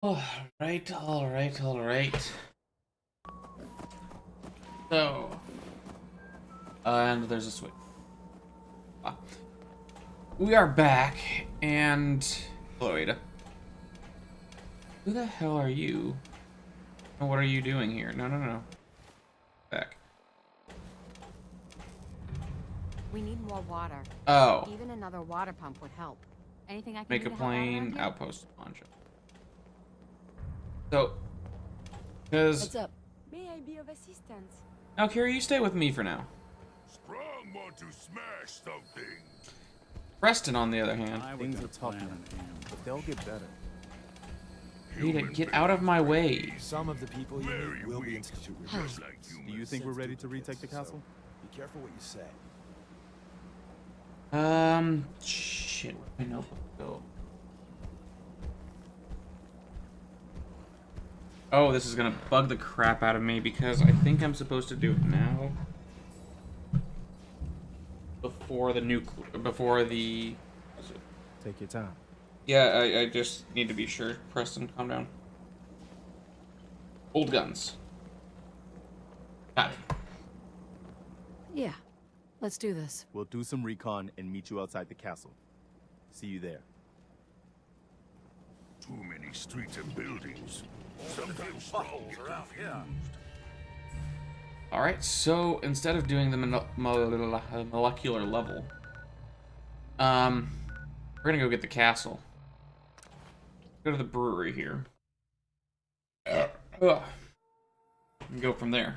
All right. So, and there's a switch. Ah. We are back, and hello, Ada. Who the hell are you? And what are you doing here? No. Back. We need more water. Oh. Even another water pump would help. Anything I can Make do a to help out around plane here? outpost launcher. So, because What's up? May I be of assistance? now, Kira, you stay with me for now. Sprung want to smash something. Preston, on the other hand, Things are tough now, but they'll get better. Ada, get out of my way. Some of the people you Very meet will be weak. institute Just replacements. like Do humans. you think we're ready to retake the castle? Be careful what you say. Shit, where'd my notebook go? Oh, this is gonna bug the crap out of me because I think I'm supposed to do it now. Before the Take your time. Yeah, I just need to be sure. Preston, calm down. Old guns. Got it. Yeah. Let's do this. We'll do some recon and meet you outside the castle. See you there. Too many streets and buildings. Sometimes Sprung get confused. Alright, so instead of doing the molecular level, we're gonna go get the castle. Go to the brewery here. And go from there.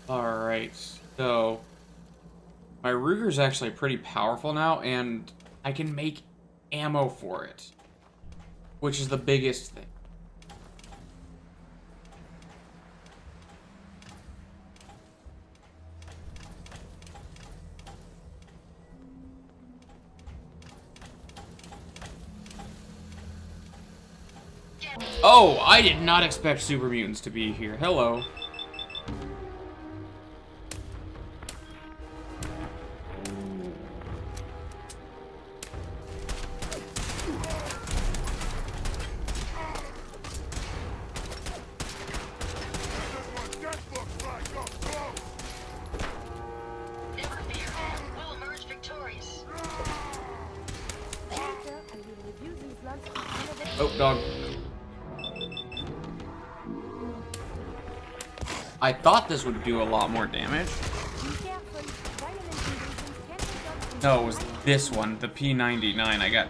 Alright, so my Ruger's actually pretty powerful now, and I can make ammo for it, which is the biggest thing. Oh, I did not expect super mutants to be here. Hello. Never fear, we'll emerge victorious. Oh, dog. I thought this would do a lot more damage. No, it was this one, the P99.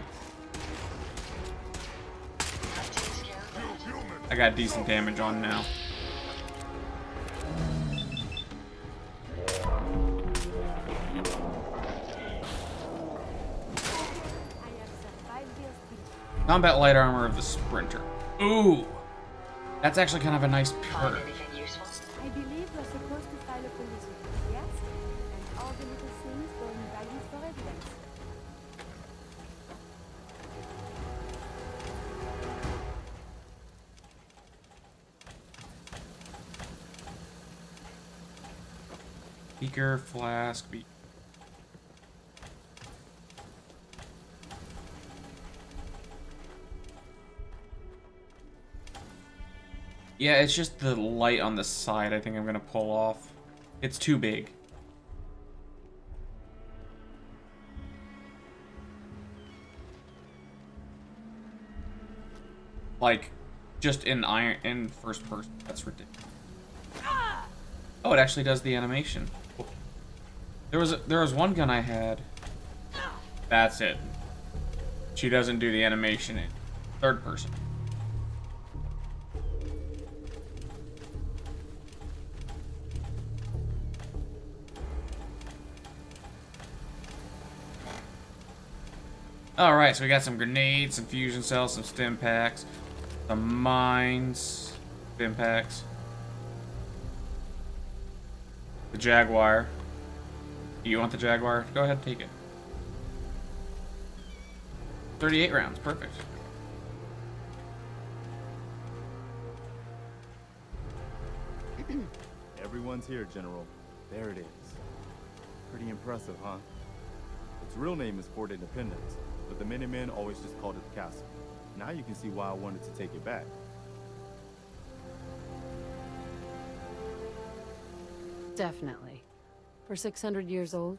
I got decent damage on now. Combat light armor of the Sprinter. Ooh! That's actually kind of a nice perk. Anything useful? I believe we're supposed to file a police report, yes? And all the little things go in values for evidence. Beaker, flask, beaker. Yeah, it's just the light on the side I think I'm gonna pull off. It's too big. Like, just in first person. That's ridiculous. Oh, it actually does the animation. There was one gun I had. That's it. She doesn't do the animation in third person. Alright, so we got some grenades, some fusion cells, some stim packs, some mines, stim packs. The Jaguar. You want the Jaguar? Go ahead, take it. 38 rounds, perfect. Everyone's here, General. There it is. Pretty impressive, huh? Its real name is Fort Independence, but the Minutemen always just called it the castle. Now you can see why I wanted to take it back. Definitely. For 600 years old,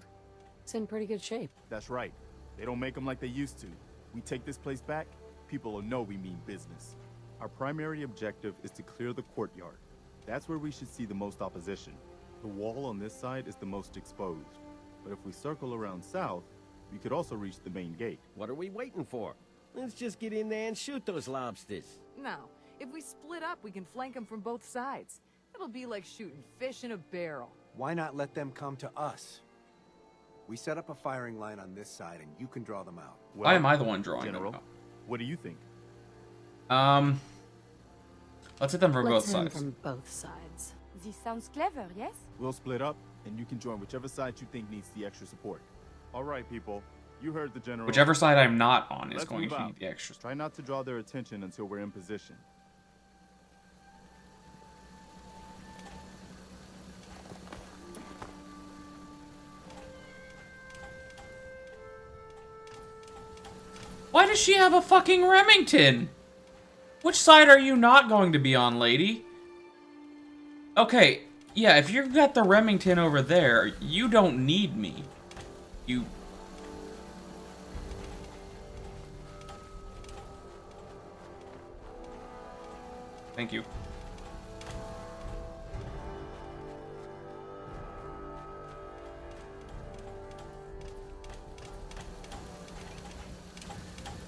it's in pretty good shape. That's right. They don't make them like they used to. We take this place back, people will know we mean business. Our primary objective is to clear the courtyard. That's where we should see the most opposition. The wall on this side is the most exposed. But if we circle around south, we could also reach the main gate. What are we waiting for? Let's just get in there and shoot those lobsters. No. If we split up, we can flank them from both sides. It'll be like shooting fish in a barrel. Why not let them come to us? We set up a firing line on this side, and you can draw them out. Why am I the one drawing General, them out? what do you think? Let's hit them from both Let's hit 'em sides. from both sides. This sounds clever, yes? We'll split up, and you can join whichever side you think needs the extra support. All right, people. You heard the General. Whichever side I'm not on is Let's going move to out. need the extra. Try not to draw their attention until we're in position. Why does she have a fucking Remington? Which side are you not going to be on, lady? Okay, yeah, if you've got the Remington over there, you don't need me. You... Thank you.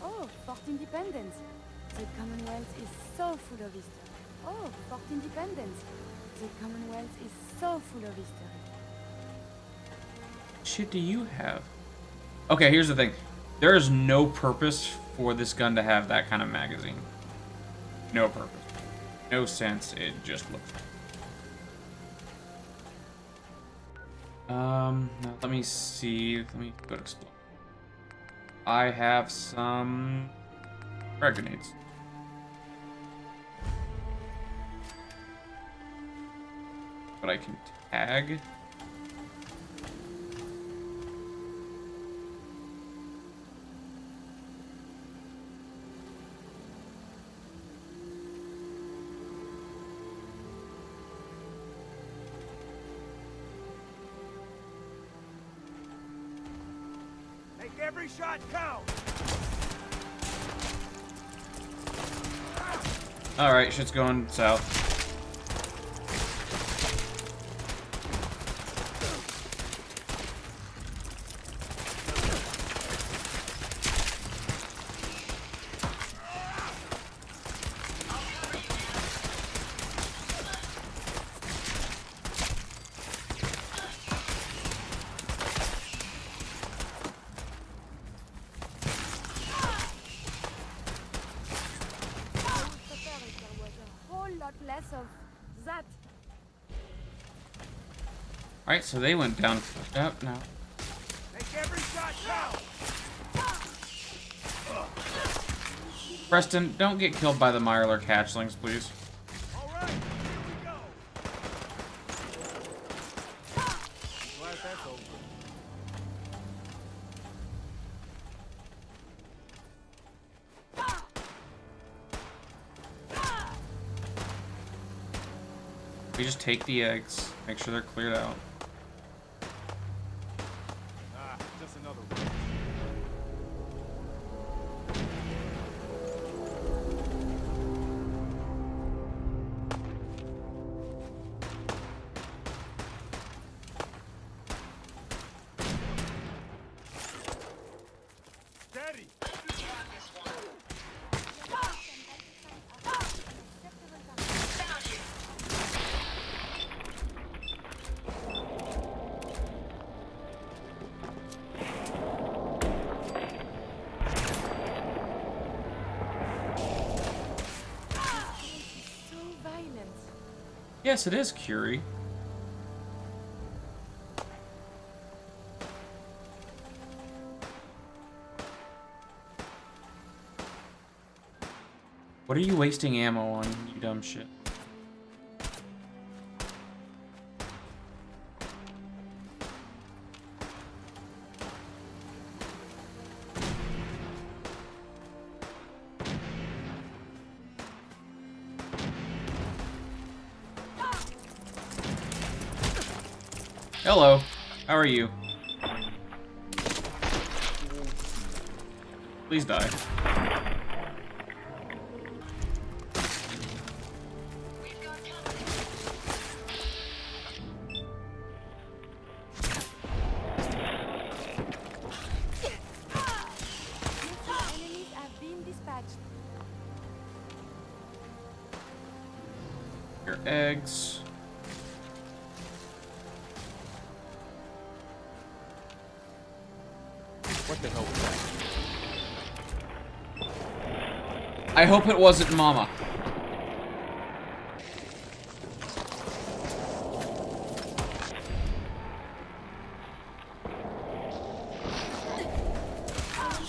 Oh, Fort Independence. The Commonwealth is so full of history. Oh, Fort Independence. The Commonwealth is so full of history. Shit do you have? Okay, here's the thing. There is no purpose for this gun to have that kind of magazine. No purpose. No sense. It just looks. Now let me see. Let me go to explore. I have some frag grenades. But I can tag. Make every shot count! Alright, shit's going south. Less of that. Alright, so they went down. Oh, no. Make every shot count! Preston, don't get killed by the Mirelurk hatchlings, please. All right, here we go! Glad that's over. We just take the eggs, make sure they're cleared out. Ah, just another one. Steady! Found you. Yes, it is Curie. What are you wasting ammo on, you dumb shit? Hello. How are you? Please die. Enemies have been dispatched. Your eggs. What the hell was that? I hope it wasn't Mama.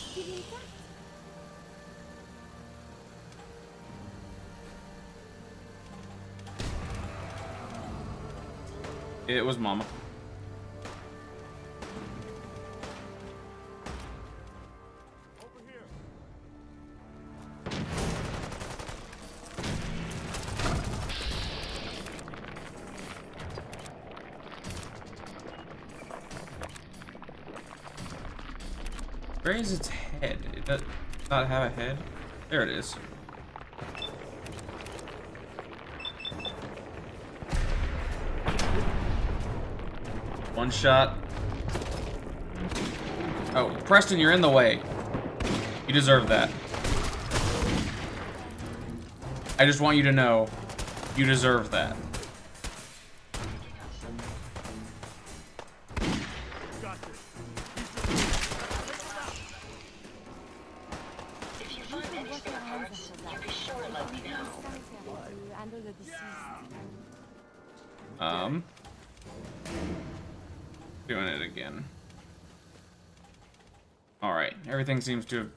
Still intact. It was Mama. Where is its head? It does not have a head. There it is. One shot. Oh, Preston, you're in the way. You deserve that. I just want you to know, you deserve that. If you find any spare parts, you be sure to let me know. To handle the deceased. Doing it again. Alright, everything seems to have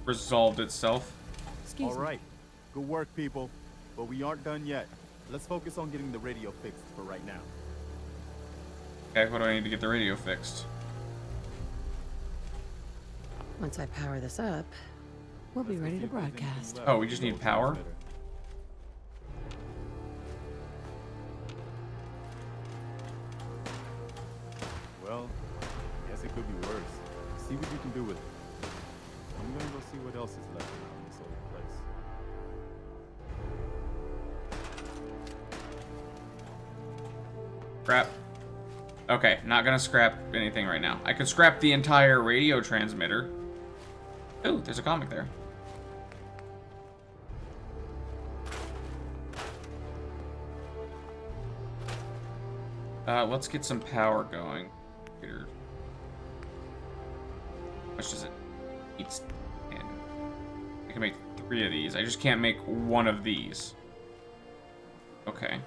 resolved itself. Excuse All me. right. Good work, people. But we aren't done yet. Let's focus on getting the radio fixed for right now. Okay, what do I need to get the radio fixed? Once I power this up, we'll be ready to broadcast. Oh, we just need power? Well, guess it could be worse. See what you can do with it. I'm gonna go see what else is left around this old place. Scrap. Okay, not gonna scrap anything right now. I could scrap the entire radio transmitter. Ooh, there's a comic there. Let's get some power going. Here. How much does it need? 10. I can make 3 of these. I just can't make 1 of these. Okay.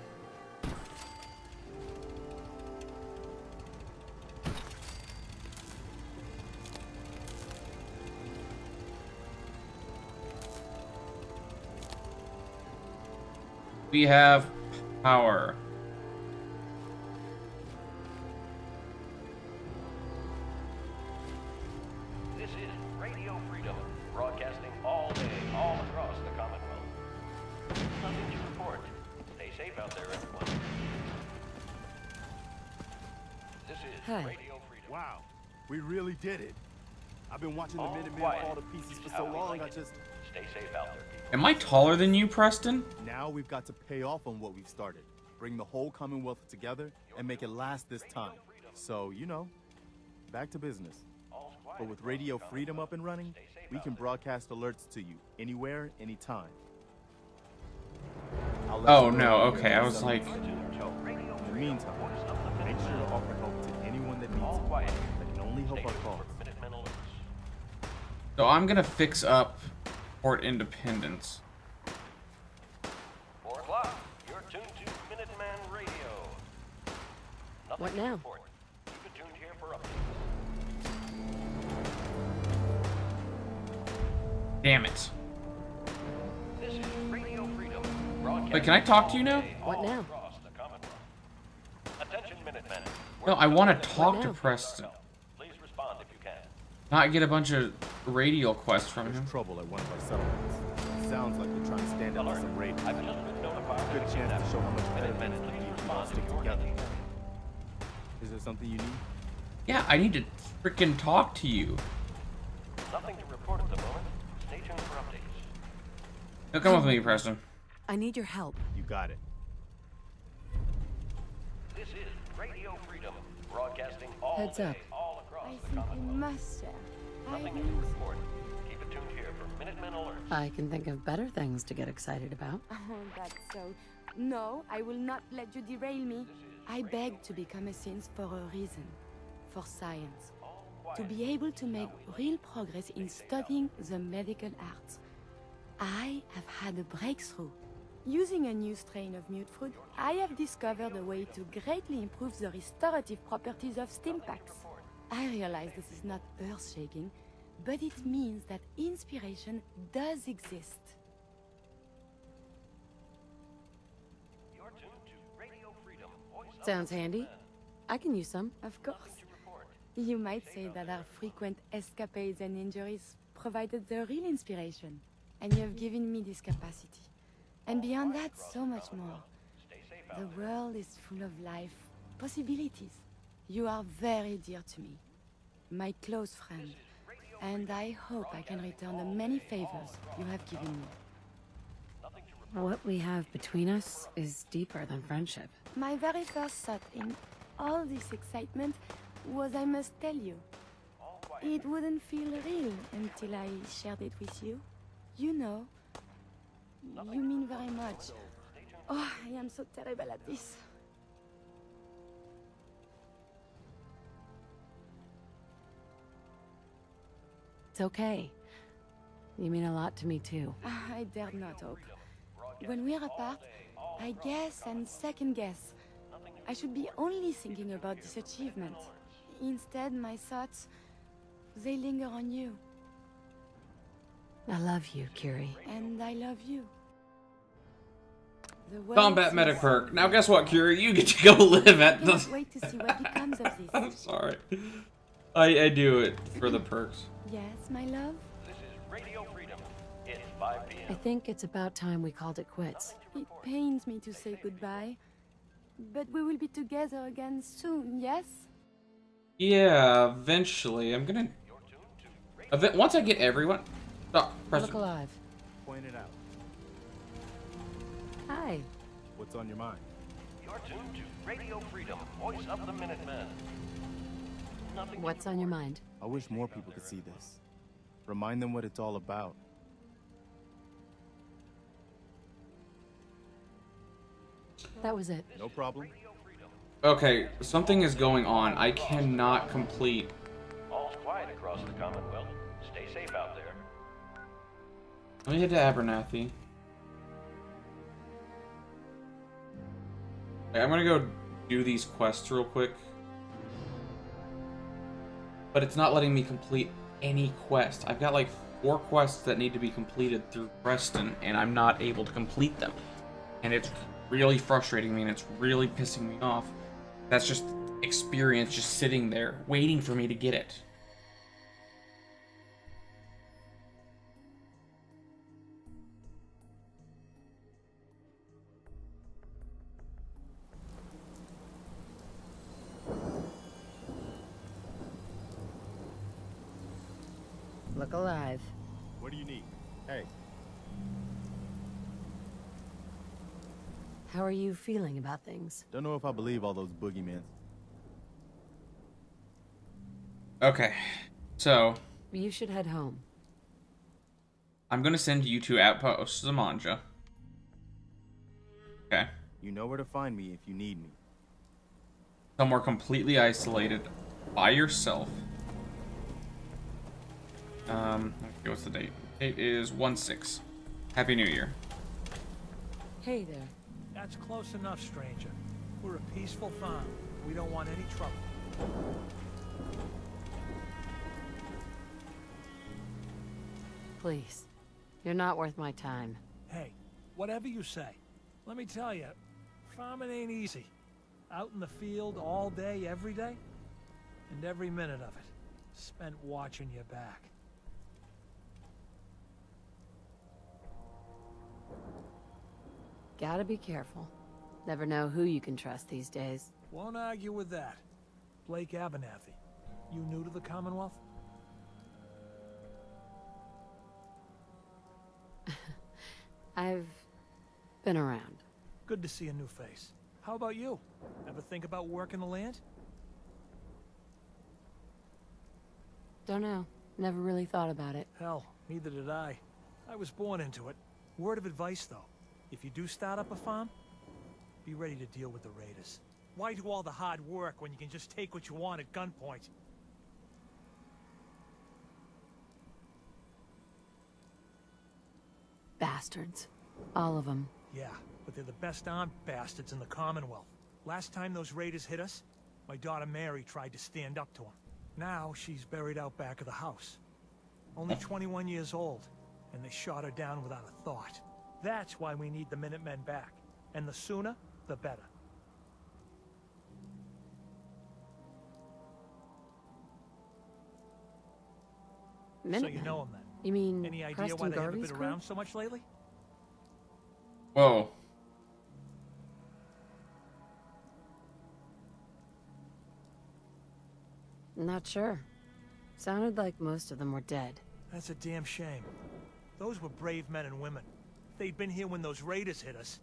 We have power. This is Radio Freedom, broadcasting all day, all across the Commonwealth. Nothing to report. Stay safe out there, everyone. This is Hi. Radio Freedom. Wow, we really did it. I've been watching the All Minutemen quiet. fall to pieces for Just so how we long, like I it. just... Stay safe out there, people. Am I taller than you, Preston? Now we've got to pay off on what we've started. Bring the whole Commonwealth together and make it last this time. So, you know, back to business. All's quiet But with across Radio the Freedom up and running, Stay safe we out can there. broadcast alerts to you anywhere, anytime. I'll let Oh you know no, when okay, I we're was like, So, Radio In the Freedom, meantime, voice of the make sure to Minutemen. offer help to anyone that needs All it. quiet. That can only help Stay our tuned cause. for Minutemen alerts. so I'm gonna fix up Port Independence. 4 o'clock. You're tuned to What now? Report. Keep it tuned here for updates. Damn it. This is Radio Freedom. Broadcasting Wait, can I talk to you now? all day, What all now? across the Commonwealth. Attention, Minutemen. No, I want to talk What to now? Preston. Please respond if you can. Not get a bunch of radio quests from him. There's trouble at one of our settlements. Sounds like they're trying to stand up to some raid. I've just been notified. Good chance to show how much better Minutemen, things can please be if we all respond stick if you're together. needed. Is there something you need? Yeah, I need to freaking talk to you. Nothing to report at the moment. Stay tuned for updates. Now come with me, Preston. I need your help. You got it. This is Radio Freedom. Broadcasting all Heads day, up. all across I the think we Commonwealth. must share. Nothing to report. Keep it tuned here for Minutemen alerts. I can think of better things to get excited about. Oh, that's so. No, I will not let you derail me. I beg to become a saint for a reason. For science. To be able to make real progress in studying the medical arts. I have had a breakthrough. Using a new strain of mute fruit, I have discovered a way to greatly improve the restorative properties of stimpaks. I realize this is not earth-shaking, but it means that inspiration does exist. You're tuned to Radio Freedom. Voice of Sounds handy. I can use some. Of course. You might say that our frequent escapades and injuries provided the real inspiration, and you have given me this capacity. And beyond that, so much more. The world is full of life, possibilities. You are very dear to me, my close friend, and I hope I can return the many favors you have given me. What we have between us is deeper than friendship. My very first thought in all this excitement was I must tell you. It wouldn't feel real until I shared it with you. You know, you mean very much. Oh, I am so terrible at this. It's okay. You mean a lot to me too. I dared not hope. When we're apart, I guess and second guess. I should be only thinking about this achievement. Instead, my thoughts, they linger on you. I love you, Curie. And I love you. The world Combat sees medic so perk. Now much. guess what, Curie? You get to go live at I the... cannot wait to see what becomes of this. I'm sorry. I do it for the perks. Yes, my love? This is Radio Freedom. It's 5 p.m. I think it's about time we called it quits. It pains me to say goodbye. But we will be together again soon, yes? Yeah, eventually. I'm gonna... Once I get everyone... Oh, Look Preston. alive. Point it out. Hi. What's on your mind? You're tuned to Radio Freedom. Voice of the Minutemen. Nothing to What's on your report. mind? I wish more people could see this. Remind them what it's all about. That was it. No problem. Okay, something is going on. I cannot complete... All's quiet across the Commonwealth. Stay safe out there. Let me head to Abernathy. Okay, I'm gonna go do these quests real quick. But it's not letting me complete any quest. I've got like 4 quests that need to be completed through Preston, and I'm not able to complete them. And it's really frustrating me, and it's really pissing me off. That's just experience just sitting there, waiting for me to get it. Look alive. What do you need? Hey, How are you feeling about things? don't know if I believe all those boogeymen. Okay, so You should head home. I'm gonna send you to Outpost Zamanja. Okay. You know where to find me if you need me. Somewhere completely isolated by yourself. Okay, what's the date? Date is 1/6. Happy New Year. Hey there. That's close enough, stranger. We're a peaceful farm. We don't want any trouble. Please. You're not worth my time. Hey, whatever you say. Let me tell you, farming ain't easy. Out in the field all day, every day. And every minute of it spent watching your back. Gotta be careful. Never know who you can trust these days. Won't argue with that. Blake Abernathy. You new to the Commonwealth? I've been around. Good to see a new face. How about you? Ever think about working the land? Don't know. Never really thought about it. Hell, neither did I. I was born into it. Word of advice, though. If you do start up a farm, be ready to deal with the raiders. Why do all the hard work when you can just take what you want at gunpoint? Bastards. All of them. Yeah, but they're the best armed bastards in the Commonwealth. Last time those raiders hit us, my daughter Mary tried to stand up to them. Now she's buried out back of the house. Only 21 years old, and they shot her down without a thought. That's why we need the Minutemen back. And the sooner, the better. So you know them then? You mean Any idea Preston why they haven't Garvey's been crew? around so much lately? Whoa. Not sure. Sounded like most of them were dead. That's a damn shame. Those were brave men and women. If they'd been here when those raiders hit us,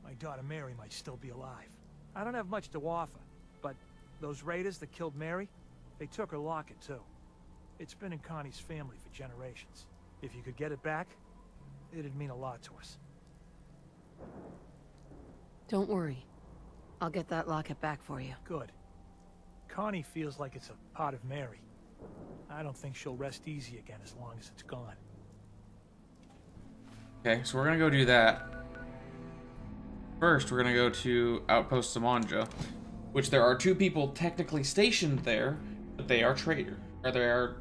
my daughter Mary might still be alive. I don't have much to offer, but those raiders that killed Mary, they took her locket too. It's been in Connie's family for generations. If you could get it back, it'd mean a lot to us. Don't worry. I'll get that locket back for you. Good. Connie feels like it's a part of Mary. I don't think she'll rest easy again as long as it's gone. Okay, so we're gonna go do that. First, we're gonna go to Outpost Samanja, which there are 2 people technically stationed there, but they are traders. Or they are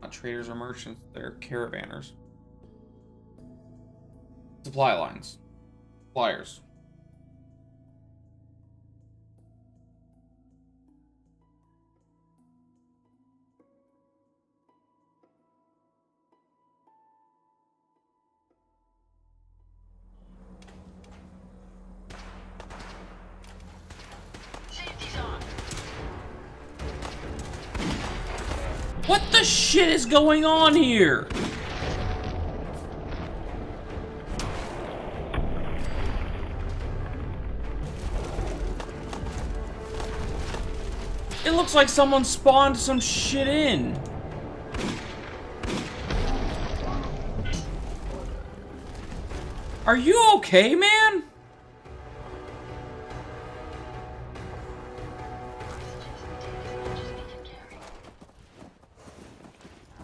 not traders or merchants, they're caravanners. Supply lines. Suppliers. Safety's on. What the shit is going on here? It looks like someone spawned some shit in. Are you okay, man?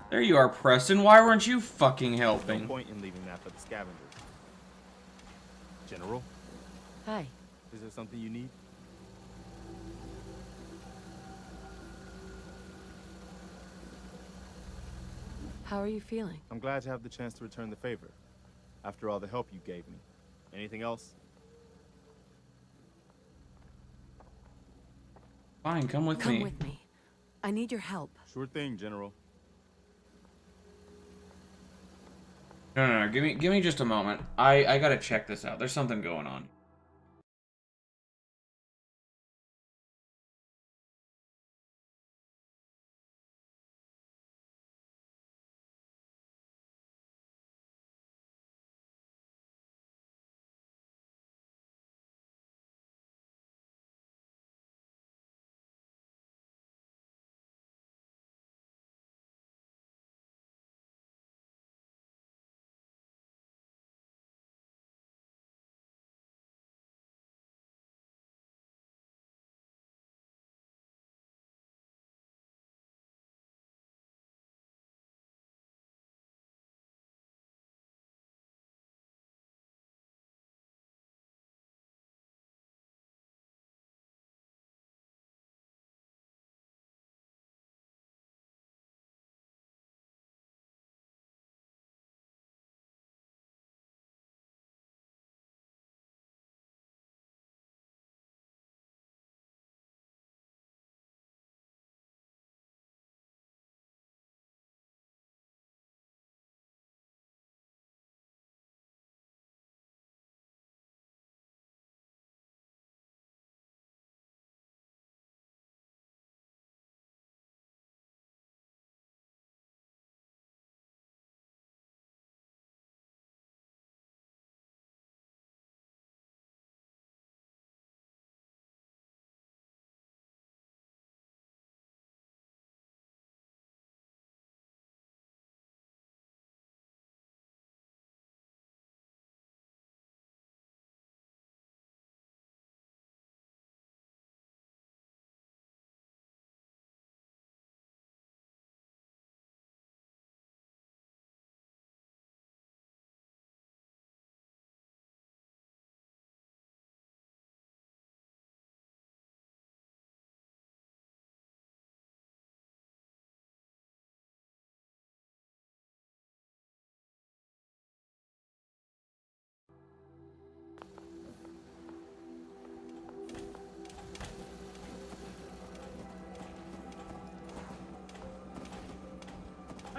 There you are, Preston. Why weren't you fucking helping? No point in leaving that for the scavengers. General, Hi. is there something you need? How are you feeling? I'm glad to have the chance to return the favor. After all the help you gave me. Anything else? Fine, come with me. Come with me. I need your help. Sure thing, General. No. Give me just a moment. I gotta check this out. There's something going on.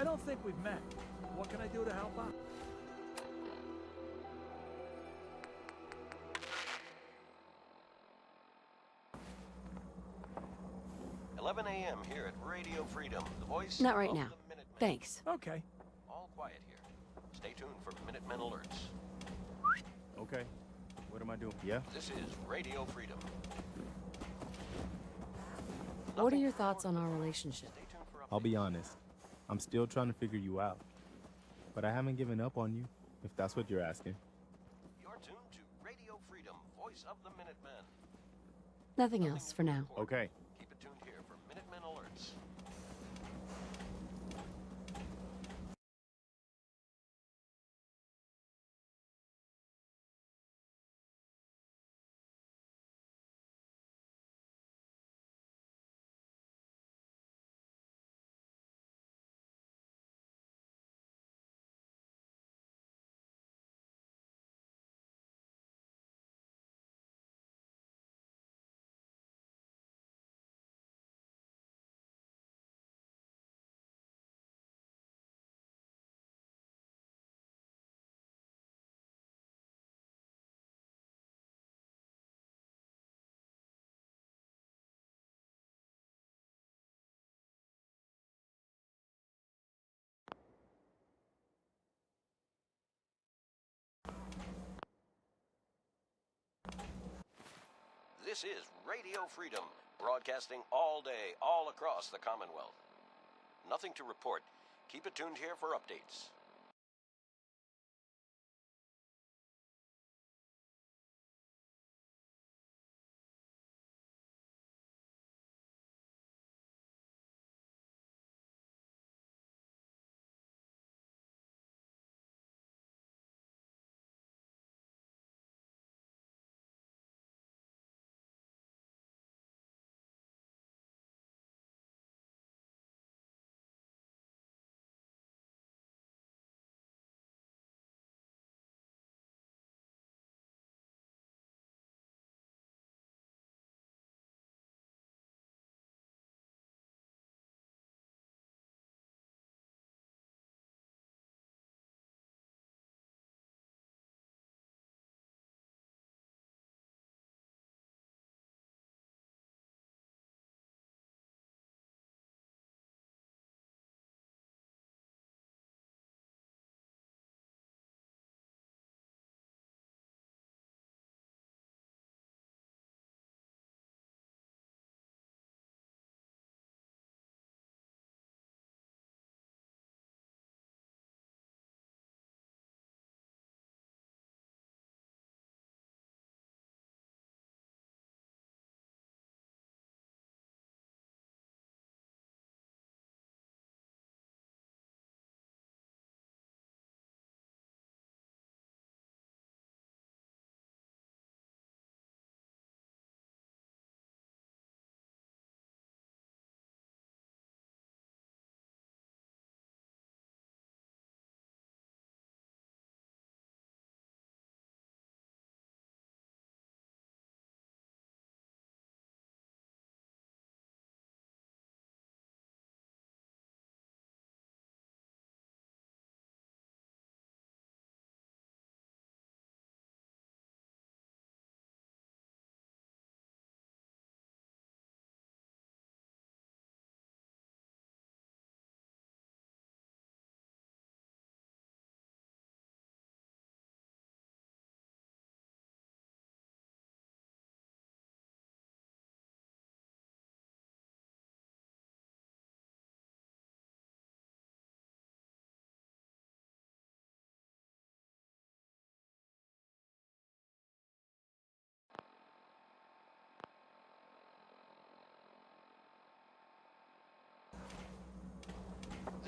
I don't think we've met. What can I do to help out? 11 a.m. here at Radio Freedom, the voice Not right of now. the Minutemen. Thanks. Okay. All quiet here. Stay tuned for Minutemen alerts. Okay. What am I doing? Yeah? This is Radio Freedom. What are your thoughts on our relationship? Stay tuned for I'll be honest. I'm still trying to figure you out. But I haven't given up on you, if that's what you're asking. You're tuned to Radio Freedom, voice of the Minutemen. Nothing else for now. Okay. Keep it tuned here for Minutemen alerts. This is Radio Freedom, broadcasting all day, all across the Commonwealth. Nothing to report. Keep it tuned here for updates.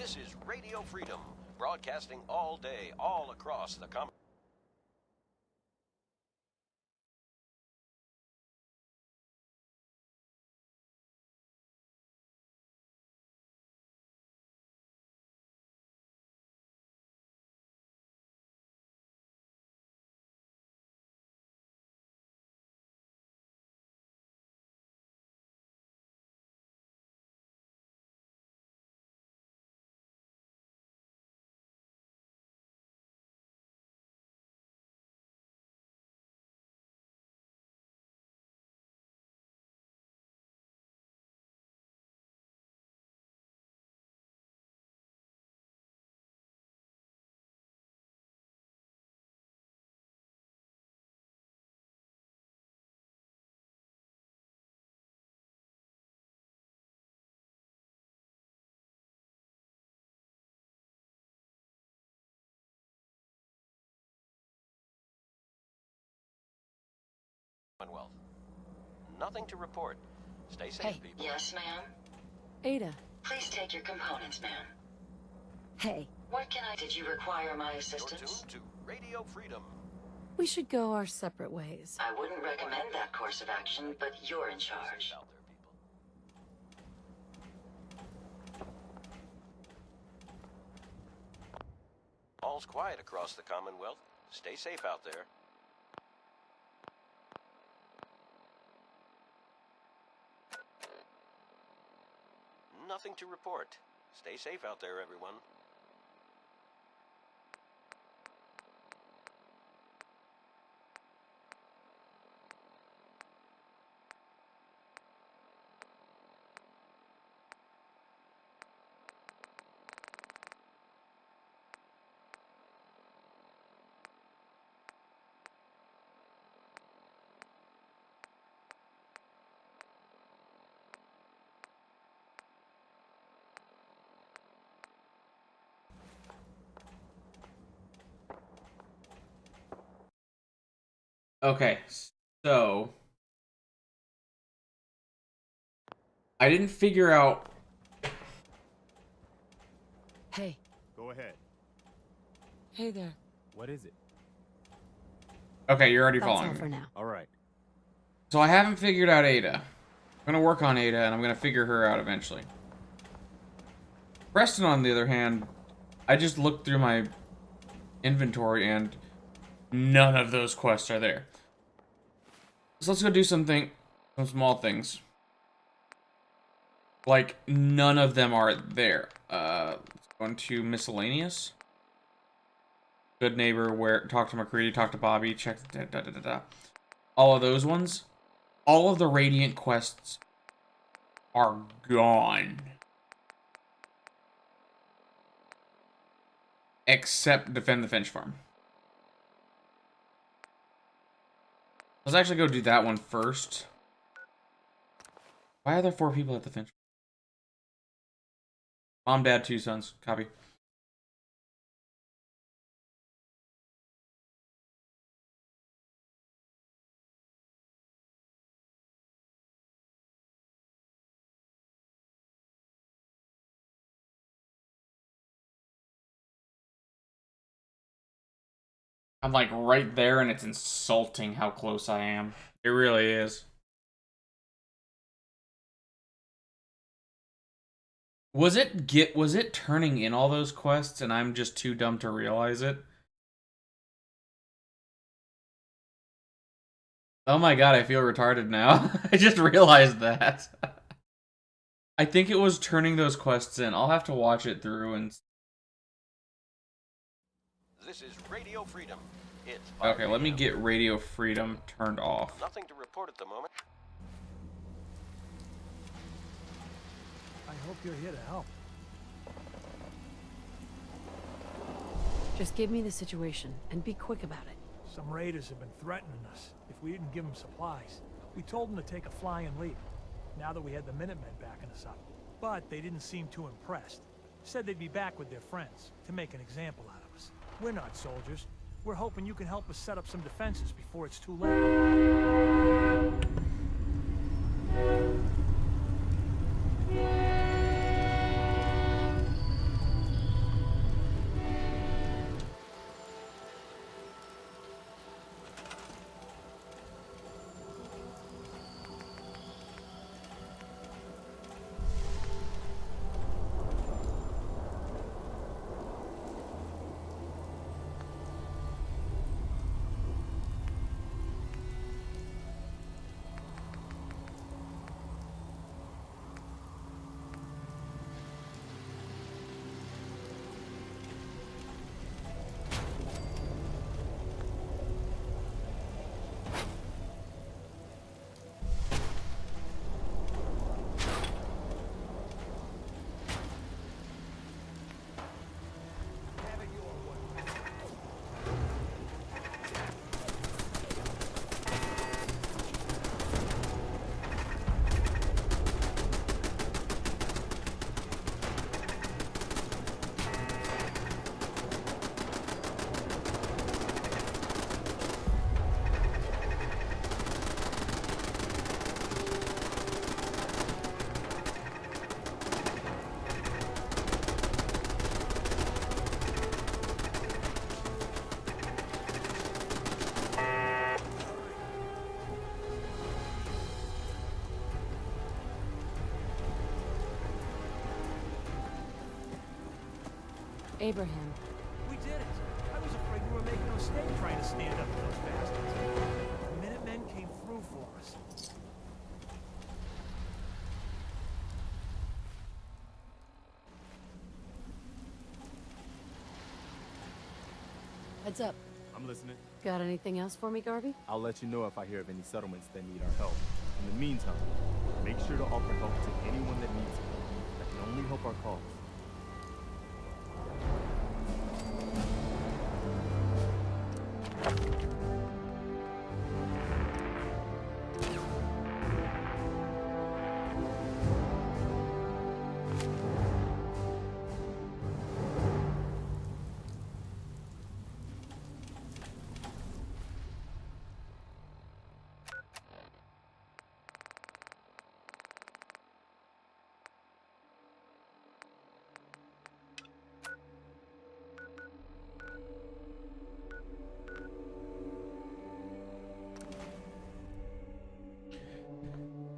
This is Radio Freedom, broadcasting all day, all across the Commonwealth. Commonwealth. Nothing to report. Stay safe, Hey. people. Yes, ma'am? Ada. Please take your components, ma'am. Hey. What can I... Did you require my You're assistance? tuned to Radio Freedom. We should go our separate ways. I wouldn't recommend that course of action, but you're in Stay charge. safe out there, people. All's quiet across the Commonwealth. Stay safe out there. Nothing to report. Stay safe out there, everyone. Okay, so I didn't figure out. Hey. Go ahead. Hey there. What is it? Okay, you're already That's following all me. for now. All right. So I haven't figured out Ada. I'm gonna work on Ada, and I'm gonna figure her out eventually. Preston, on the other hand, I just looked through my inventory, and none of those quests are there. So let's go do some small things. Like, none of them are there. Let's go into miscellaneous. Good neighbor, talk to McCready, talk to Bobby, check all of those ones. All of the Radiant quests are gone. Except defend the Finch Farm. Let's actually go do that one first. Why are there 4 people at the Finch? Mom, dad, 2 sons. Copy. I'm like right there, and it's insulting how close I am. It really is. Was it turning in all those quests and I'm just too dumb to realize it? Oh my god, I feel retarded now. I just realized that. I think it was turning those quests in. I'll have to watch it through and... This is Radio Freedom. It's Okay, let me get Radio Freedom turned off. Nothing to report at the moment. I hope you're here to help. Just give me the situation, and be quick about it. Some raiders have been threatening us if we didn't give them supplies. We told them to take a flying leap, now that we had the Minutemen backing us up. But they didn't seem too impressed. Said they'd be back with their friends, to make an example out of us. We're not soldiers. We're hoping you can help us set up some defenses before it's too late. Abraham. We did it. I was afraid we were making a mistake trying to stand up to those bastards. The Minutemen came through for us. Heads up. I'm listening. Got anything else for me, Garvey? I'll let you know if I hear of any settlements that need our help. In the meantime, make sure to offer help to anyone that needs it. That can only help our cause.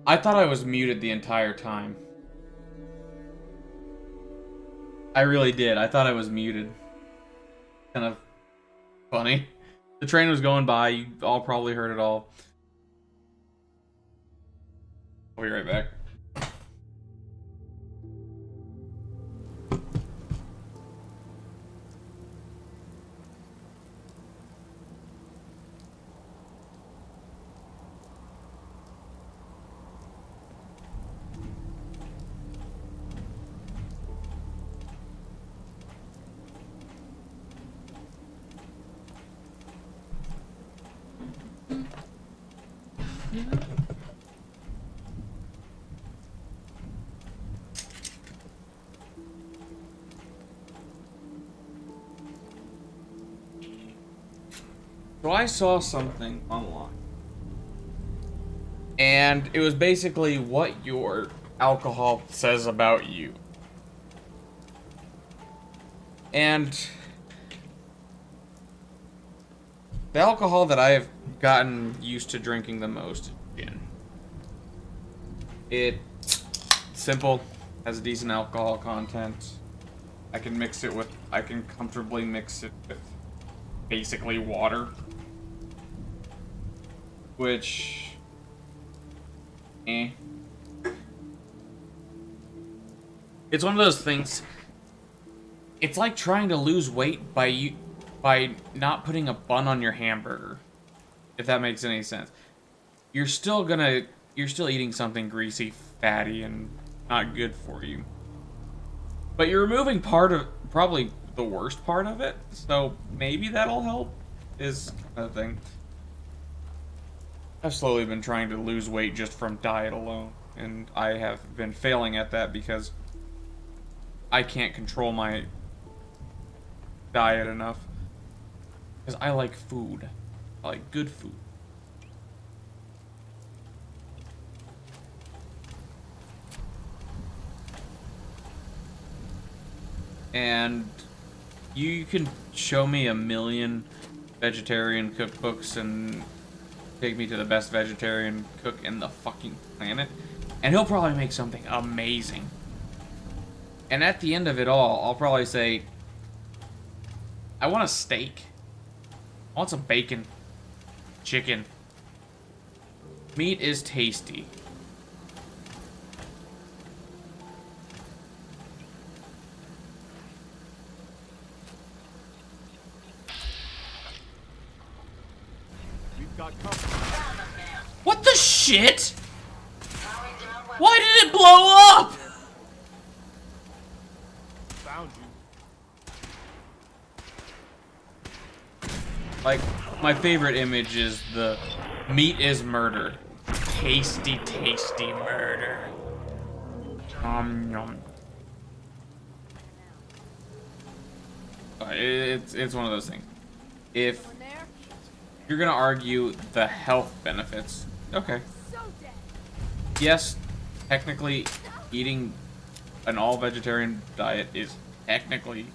I thought I was muted the entire time. I really did. I thought I was muted. Kind of funny. The train was going by. You all probably heard it all. I'll be right back. So I saw something online. And it was basically what your alcohol says about you. And the alcohol that I have gotten used to drinking the most is gin. It's simple, has a decent alcohol content. I can comfortably mix it with basically water. Which, it's one of those things. It's like trying to lose weight by not putting a bun on your hamburger. If that makes any sense. You're still eating something greasy, fatty, and not good for you. But you're removing probably the worst part of it, so maybe that'll help, is another thing. I've slowly been trying to lose weight just from diet alone, and I have been failing at that because I can't control my diet enough. Because I like food. I like good food. And you can show me a million vegetarian cookbooks and take me to the best vegetarian cook in the fucking planet, and he'll probably make something amazing. And at the end of it all, I'll probably say, I want a steak. I want some bacon. Chicken. Meat is tasty. What the shit? Why did it blow up? Found you. Like, my favorite image is the meat is murder. Tasty, tasty murder. Yum. It's one of those things. If you're gonna argue the health benefits, okay. Yes, technically, eating an all-vegetarian diet is technically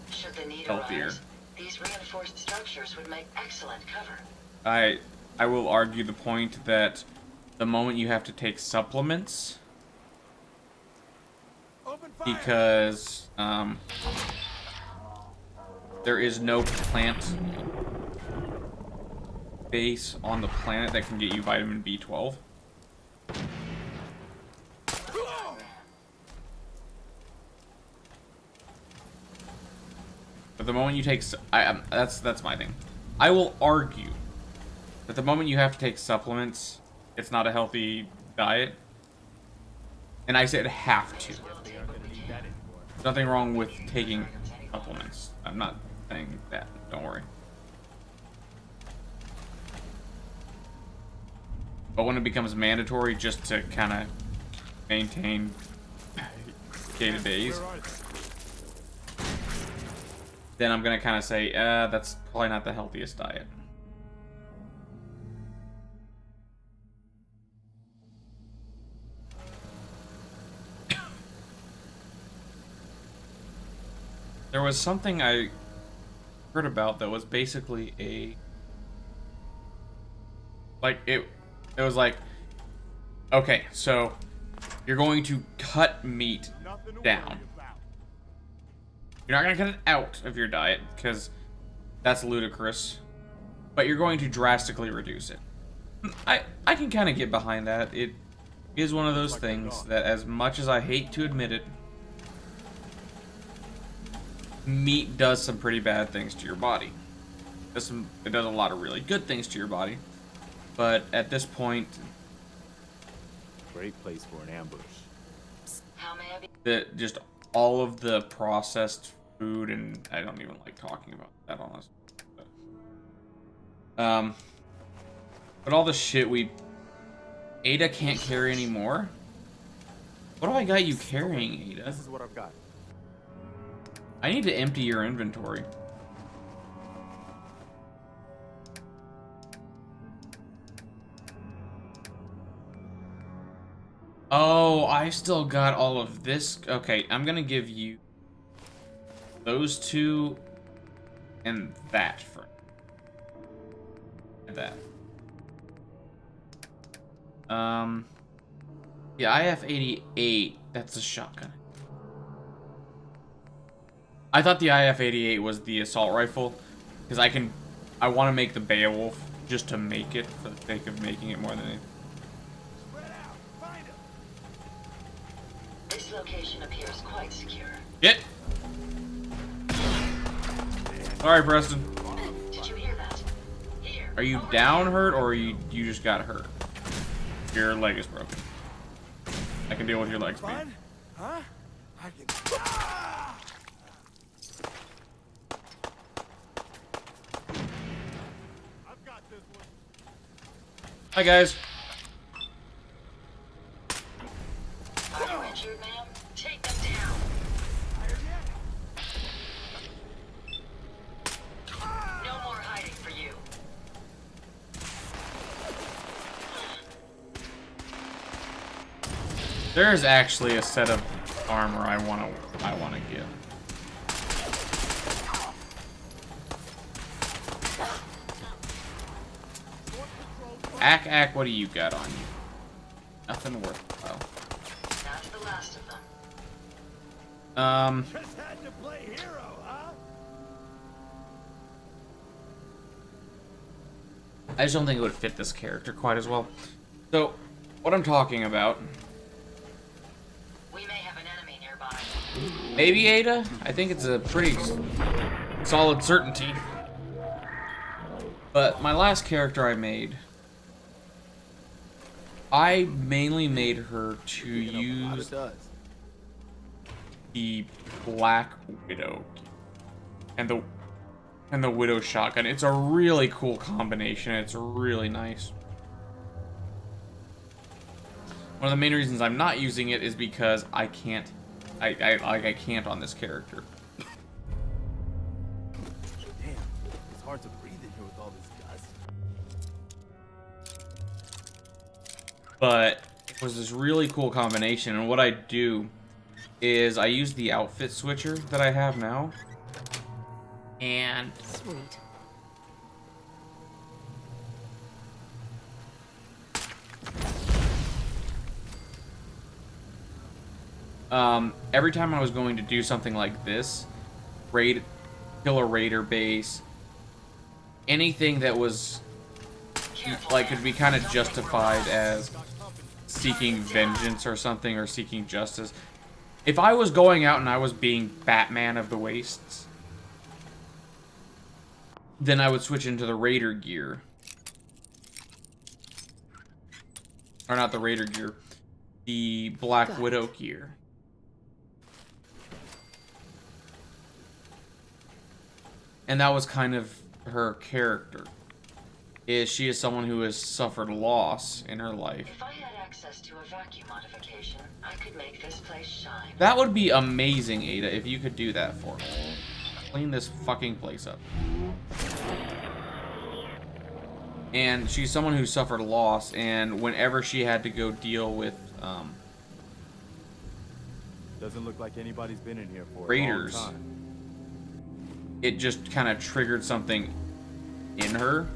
healthier. Arise, these reinforced structures would make excellent cover. I will argue the point that the moment you have to take supplements, there is no plant base on the planet that can get you vitamin B12. But the moment you take, that's my thing. I will argue that the moment you have to take supplements, it's not a healthy diet. And I said have to. There's nothing wrong with taking supplements. I'm not saying that. Don't worry. But when it becomes mandatory just to kind of maintain day-to-days, then I'm going to kind of say, that's probably not the healthiest diet. There was something I heard about that was basically a... Like, it was like, okay, so you're going to cut meat down. You're not going to cut it out of your diet, because that's ludicrous. But you're going to drastically reduce it. I can kind of get behind that. It is one of those things that, as much as I hate to admit it, meat does some pretty bad things to your body. It does a lot of really good things to your body. But at this point... Great place for an ambush. Just all of the processed food, and I don't even like talking about that, honestly. But all the shit Ada can't carry anymore? What do I got you carrying, Ada? This is what I've got. I need to empty your inventory. Oh, I've still got all of this. Okay, I'm gonna give you those two and that for that. Yeah, IF-88, that's a shotgun. I thought the IF-88 was the assault rifle, because I want to make the Beowulf just to make it, for the sake of making it more than anything. This location appears quite secure. Get! Sorry, Preston. Did you hear that? Here. Are you down hurt, or you just got hurt? Your leg is broken. I can deal with your legs, man. Huh? I can... Hi, guys. Are you injured, ma'am? Take them down. No more hiding for you. There's actually a set of armor I wanna get. Ack, what do you got on you? Nothing worthwhile. That's the last of them. Just had to play hero, huh? I just don't think it would fit this character quite as well. So, what I'm talking about... We may have an enemy nearby. Maybe Ada? I think it's a pretty solid certainty. But my last character I made... I mainly made her to use the Black Widow and the Widow shotgun. It's a really cool combination. It's really nice. One of the main reasons I'm not using it is because I can't. I can't on this character. Damn, it's hard to breathe in here with all this dust. But it was this really cool combination, and what I do is I use the outfit switcher that I have now, and Sweet. every time I was going to do something like this, kill a raider base, anything that was like could be kind of justified as seeking vengeance or something, or seeking justice. If I was going out and I was being Batman of the Wastes, then I would switch into the Raider gear. Or not the Raider gear, the Black Widow gear. And that was kind of her character. She is someone who has suffered loss in her life. If I had access to a vacuum modification, I could make this place shine. That would be amazing, Ada, if you could do that for me. Clean this fucking place up. And she's someone who suffered loss, and whenever she had to go deal with doesn't look like anybody's been in here for raiders, a long time. It just kind of triggered something in her.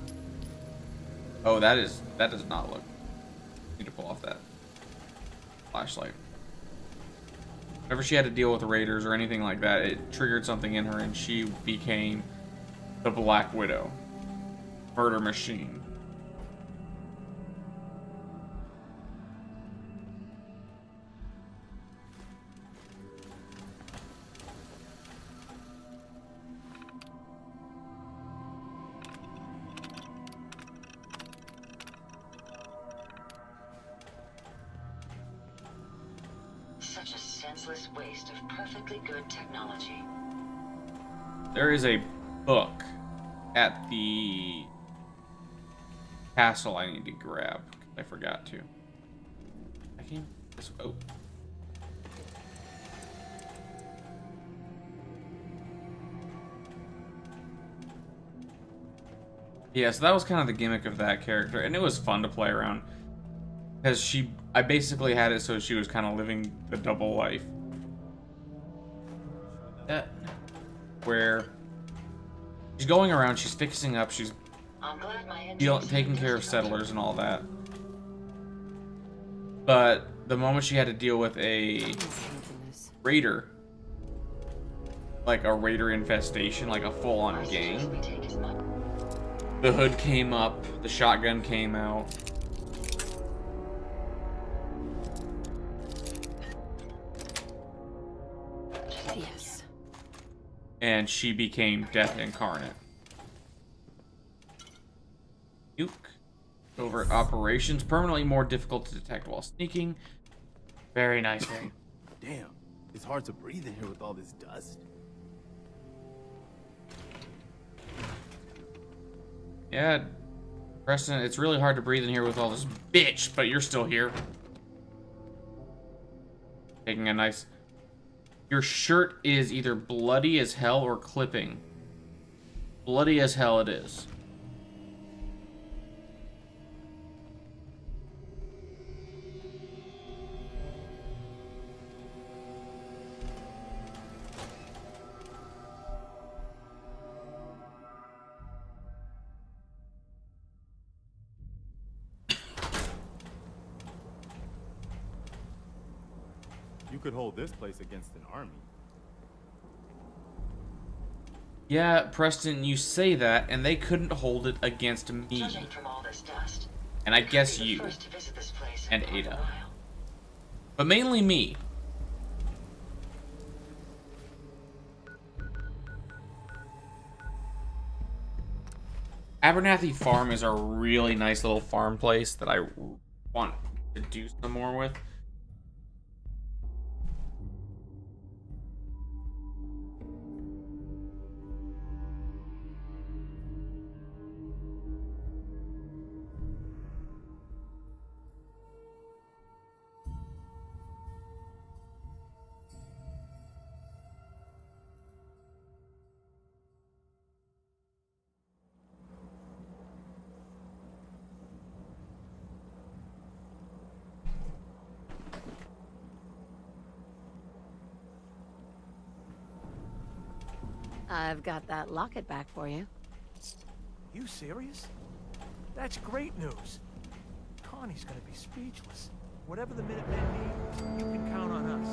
Oh, that does not look. Need to pull off that flashlight. Whenever she had to deal with the raiders or anything like that, it triggered something in her, and she became the Black Widow, murder machine. Such a senseless waste of perfectly good technology. There is a book at the castle I need to grab. I forgot to. I can't. Oh. Yeah, so that was kind of the gimmick of that character, and it was fun to play around. Because I basically had it so she was kind of living the double life. Where she's going around, she's fixing up, she's taking care of settlers and all that. But the moment she had to deal with a raider, like a raider infestation, like a full-on gang, the hood came up, the shotgun came out. Yes. And she became Death Incarnate. Nuke. Covert operations. Permanently more difficult to detect while sneaking. Very nice. Damn. It's hard to breathe in here with all this dust. Yeah. Preston, it's really hard to breathe in here with all this bitch, but you're still here. Taking a nice... Your shirt is either bloody as hell or clipping. Bloody as hell it is. You could hold this place against an army. Yeah, Preston, you say that, and they couldn't hold it against me. Judging from all this dust, and I guess you. first to visit this place And in quite a Ada. while. But mainly me. Abernathy Farm is a really nice little farm place that I want to do some more with. I've got that locket back for you. You serious? That's great news. Connie's gonna be speechless. Whatever the Minutemen need, you can count on us.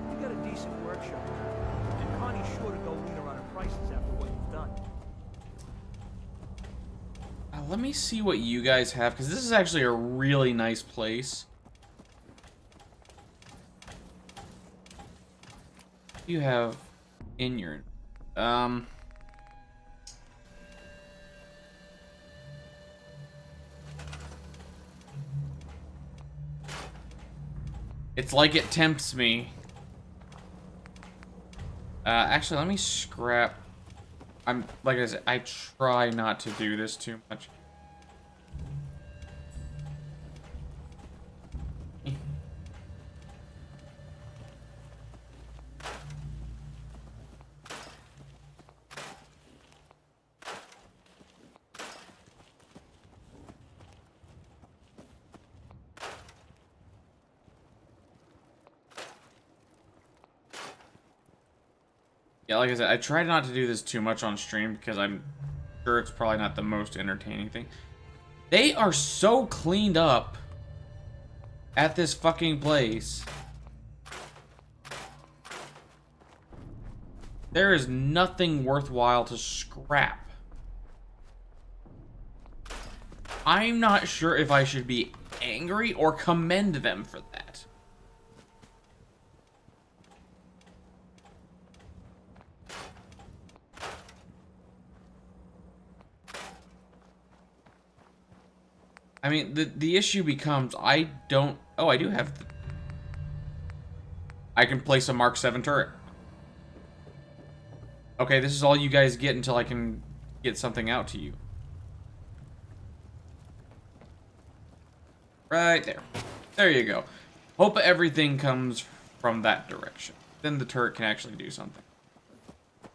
We got a decent workshop, and Connie's sure to go lean her on her prices after what let me see what you guys have, because this is actually a really nice place. You have in your it's like it tempts me. Actually, let me scrap. Like I said, I try not to do this too much. Yeah, like I said, I try not to do this too much on stream because I'm sure it's probably not the most entertaining thing. They are so cleaned up at this fucking place. There is nothing worthwhile to scrap. I'm not sure if I should be angry or commend them for that. I mean, the issue becomes, I don't... Oh, I do have... I can place a Mark 7 turret. Okay, this is all you guys get until I can get something out to you. Right there. There you go. Hope everything comes from that direction. Then the turret can actually do something.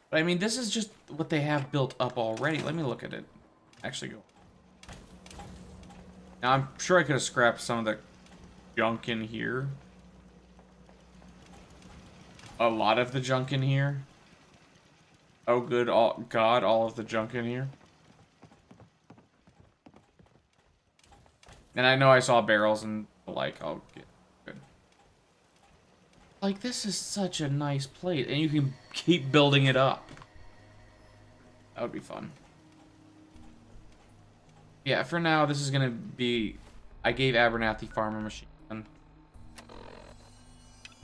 But I mean, this is just what they have built up already. Let me look at it. Actually go. Now, I'm sure I could have scrapped some of the junk in here. A lot of the junk in here. Oh, good God, all of the junk in here. And I know I saw barrels and like, oh, good. Like, this is such a nice place, and you can keep building it up. That would be fun. Yeah, for now, this is gonna be... I gave Abernathy Farm a machine gun.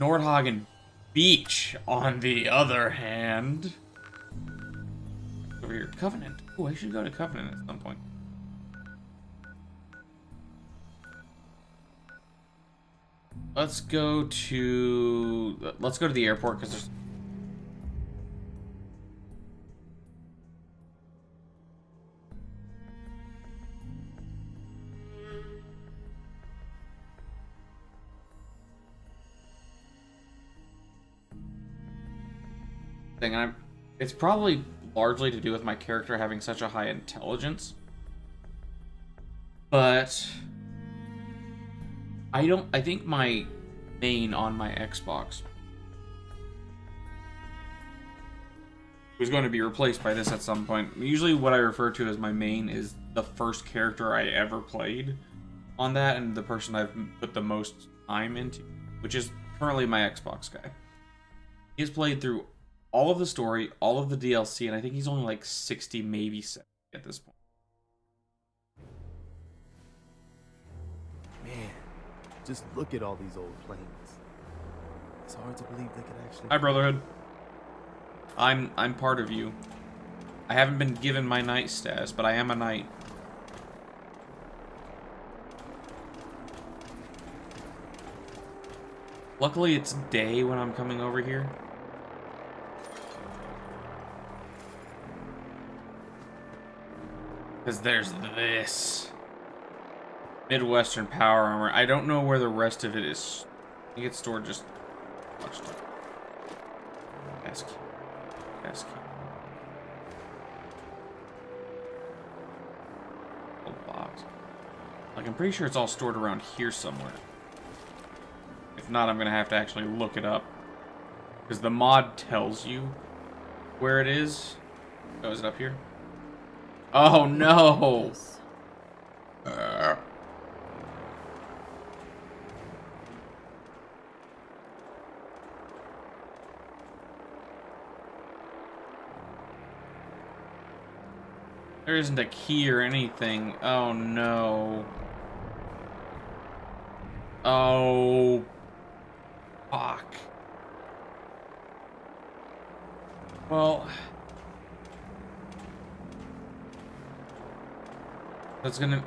Nordhagen Beach, on the other hand... Over here, Covenant. Oh, I should go to Covenant at some point. Let's go to the airport, because there's... It's probably largely to do with my character having such a high intelligence. But I think my main on my Xbox was going to be replaced by this at some point. Usually what I refer to as my main is the first character I ever played on that, and the person I've put the most time into, which is currently my Xbox guy. He's played through all of the story, all of the DLC, and I think he's only like 60, maybe 70 at this point. Man, just look at all these old planes. It's hard to believe they could actually... Hi, Brotherhood. I'm part of you. I haven't been given my knight status, but I am a knight. Luckily, it's day when I'm coming over here. Because there's this. Midwestern power armor. I don't know where the rest of it is. I think it's stored just... Watch it. Gas key. Gas key. Old box. Like, I'm pretty sure it's all stored around here somewhere. If not, I'm going to have to actually look it up. Because the mod tells you where it is. Oh, is it up here? Oh, no! There isn't a key or anything. Oh no. Oh. Fuck. Well. That's gonna...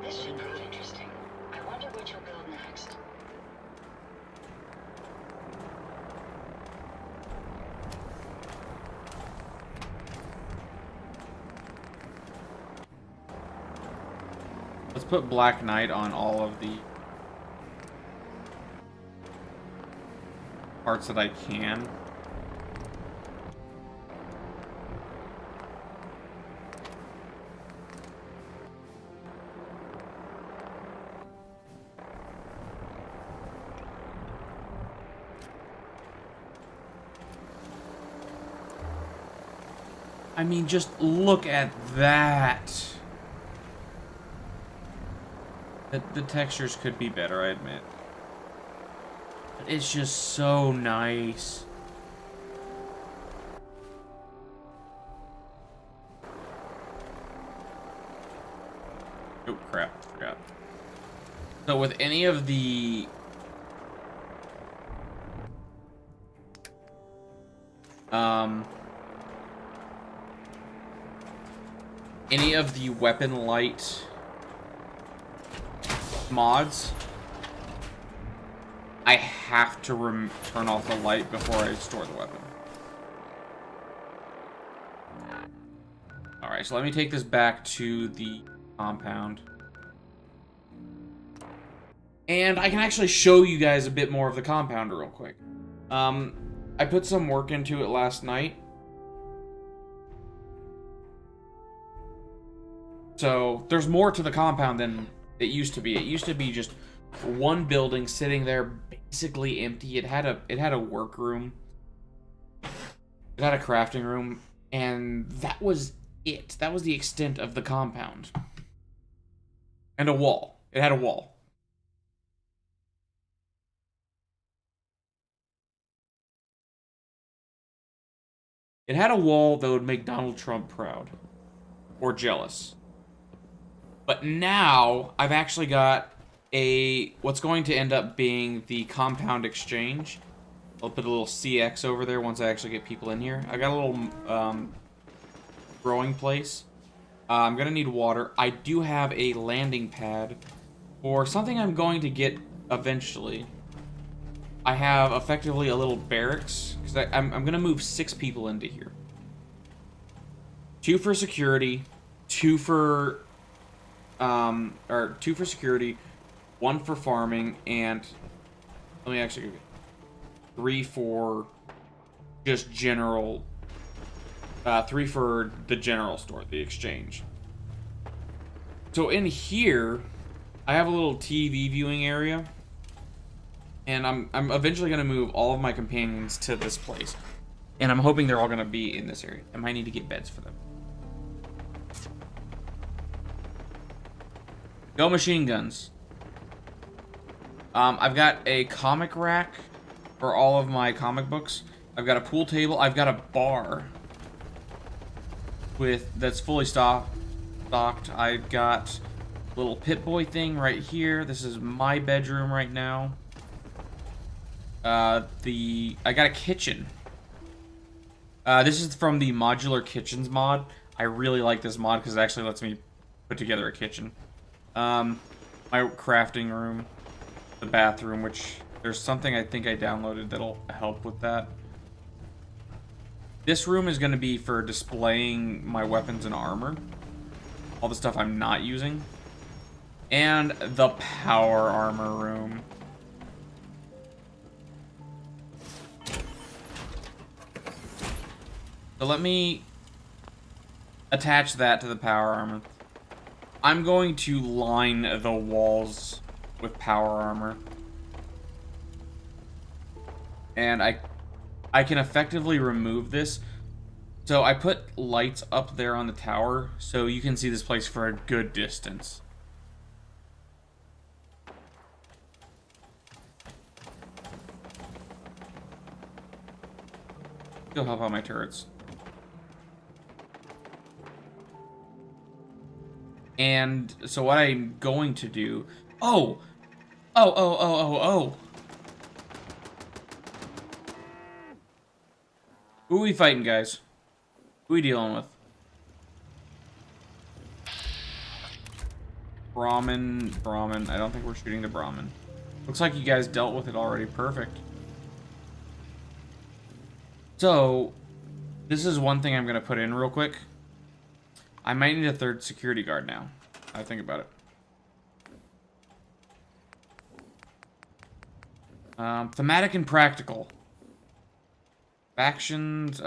This should prove interesting. I wonder what you'll build next. Let's put Black Knight on all of the parts that I can. I mean, just look at that. The textures could be better, I admit. But it's just so nice. Oh, crap. Forgot. So with any of the... any of the weapon light mods, I have to turn off the light before I store the weapon. Alright, so let me take this back to the compound. And I can actually show you guys a bit more of the compound real quick. I put some work into it last night. So, there's more to the compound than it used to be. It used to be just one building sitting there basically empty. It had a workroom. It had a crafting room. And that was it. That was the extent of the compound. And a wall. It had a wall. It had a wall that would make Donald Trump proud. Or jealous. But now, I've actually got what's going to end up being the compound exchange. I'll put a little CX over there once I actually get people in here. I got a little growing place. I'm going to need water. I do have a landing pad for something I'm going to get eventually. I have effectively a little barracks, because I'm going to move 6 people into here. 2 for security, 2 for... 2 for security, 1 for farming, and let me actually go get 3 for just general, 3 for the general store, the exchange. So in here, I have a little TV viewing area, and I'm eventually going to move all of my companions to this place, and I'm hoping they're all going to be in this area. I might need to get beds for them. Go machine guns. I've got a comic rack for all of my comic books. I've got a pool table. I've got a bar that's fully stocked. I've got a little Pip-Boy thing right here. This is my bedroom right now. I got a kitchen. This is from the Modular Kitchens mod. I really like this mod because it actually lets me put together a kitchen. My crafting room, the bathroom, which there's something I think I downloaded that'll help with that. This room is going to be for displaying my weapons and armor, all the stuff I'm not using, and the power armor room. So let me attach that to the power armor. I'm going to line the walls with power armor. And I can effectively remove this. So I put lights up there on the tower so you can see this place for a good distance. Go help out my turrets. And so what I'm going to do... Oh! Who are we fighting, guys? Who are we dealing with? Brahmin. I don't think we're shooting the Brahmin. Looks like you guys dealt with it already. Perfect. So, this is one thing I'm going to put in real quick. I might need a third security guard now. I think about it. Thematic and practical. Factions,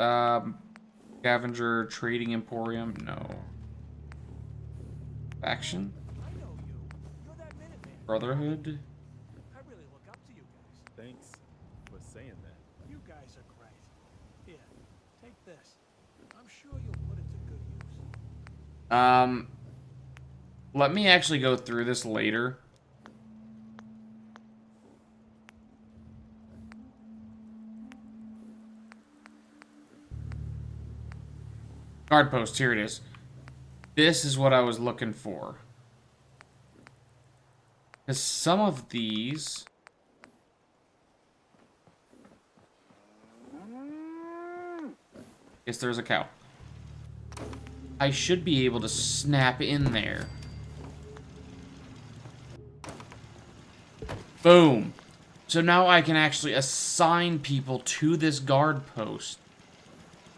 scavenger, trading emporium, no. Faction? Brotherhood? I really look up to you guys. Thanks for saying that. You guys are great. Here, take this. I'm sure you'll put it to good use. Let me actually go through this later. Guard post, here it is. This is what I was looking for. Because some of these... Yes, there's a cow. I should be able to snap in there. Boom. So now I can actually assign people to this guard post.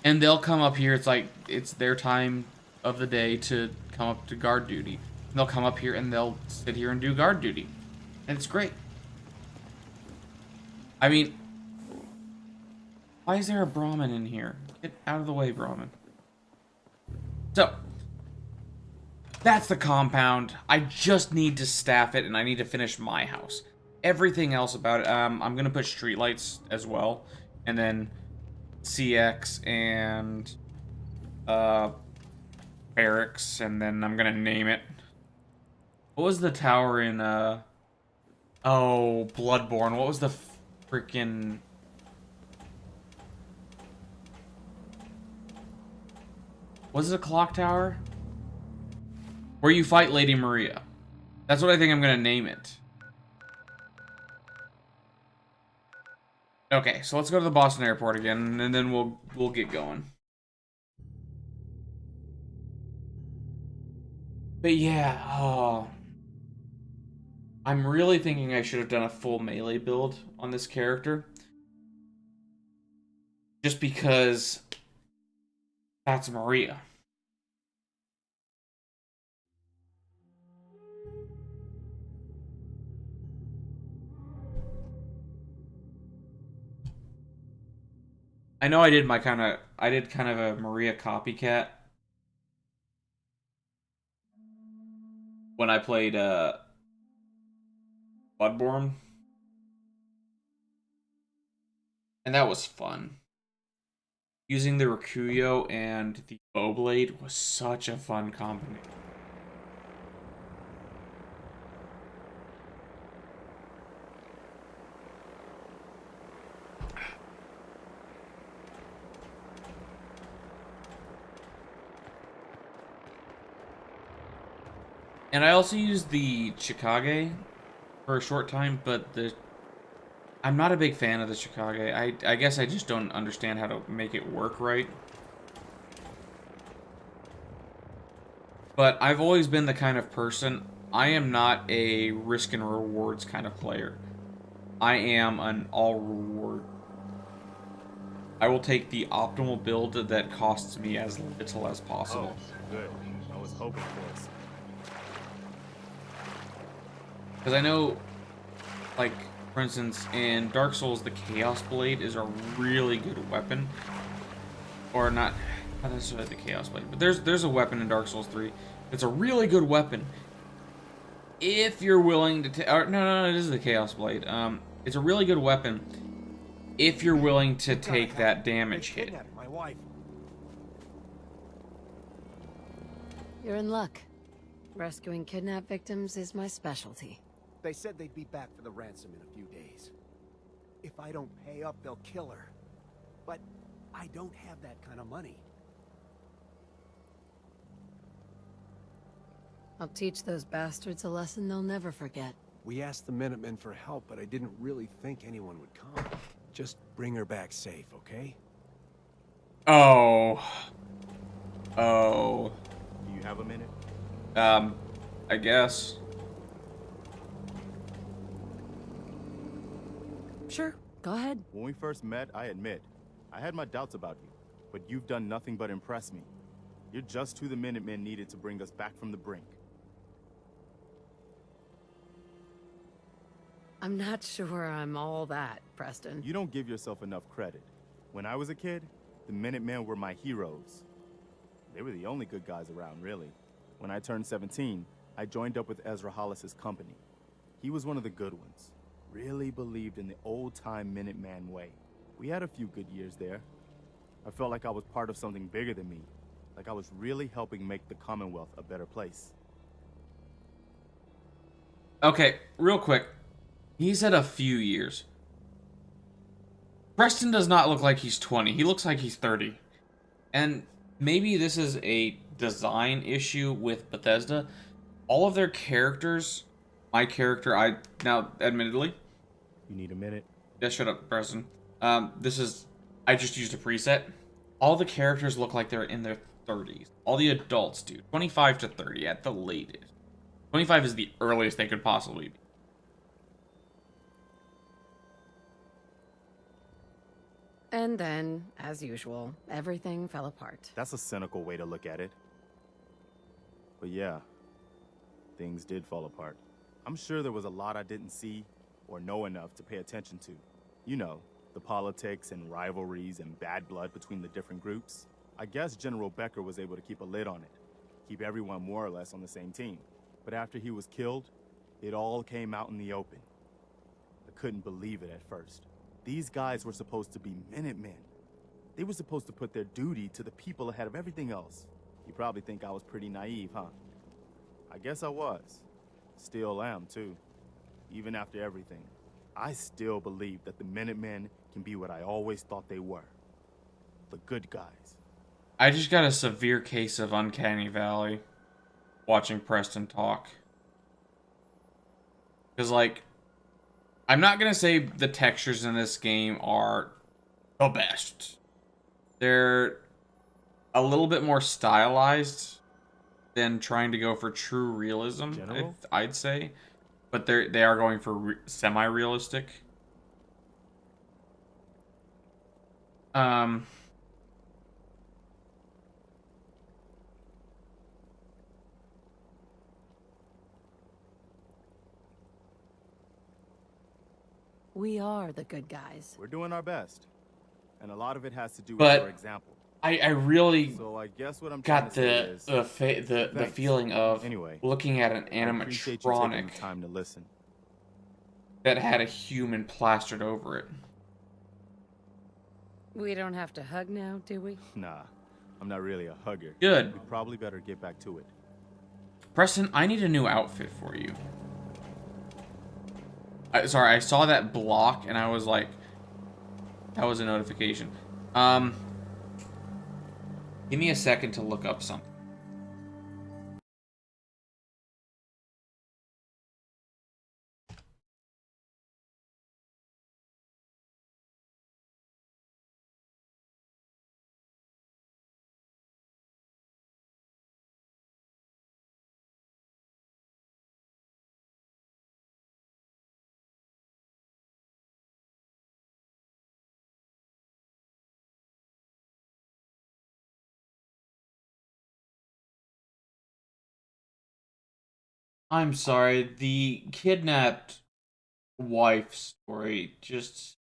And they'll come up here. It's like, it's their time of the day to come up to guard duty. And they'll come up here and they'll sit here and do guard duty. And it's great. I mean, why is there a Brahmin in here? Get out of the way, Brahmin. So, that's the compound. I just need to staff it and I need to finish my house. Everything else about it, I'm going to put streetlights as well. And then CX and barracks, and then I'm gonna name it. What was the tower in oh, Bloodborne? What was the freaking... Was it a clock tower? Where you fight Lady Maria. That's what I think I'm gonna name it. Okay, so let's go to the Boston airport again, and then we'll get going. But yeah, oh, I'm really thinking I should have done a full melee build on this character. Just because that's Maria. I know I did kind of a Maria copycat when I played Bloodborne. And that was fun. Using the Rakuyo and the Bowblade was such a fun combination. And I also used the Chikage for a short time, but I'm not a big fan of the Chikage. I guess I just don't understand how to make it work right. But I've always been the kind of person, I am not a risk and rewards kind of player. I am an all reward. I will take the optimal build that costs me as little as possible. Oh, good. I was hoping for this. Because I know, like, for instance, in Dark Souls, the Chaos Blade is a really good weapon. Or not necessarily the Chaos Blade, but there's a weapon in Dark Souls 3 that's a really good weapon. If you're willing to no, it is the Chaos Blade. It's a really good weapon if you're willing to take that damage hit. My wife. You're in luck. Rescuing kidnapped victims is my specialty. They said they'd be back for the ransom in a few days. If I don't pay up, they'll kill her. But I don't have that kind of money. I'll teach those bastards a lesson they'll never forget. We asked the Minutemen for help, but I didn't really think anyone would come. Just bring her back safe, okay? Oh. Oh. Do you have a minute? I guess. Sure, go ahead. When we first met, I admit, I had my doubts about you, but you've done nothing but impress me. You're just who the Minutemen needed to bring us back from the brink. I'm not sure I'm all that, Preston. You don't give yourself enough credit. When I was a kid, the Minutemen were my heroes. They were the only good guys around, really. When I turned 17, I joined up with Ezra Hollis's company. He was one of the good ones. Really believed in the old-time Minuteman way. We had a few good years there. I felt like I was part of something bigger than me. Like I was really helping make the Commonwealth a better place. Okay, real quick. He said a few years. Preston does not look like he's 20. He looks like he's 30. And maybe this is a design issue with Bethesda. All of their characters, my character, now, admittedly. You need a minute? Yeah, shut up, Preston. I just used a preset. All the characters look like they're in their 30s. All the adults do. 25 to 30 at the latest. 25 is the earliest they could possibly be. And then, as usual, everything fell apart. That's a cynical way to look at it. But yeah, things did fall apart. I'm sure there was a lot I didn't see or know enough to pay attention to. You know, the politics and rivalries and bad blood between the different groups. I guess General Becker was able to keep a lid on it, keep everyone more or less on the same team. But after he was killed, it all came out in the open. I couldn't believe it at first. These guys were supposed to be Minutemen. They were supposed to put their duty to the people ahead of everything else. You probably think I was pretty naive, huh? I guess I was. Still am, too. Even after everything, I still believe that the Minutemen can be what I always thought they were. The good guys. I just got a severe case of Uncanny Valley watching Preston talk. Because, like, I'm not going to say the textures in this game are the best. They're a little bit more stylized than trying to go for true realism, I'd say. But they are going for semi-realistic. We are the good guys. We're doing our best. And a lot of it has to do with But your example. I really So I guess what I'm got trying to say is, the feeling of looking at an I appreciate you taking animatronic the time to listen. that had a human plastered over it. We don't have to hug now, do we? Nah, I'm not really a hugger. Good. We probably better get back to it. Preston, I need a new outfit for you. Sorry, I saw that block and I was like, that was a notification. Give me a second to look up something. I'm sorry, the kidnapped wife story just...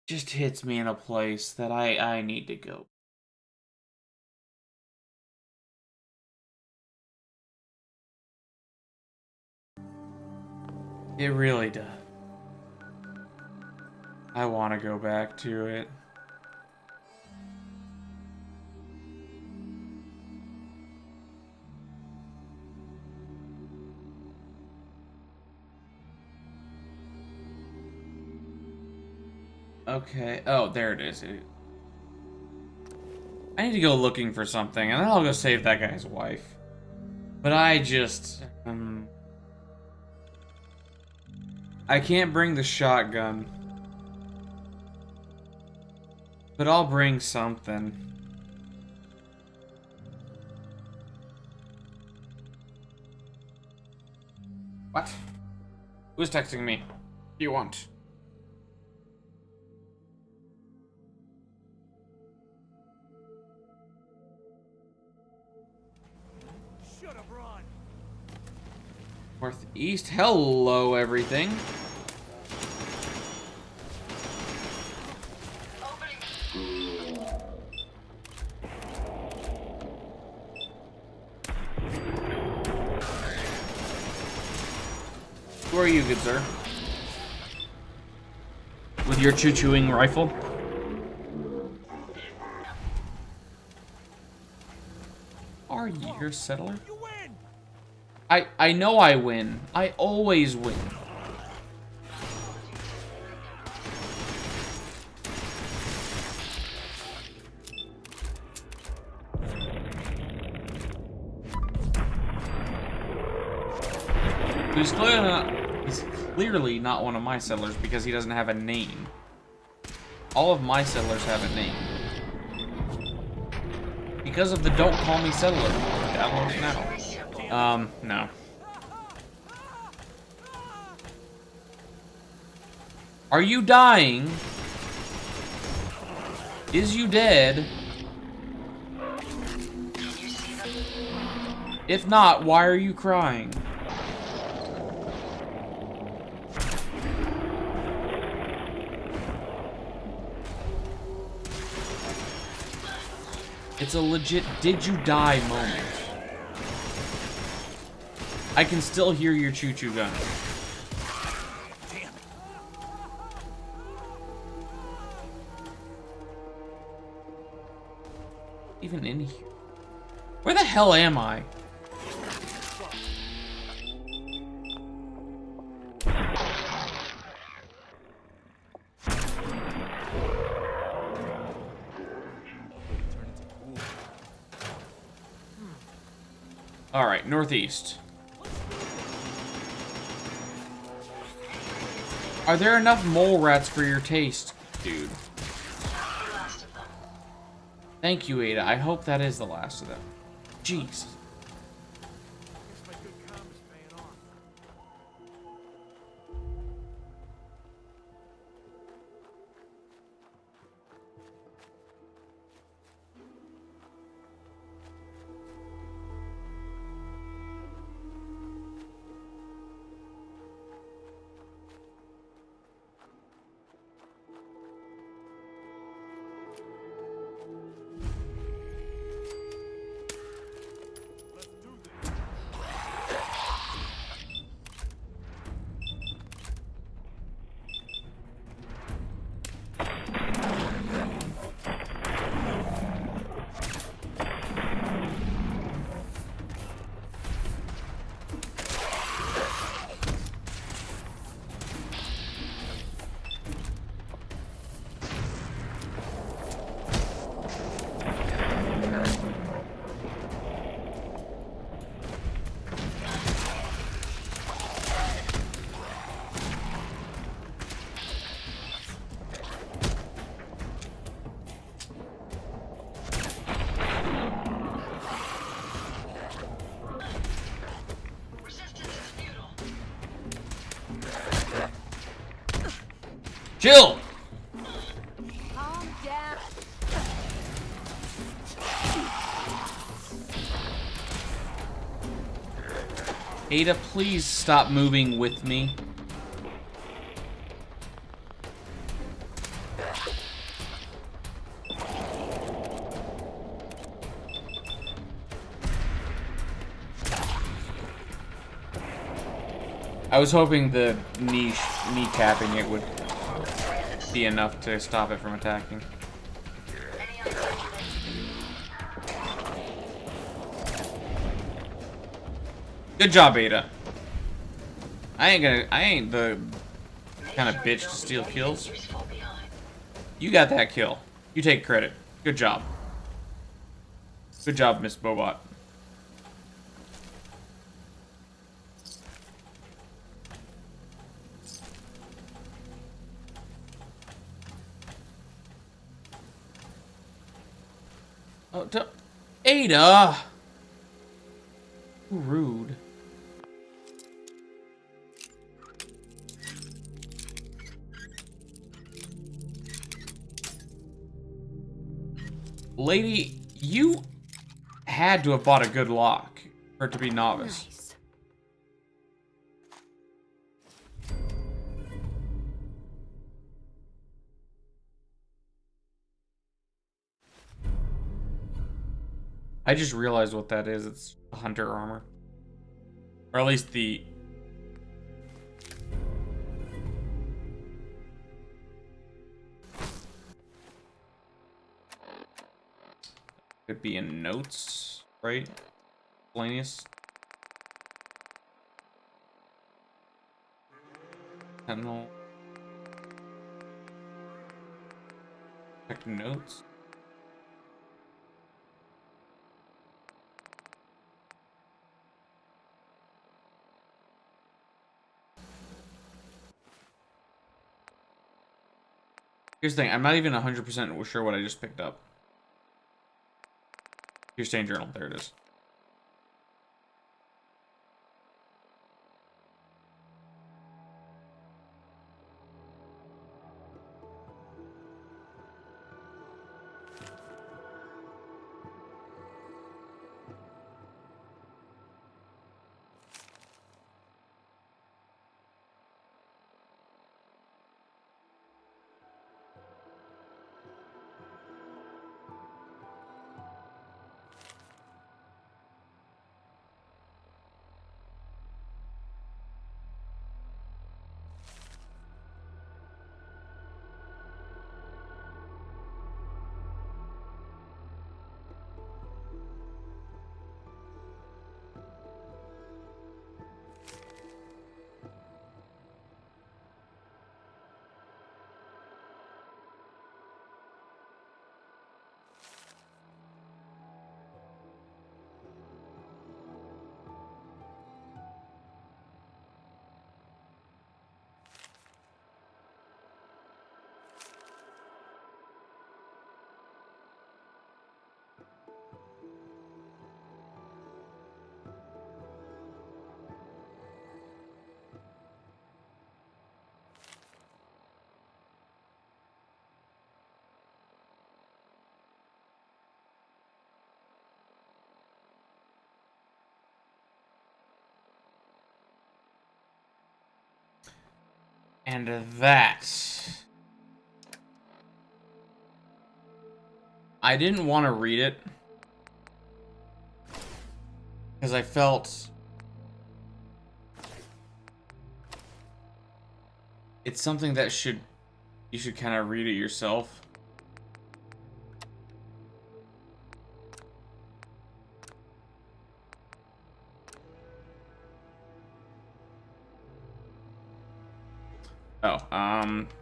just hits me in a place that I need to go. It really does. I want to go back to it. Okay. Oh, there it is. I need to go looking for something, and then I'll go save that guy's wife. But I just... I can't bring the shotgun. But I'll bring something. What? Who's texting me? What do you want? Should have run. Northeast. Hello, everything. Who are you, good sir? With your choo-chooing rifle? Are you here, settler? You win. I know I win. I always win. He's clearly not one of my settlers because he doesn't have a name. All of my settlers have a name. Because of the don't call me settler. Download now. No. Are you dying? Is you dead? If not, why are you crying? It's a legit did you die moment. I can still hear your choo-choo gun. Damn. Even in here. Where the hell am I? Alright, northeast. Are there enough mole rats for your taste, dude? Thank you, Ada. I hope that is the last of them. Jeez. My good karma's paying off. Chill! Calm down. Ada, please stop moving with me. I was hoping the kneecapping it would be enough to stop it from attacking. Good job, Ada. I ain't the kind of bitch to steal kills. You got that kill. You take credit. Good job. Good job, Miss Bobot. Oh, Ada! Rude. Lady, you had to have bought a good lock for it to be novice. Nice. I just realized what that is. It's hunter armor. Or at least the... Could be in notes, right? Planius. Sentinel. Check notes. Here's the thing, I'm not even 100% sure what I just picked up. Here's Stain Journal, there it is. And that... I didn't want to read it. Because I felt... It's something that you should kind of read it yourself. Oh,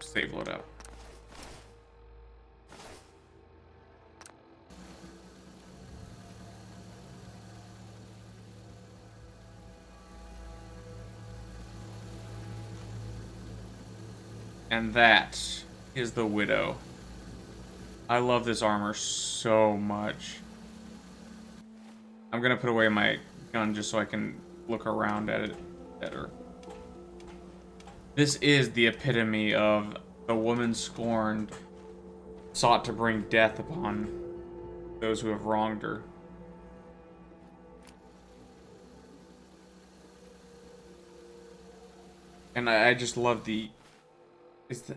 save loadout. And that is the Widow. I love this armor so much. I'm gonna put away my gun just so I can look around at it better. This is the epitome of the woman scorned, sought to bring death upon those who have wronged her. And I just love the... Is the...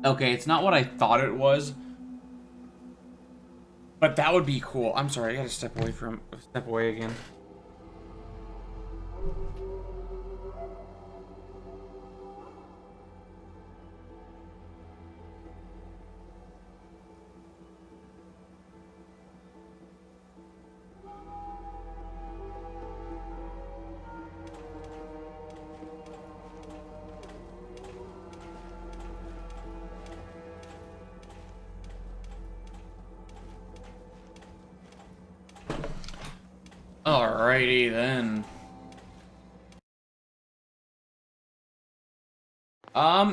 Okay, it's not what I thought it was. But that would be cool. I'm sorry, I gotta step away again. Alrighty then.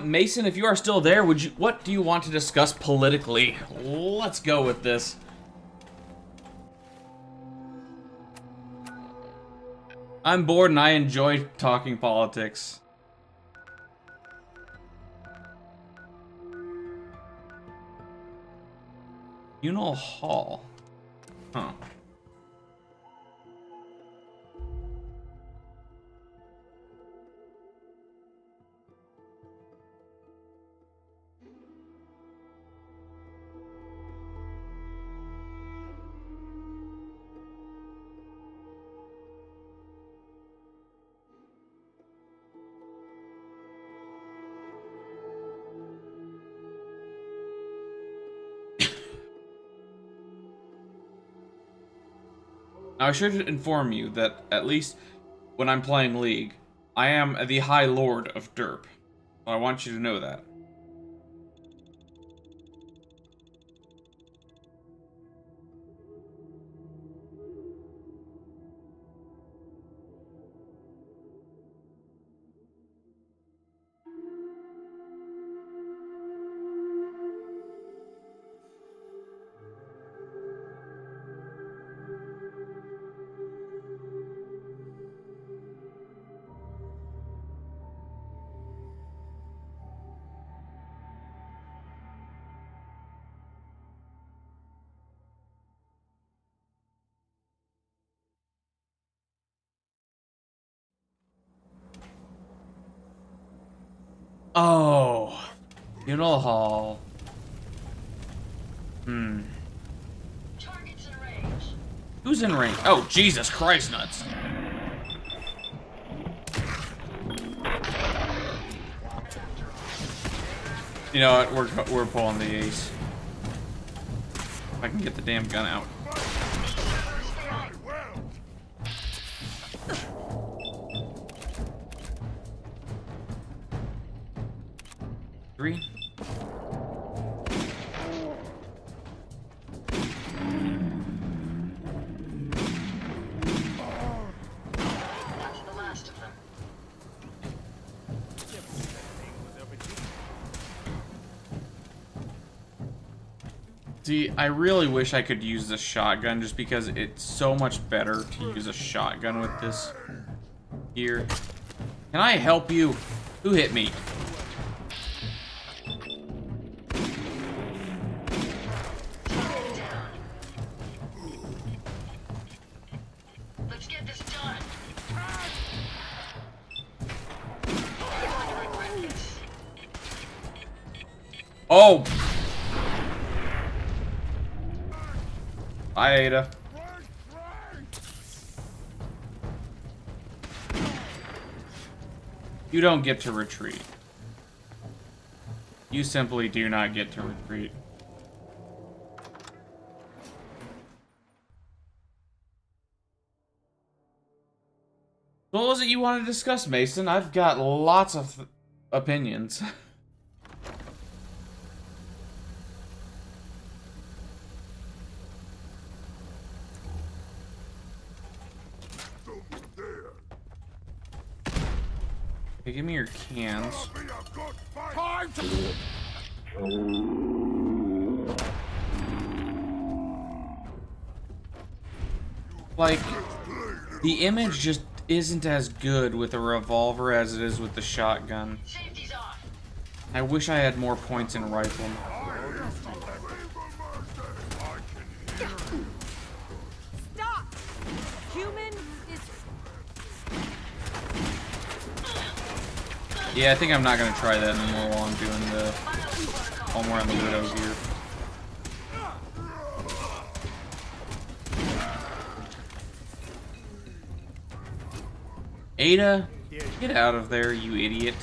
Mason, if you are still there, what do you want to discuss politically? Let's go with this. I'm bored and I enjoy talking politics. Funeral Hall. Huh. Now, I should inform you that, at least when I'm playing League, I am the High Lord of Derp. I want you to know that. Oh, Funeral Hall. Targets in range. Who's in range? Oh, Jesus Christ nuts. You know what? We're pulling the ace. If I can get the damn gun out. Three. That's the last of them. See, I really wish I could use the shotgun just because it's so much better to use a shotgun with this here. Can I help you? Who hit me? Let's get this done. Oh! Bye, Ada. You don't get to retreat. You simply do not get to retreat. What was it you wanted to discuss, Mason? I've got lots of opinions. Okay, give me your cans. Like, the image just isn't as good with a revolver as it is with the shotgun. I wish I had more points in rifle. Stop! Human is... Yeah, I think I'm not gonna try that anymore while I'm doing the... while we're on the Widow here. Ada, get out of there, you idiot.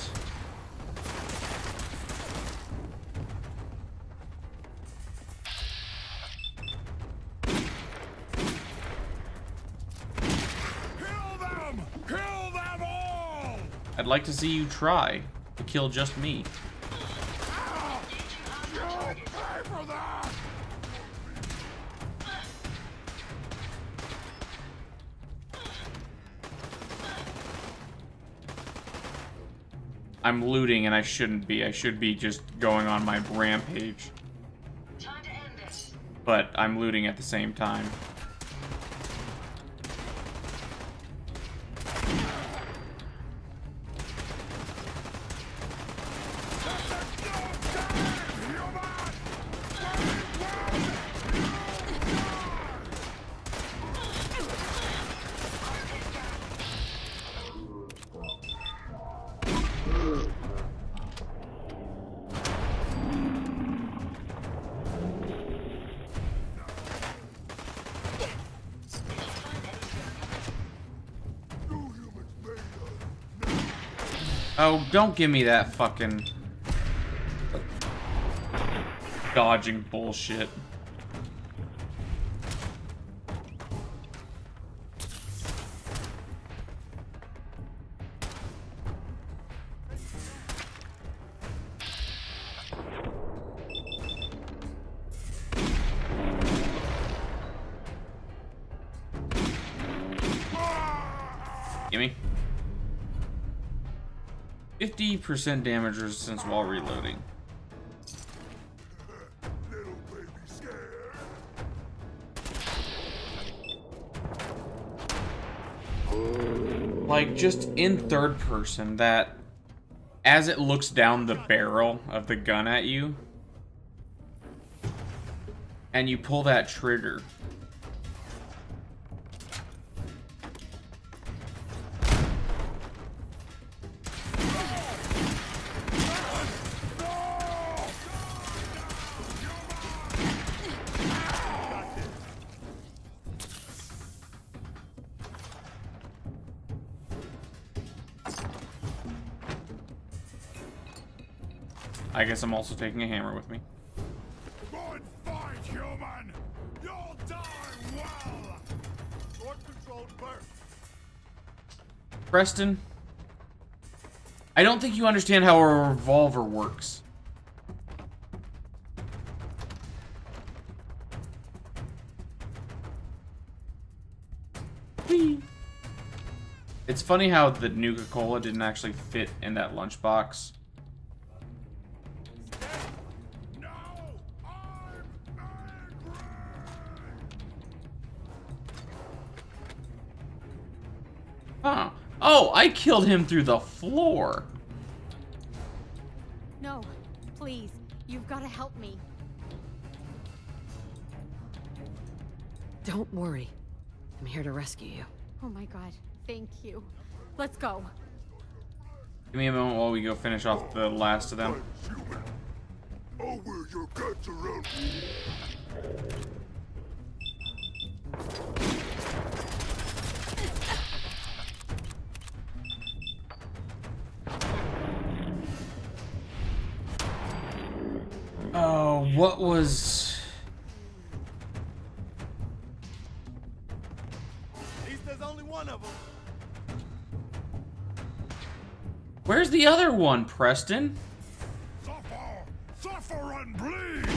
I'd like to see you try to kill just me. I'm looting and I shouldn't be. I should be just going on my rampage. Time to end this. But I'm looting at the same time. Oh, don't give me that fucking dodging bullshit. Gimme. 50% damage resistance while reloading. Little baby scared. Like, just in third person, that as it looks down the barrel of the gun at you, and you pull that trigger. I guess I'm also taking a hammer with me. Good fight, human! You'll die well! Sword-controlled burst. Preston, I don't think you understand how a revolver works. Whee! It's funny how the Nuka-Cola didn't actually fit in that lunchbox. Huh. Oh, I killed him through the floor. No, please. You've got to help me. Don't worry. I'm here to rescue you. Oh my god. Thank you. Let's go. Give me a moment while we go finish off the last of them. Human. I'll wear your guts around. Oh, what was... At least there's only one of them. Where's the other one, Preston? Suffer! Suffer and bleed!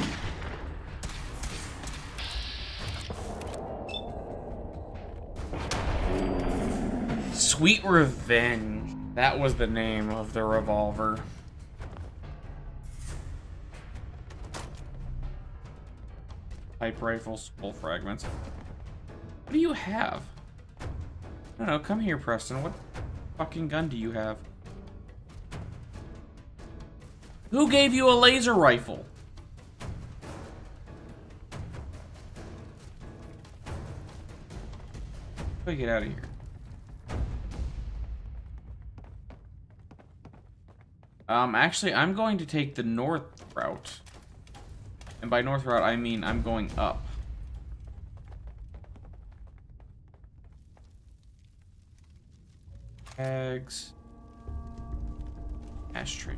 Sweet Revenge. That was the name of the revolver. Pipe rifles, skull fragments. What do you have? I don't know, come here, Preston. What fucking gun do you have? Who gave you a laser rifle? How do I get out of here? Actually, I'm going to take the north route. And by north route, I mean I'm going up. Tags. Ashtray.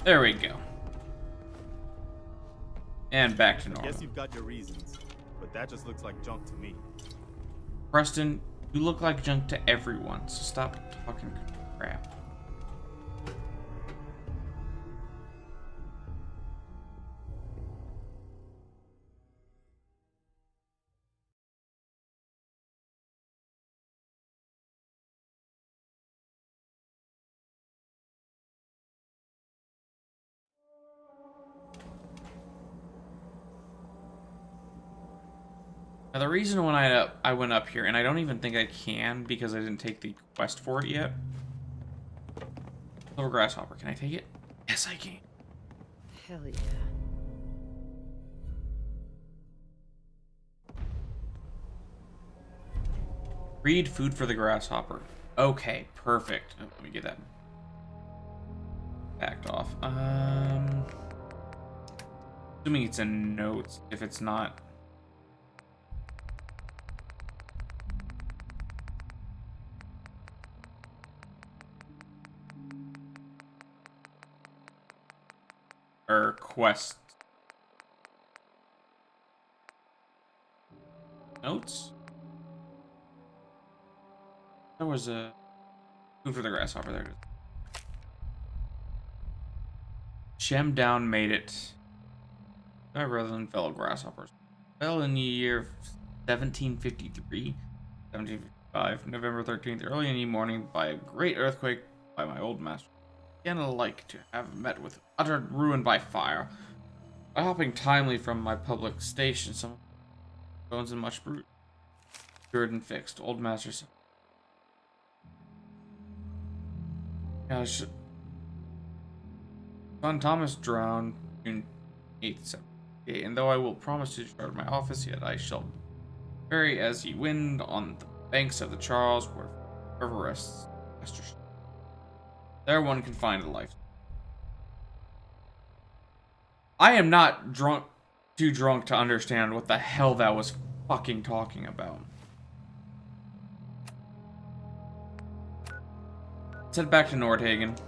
There we go. And back to normal. Guess you've got your reasons, but that just looks like junk to me. Preston, You look like junk to everyone, so stop talking crap. Now the reason when I went up here, and I don't even think I can because I didn't take the quest for it yet. Silver grasshopper, can I take it? Yes, I can. Hell yeah. Read food for the grasshopper. Okay, perfect. Oh, let me get that backed off. Assuming it's in notes. If it's not. Or quest. Notes? There was a food for the grasshopper. There it is. Shem down made it. My brother and fellow grasshoppers fell in the year 1753, 1755, November 13th, early in the morning, by a great earthquake by my old master. Again alike to have met with utter ruin by fire. By hopping timely from my public station, some bones and much brute, cured and fixed. Old master said, son Thomas drowned June 8th, 1788, and though I will promise to discharge my office, yet I shall bury as ye wind on the banks of the Charles, where forever rests Master. There one can find a life. I am not too drunk to understand what the hell that was fucking talking about. Let's head back to Nordhagen.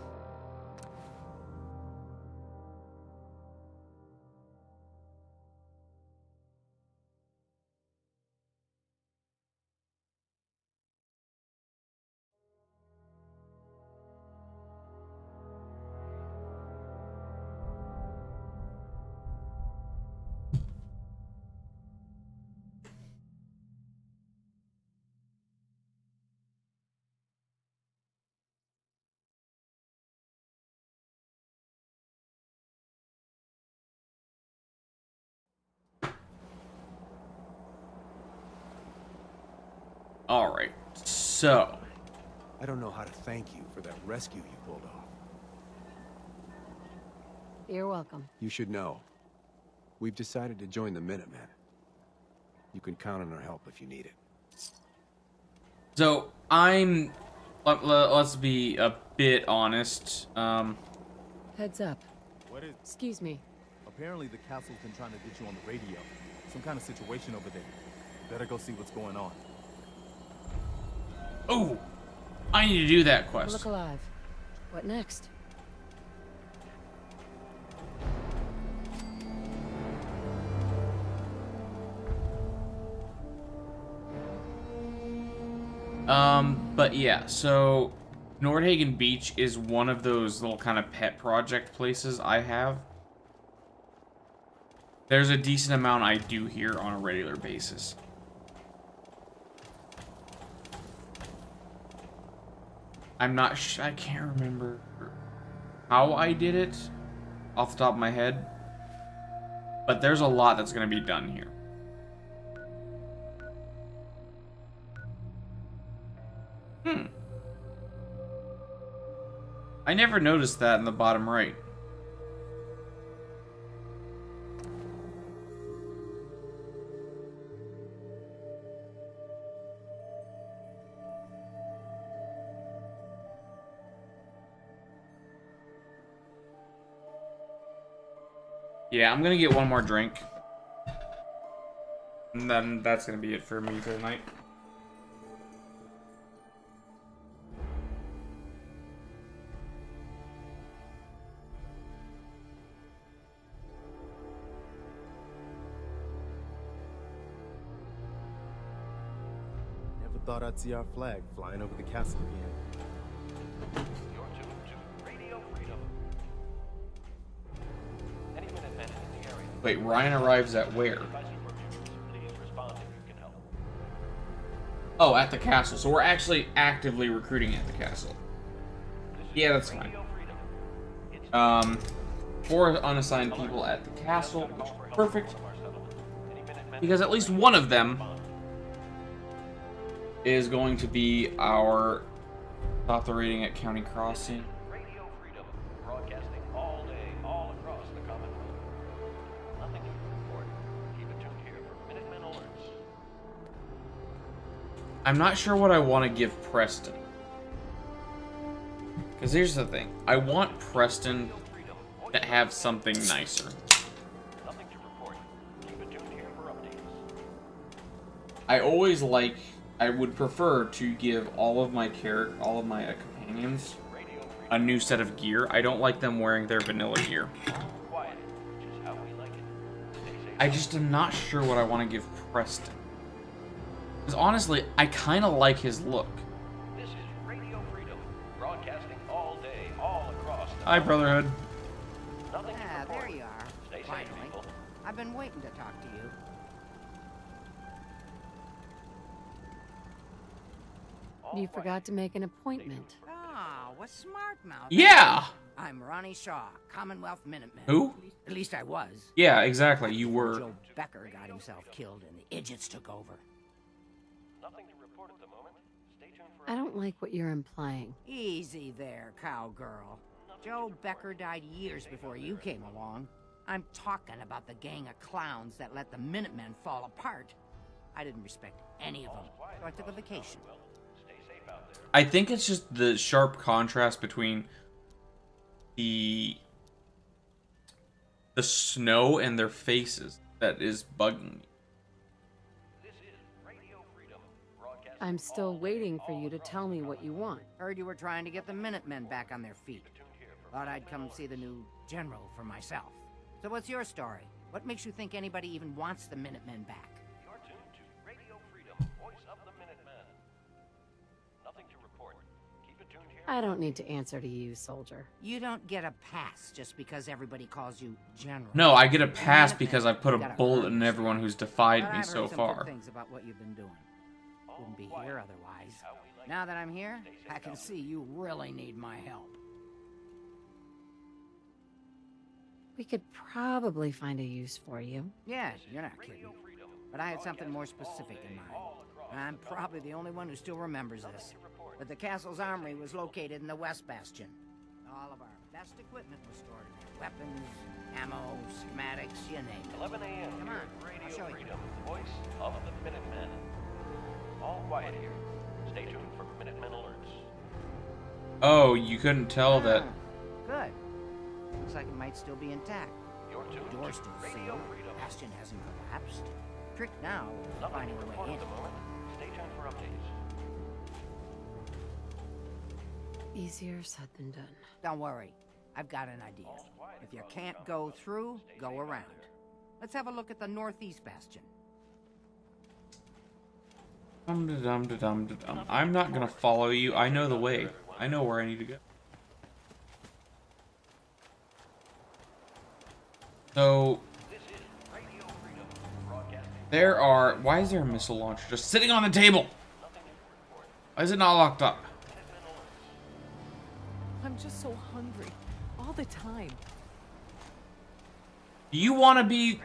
Alright, so. I don't know how to thank you for that rescue you pulled off. You're welcome. You should know. We've decided to join the Minutemen. You can count on our help if you need it. So, let's be a bit honest. Heads up. What is? Excuse me. Apparently the castle's been trying to get you on the radio. Some kind of situation over there. Better go see what's going on. Oh, I need to do that quest. Look alive. What next? But yeah, so Nordhagen Beach is one of those little kind of pet project places I have. There's a decent amount I do here on a regular basis. I'm not I can't remember how I did it off the top of my head, but there's a lot that's going to be done here. I never noticed that in the bottom right. Yeah, I'm gonna get one more drink. And then that's gonna be it for me tonight. thought I'd see our flag flying over the castle again. You're tuned to Radio Freedom. Any Minutemen in the area. Wait, Ryan arrives at where? Please respond if you can help. Oh, at the castle. So we're actually actively recruiting at the castle. Yeah, that's fine. 4 unassigned people at the castle, which is perfect. Because at least one of them is going to be our operating at County Crossing. Radio Freedom, broadcasting all day, all across the Commonwealth. Nothing to report. Keep it tuned here for Minutemen alerts. I'm not sure what I want to give Preston. Because here's the thing. I want Preston to have something nicer. Nothing to report. Keep it tuned here for updates. I would prefer to give all of my companions a new set of gear. I don't like them wearing their vanilla gear. Quiet, which is how we like it. I just am not sure what I want to give Preston. Because honestly, I kind of like his look. This is Radio Freedom, broadcasting all day, all across the Hi, Brotherhood. Nothing to report. There you are. Stay safe, Finally. people. I've been waiting to talk to you. You forgot to make an appointment. Oh, what smart mouth. Yeah! I'm Ronnie Shaw, Commonwealth Minuteman. Who? At least I was. Yeah, exactly. You were. Joe Becker got himself killed and the idiots took over. Nothing to report at the moment. Stay tuned for I don't like what you're implying. Easy there, cowgirl. Joe Becker died years before you came along. I'm talking about the gang of clowns that let the Minutemen fall apart. I didn't respect any of them, so I took a vacation. I think it's just the sharp contrast between the snow and their faces that is bugging me. I'm still waiting for you to tell me what you want. Heard you were trying to get the Minutemen back on their feet. Thought I'd come see the new general for myself. So what's your story? What makes you think anybody even wants the Minutemen back? You're tuned to Radio Freedom, voice of the Minutemen. Nothing to report. Keep it tuned here. I don't need to answer to you, soldier. You don't get a pass just because everybody calls you general. No, I get a pass because I've put a bullet in everyone who's defied me so far. Things about what you've been doing. Wouldn't be here otherwise. Now that I'm here, I can see you really need my help. We could probably find a use for you. Yeah, you're not kidding. But I had something more specific in mind. I'm probably the only one who still remembers this. But the castle's armory was located in the West Bastion. All of our best equipment was stored in there. Weapons, ammo, schematics, you name it. 11 a.m. Come here on, at Radio I'll show you. Freedom, voice of the Minutemen. All quiet here. Stay tuned for Minutemen alerts. Oh, you couldn't tell that. Good. Looks like it might still be intact. You're tuned The door's to still Radio sealed. Freedom. Bastion hasn't collapsed. Trick now is Nothing finding to a report way at in. the moment. Stay tuned for updates. Easier said than done. Don't worry. I've got an idea. If you can't go through, go around. Let's have a look at the Northeast Bastion. Dum-da-dum-da-dum-da-dum. I'm not gonna follow you. I know the way. I know where I need to go. So there are. Why is there a missile launcher just sitting on the table? Why is it not locked up? I'm just so hungry. All the time. Do you want to be?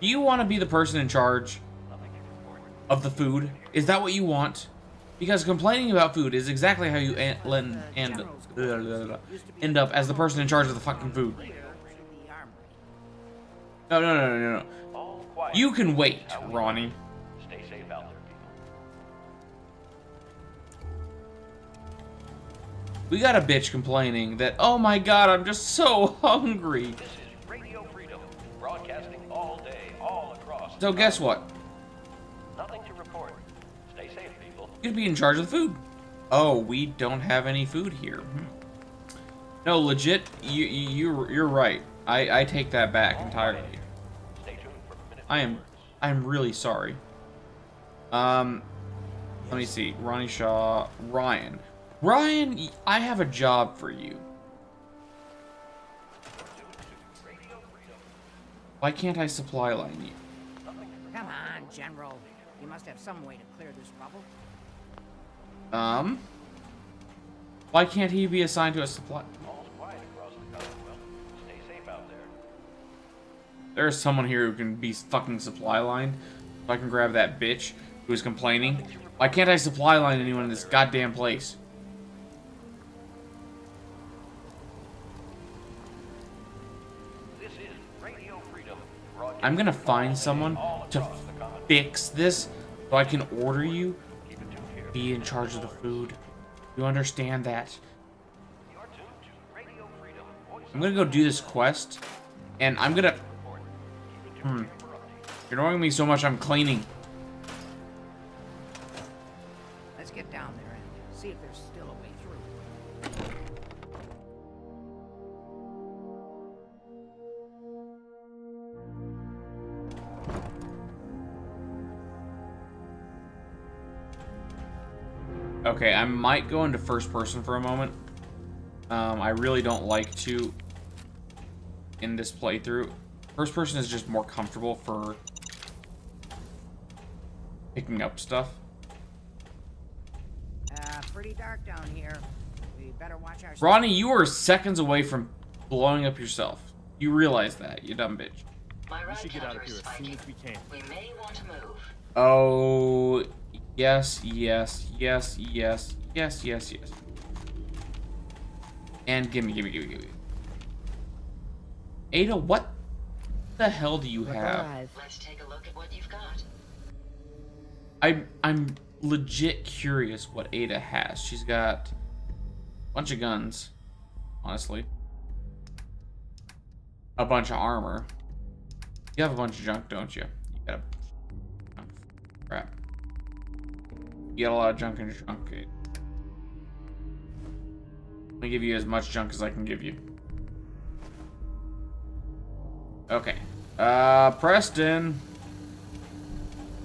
Do you want to be the person in charge of the food? Is that what you want? Because complaining about food is exactly how you end up as the person in charge of the fucking food. No. You can wait, Ronnie. Stay safe out there, people. We got a bitch complaining that, oh my god, I'm just so hungry. This is Radio Freedom, broadcasting all day, all across. So guess what? Nothing to report. Stay safe, people. You'd be in charge of the food. Oh, we don't have any food here. No, legit, you're right. I take that back entirely. Stay tuned for I'm really sorry. Let me see. Ronnie Shaw. Ryan. Ryan, I have a job for you. Why can't I supply line you? Come on, General. You must have some way to clear this rubble. Why can't he be assigned to a supply? There's someone here who can be fucking supply line. So I can grab that bitch who is complaining. Why can't I supply line anyone in this goddamn place? I'm gonna find someone to fix this so I can order you. Be in charge of the food. You understand that? I'm gonna go do this quest, and I'm gonna... You're annoying me so much I'm cleaning. Let's get down there and see if there's still a way through. Okay, I might go into first person for a moment. I really don't like to in this playthrough. First person is just more comfortable for picking up stuff. Pretty dark down here. We better watch our... Ronnie, you are seconds away from blowing up yourself. You realize that, you dumb bitch. We should get out of here as soon as we can. We may want to move. Oh, yes, yes, yes, yes, yes, yes, yes. And gimme. Ada, what the hell do you have? Let's take a look at what you've got. I'm legit curious what Ada has. She's got a bunch of guns, honestly. A bunch of armor. You have a bunch of junk, don't you? You got a... crap. You got a lot of junk in your trunk. Okay. Let me give you as much junk as I can give you. Okay. Preston.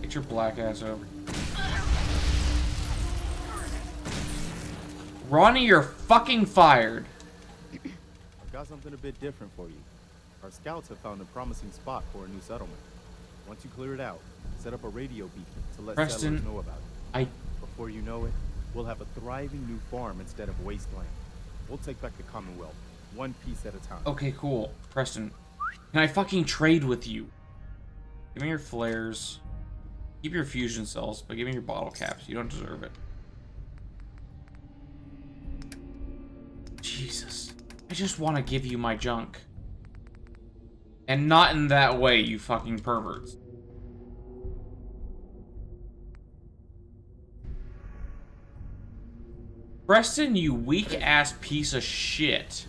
Get your black ass over. Ronnie, you're fucking fired. I've got something a bit different for you. Our scouts have found a promising spot for a new settlement. Once you clear it out, set up a radio beacon to let Preston, settlers know about it. Before you know it, we'll have a thriving new farm instead of Wasteland. We'll take back the Commonwealth, one piece at a time. Okay, cool. Preston, can I fucking trade with you? Give me your flares. Keep your fusion cells, but give me your bottle caps. You don't deserve it. Jesus. I just want to give you my junk. And not in that way, you fucking perverts. Preston, you weak-ass piece of shit.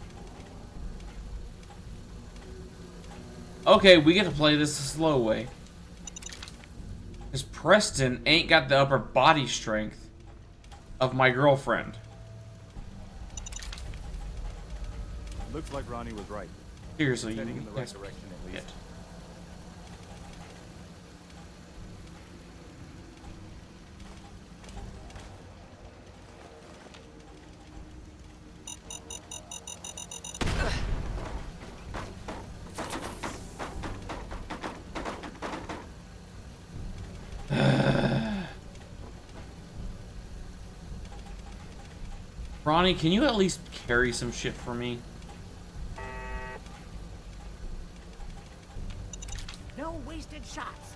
Okay, we get to play this the slow way. Because Preston ain't got the upper body strength of my girlfriend. Looks like Ronnie was right. Seriously, heading you in the right guys direction at least. Ronnie, can you at least carry some shit for me? No wasted shots.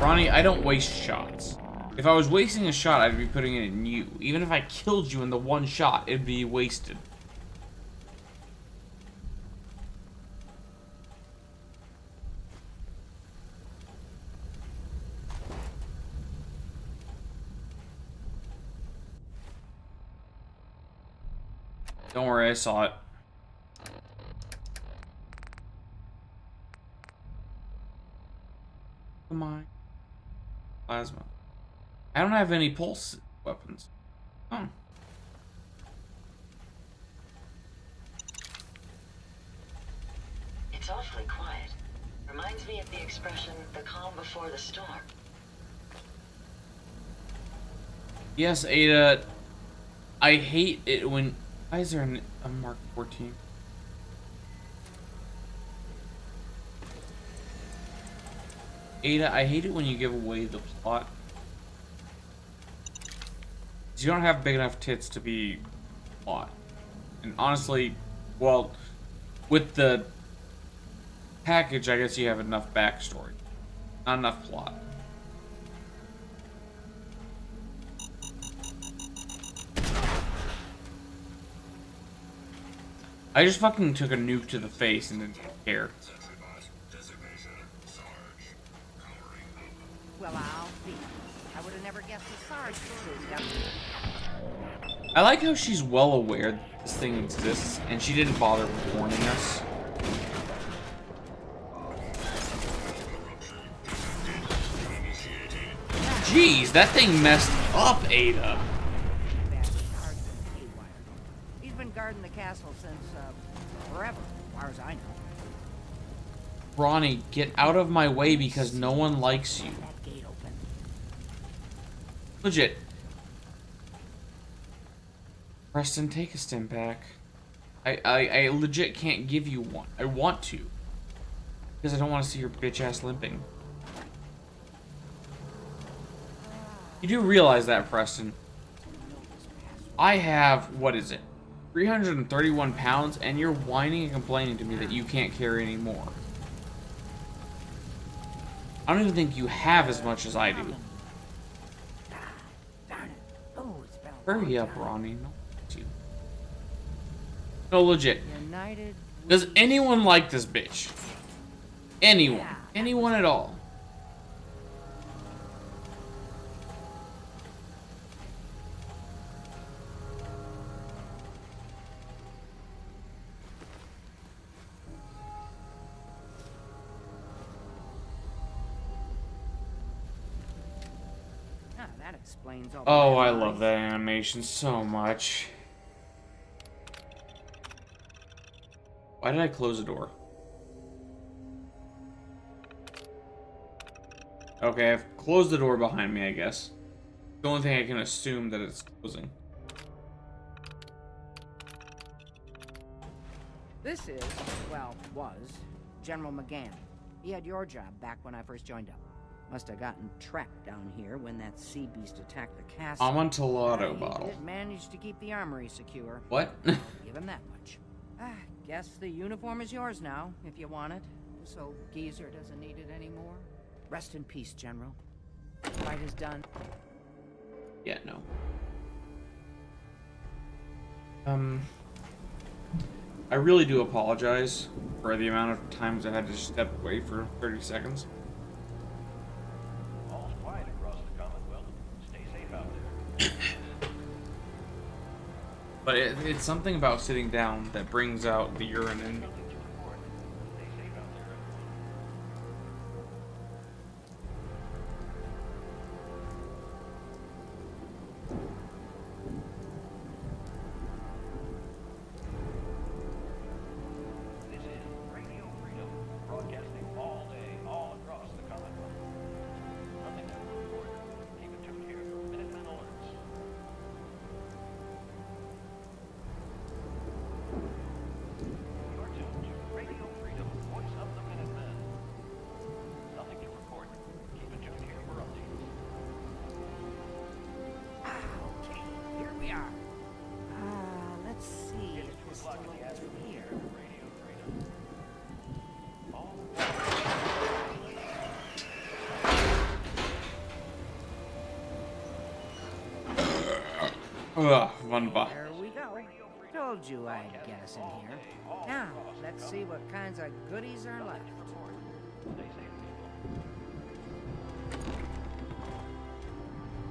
Ronnie, I don't waste shots. If I was wasting a shot, I'd be putting it in you. Even if I killed you in the one shot, it'd be wasted. Don't worry, I saw it. Come on. Plasma. I don't have any pulse weapons. Oh. It's awfully quiet. Reminds me of the expression, the calm before the storm. Yes, Ada. I hate it when... Why is there a Mark 14? Ada, I hate it when you give away the plot. You don't have big enough tits to be plot. And honestly, well, with the package, I guess you have enough backstory. Not enough plot. I just fucking took a nuke to the face and didn't care. Well, I'll be. I would have never guessed the Sarge was I like how she's well aware that this thing exists, and she didn't bother warning us. Jeez, that thing messed up, Ada. He's been guarding the castle since, forever, as far as I know. Ronnie, get out of my way because no one likes you. That gate open. Legit. Preston, take a stim pack. I legit can't give you one. I want to. Because I don't want to see your bitch ass limping. You do realize that, Preston. I have, what is it? 331 pounds, and you're whining and complaining to me that you can't carry any more. I don't even think you have as much as I do. Hurry up, Ronnie. No, you. No, legit. Does anyone like this bitch? Anyone. Anyone at all. That explains all. Oh, I love that animation so much. Why did I close the door? Okay, I've closed the door behind me, I guess. The only thing I can assume that it's closing. This is, well, was General McGann. He had your job back when I first joined up. Must have gotten trapped down here when that sea beast attacked the castle. Amontillado bottle. He did manage to keep the armory secure. What? Give him that much. Guess the uniform is yours now, if you want it. So Geezer doesn't need it anymore. Rest in peace, General. The fight is done. Yeah, no. I really do apologize for the amount of times I had to step away for 30 seconds. All's quiet across the Commonwealth. Stay safe out there. But it's something about sitting down that brings out the urine in me. This is Radio Freedom, broadcasting all day, all across the Commonwealth. Nothing to report. Keep it tuned here for Minutemen alerts. You're tuned to Radio Freedom, voice of the Minutemen. Nothing to report. Keep it tuned here for updates. Okay, here we are. Let's see if this still opens from here. Radio Freedom. Wunderbar. There we go. Told you I'd get us in here. Now, let's see what kinds of goodies are left.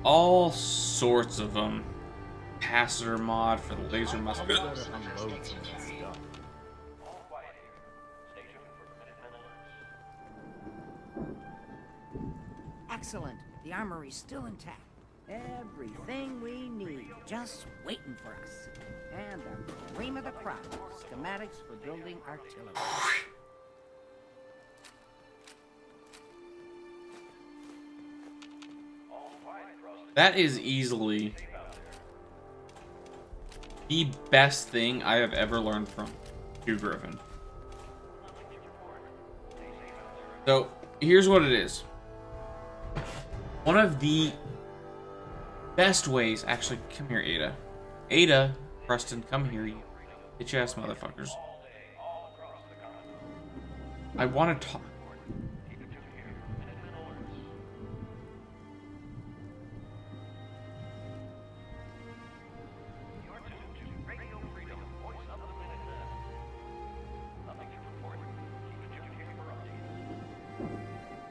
All sorts of them. Capacitor mod for the laser musket. Excellent. The armory's still intact. Everything we need, just waiting for us. And the cream of the crop, schematics for building artillery. That is easily the best thing I have ever learned from Hugh Griffin. So, here's what it is. One of the best ways... Actually, come here, Ada. Ada, Preston, come here, you bitch ass motherfuckers. I want to talk...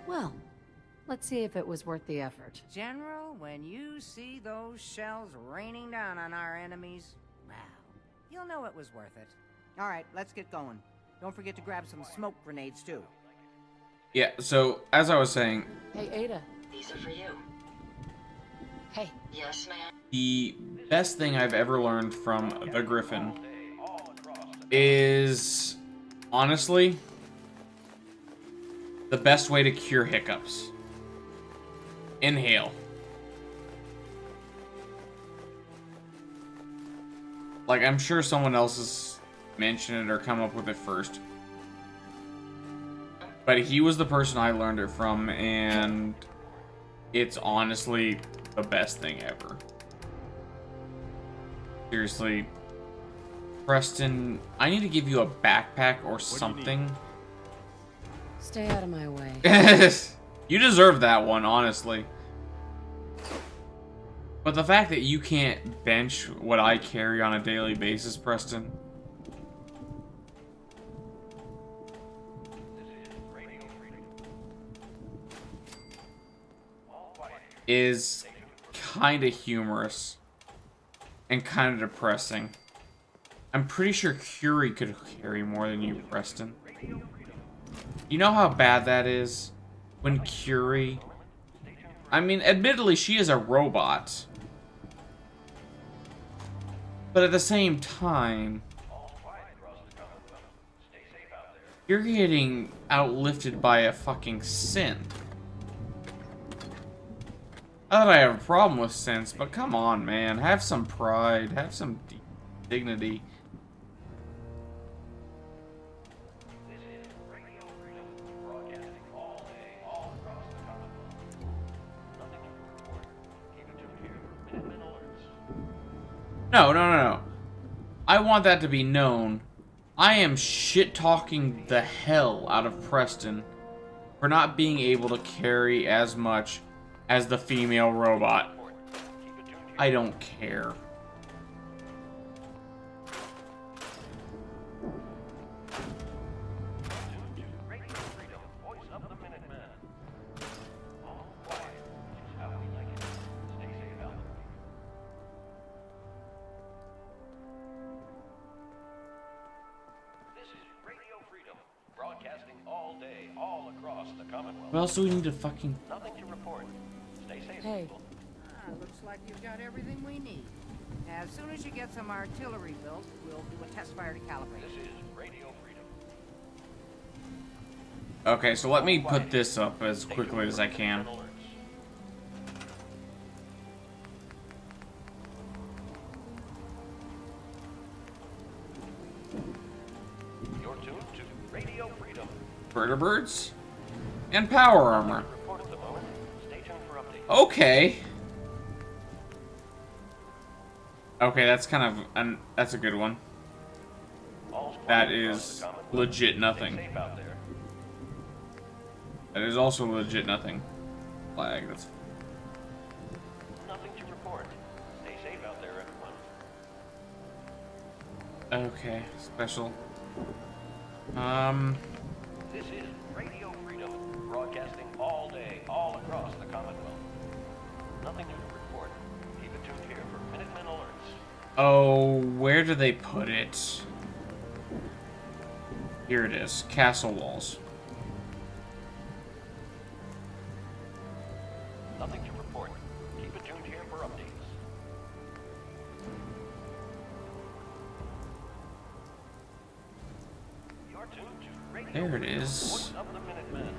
Well, let's see if it was worth the effort. General, when you see those shells raining down on our enemies, wow, you'll know it was worth it. All right, let's get going. Don't forget to grab some smoke grenades, too. Yeah, so, as I was saying... Hey, Ada. These are for you. Hey. Yes, ma'am. The best thing I've ever learned from the Griffin is, honestly, the best way to cure hiccups. Inhale. Like, I'm sure someone else has mentioned it or come up with it first. But he was the person I learned it from, and it's honestly the best thing ever. Seriously. Preston, I need to give you a backpack or something. Stay out of my way. You deserve that one, honestly. But the fact that you can't bench what I carry on a daily basis, Preston, is kind of humorous and kind of depressing. I'm pretty sure Curie could carry more than you, Preston. You know how bad that is? When Curie... I mean, admittedly, she is a robot. But at the same time... You're getting outlifted by a fucking synth. Not that I have a problem with synths, but come on, man. Have some pride. Have some dignity. No. I want that to be known. I am shit-talking the hell out of Preston for not being able to carry as much as the female robot. I don't care. What else do we need to fucking... Nothing to report. Stay safe. Hey. Looks like you've got everything we need. As soon as you get some artillery built, we'll do a test fire to calibrate. This is Radio Freedom. Okay, so let me put this up as quickly as I can. You're tuned to Radio Freedom. Vertibirds and power armor. Report at the moment. Stay tuned for updates. Okay. Okay, that's kind of that's a good one. That is legit nothing. Stay safe out there. That is also legit nothing. Flag. That's Nothing to report. Stay safe out there, everyone. okay. Special. This is Radio Freedom, broadcasting all day, all across the Commonwealth. Nothing new to report. Keep it tuned here for Minutemen alerts. Oh, where do they put it? Here it is. Castle walls. Nothing to report. Keep it tuned here for updates. You're tuned to Radio There it Freedom, is. voice of the Minutemen.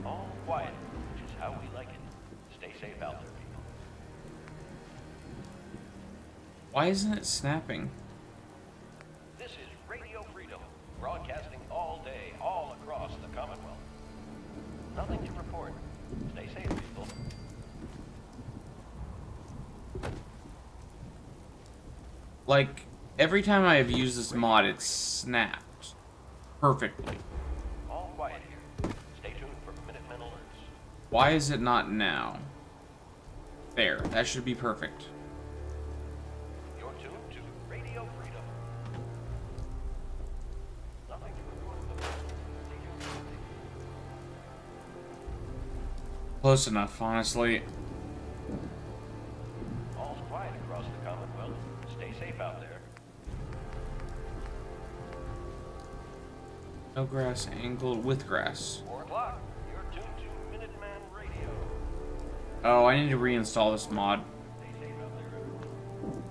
All quiet, which is how we like it. Stay safe out there, people. Why isn't it snapping? This is Radio Freedom, broadcasting all day, all across the Commonwealth. Nothing to report. Stay safe, people. Like, every time I have used this mod, it snapped perfectly. All quiet here. Stay tuned for Minutemen alerts. Why is it not now? There, that should be perfect. You're tuned to Radio Freedom. Nothing to report at the moment. Stay tuned. Close enough, honestly. All's quiet across the Commonwealth. Stay safe out there. No grass angled with grass. 4 o'clock. You're tuned to Minuteman Radio. Oh, I need to reinstall this mod. Stay safe out there.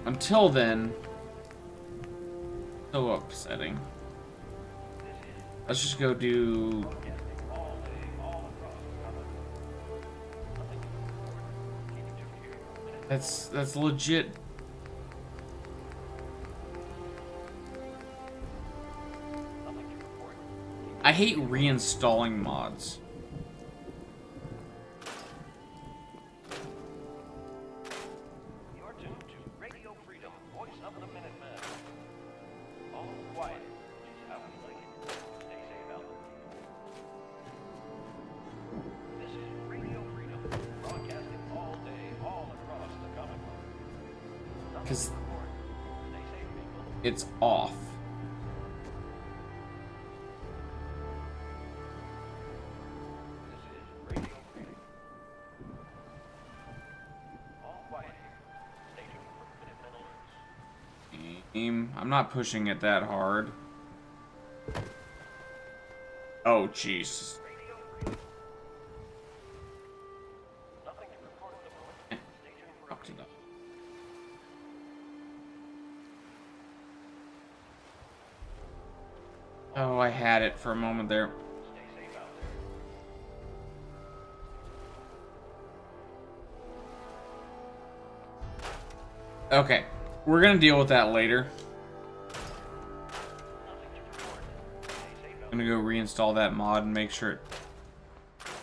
Until then, so upsetting. Let's just go do. That's legit. I hate reinstalling mods. You're tuned to Radio Freedom, voice of the Minutemen. All quiet, which is how we like it. Stay safe out there. This is Radio Freedom, broadcasting all day, all across the Commonwealth. Because Stay safe, people. it's off. This is Radio Freedom. All quiet here. Stay tuned for Minutemen alerts. Aim. I'm not pushing it that hard. Oh, jeez. Radio Freedom. Nothing to report at the moment. Stay tuned for Fucked it up. Oh, I had it for a moment there. Stay safe out there. Okay, we're gonna deal with that later. Nothing to report. Stay safe out I'm gonna go reinstall that mod and make sure it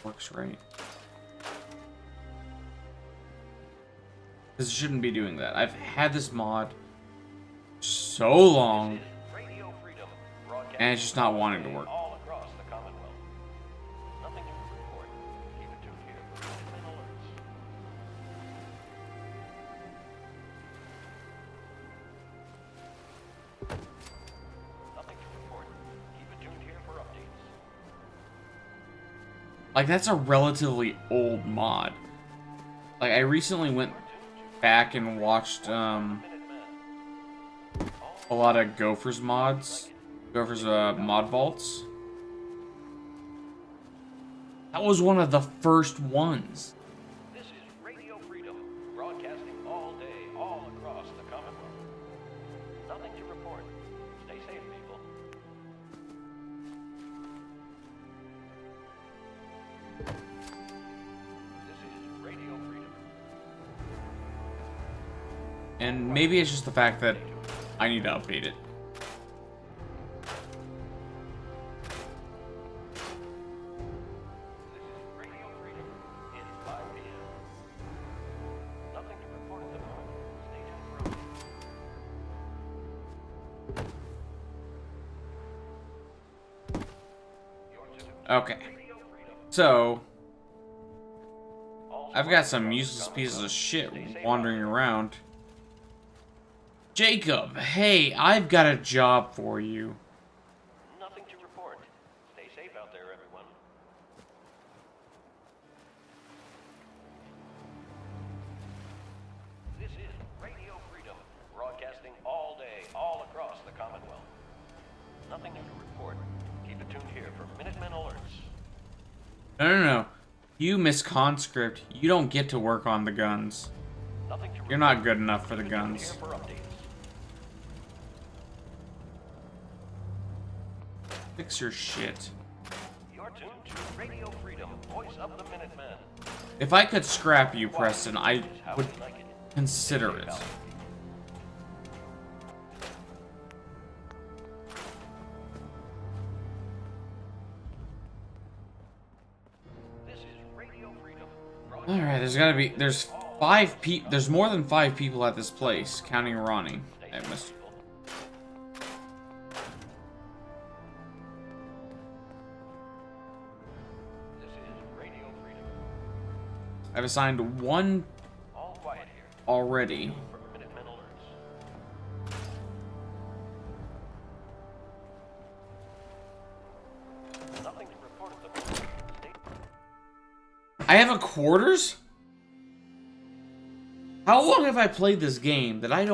works right. Because it shouldn't be doing that. I've had this mod so long, Radio Freedom, broadcasting and it's just not wanting to work. all across the Commonwealth. Nothing to report. Keep it tuned here for Minutemen alerts. Nothing to report. Keep it tuned here for updates. Like, that's a relatively old mod. Like, I recently went back and watched a lot of Gophers mods. Gophers mod vaults. That was one of the first ones. This is Radio Freedom, broadcasting all day, all across the Commonwealth. Nothing to report. Stay safe, people. This is Radio Freedom. And maybe it's just the fact that I need to update it. This is Radio Freedom. It's 5 p.m. Nothing to report at the moment. Stay tuned for updates. You're tuned to Okay. Radio Freedom. So, All I've got some useless pieces of shit wandering around. Jacob, hey, I've got a job for you. Nothing to report. Stay safe out there, everyone. This is Radio Freedom, broadcasting all day, all across the Commonwealth. Nothing new to report. Keep it tuned here for Minutemen alerts. No. You, Miss Conscript, you don't get to work on the guns. Nothing to You're not good enough for the Keep it tuned guns. here for updates. Fix your shit. You're tuned to Radio Freedom, voice of the Minutemen. If I could scrap you, Preston, I would consider it. Alright, there's 5 people, there's more than 5 people at this place, counting Ronnie. I've assigned 1 already. I have a quarters? How long have I played this game that I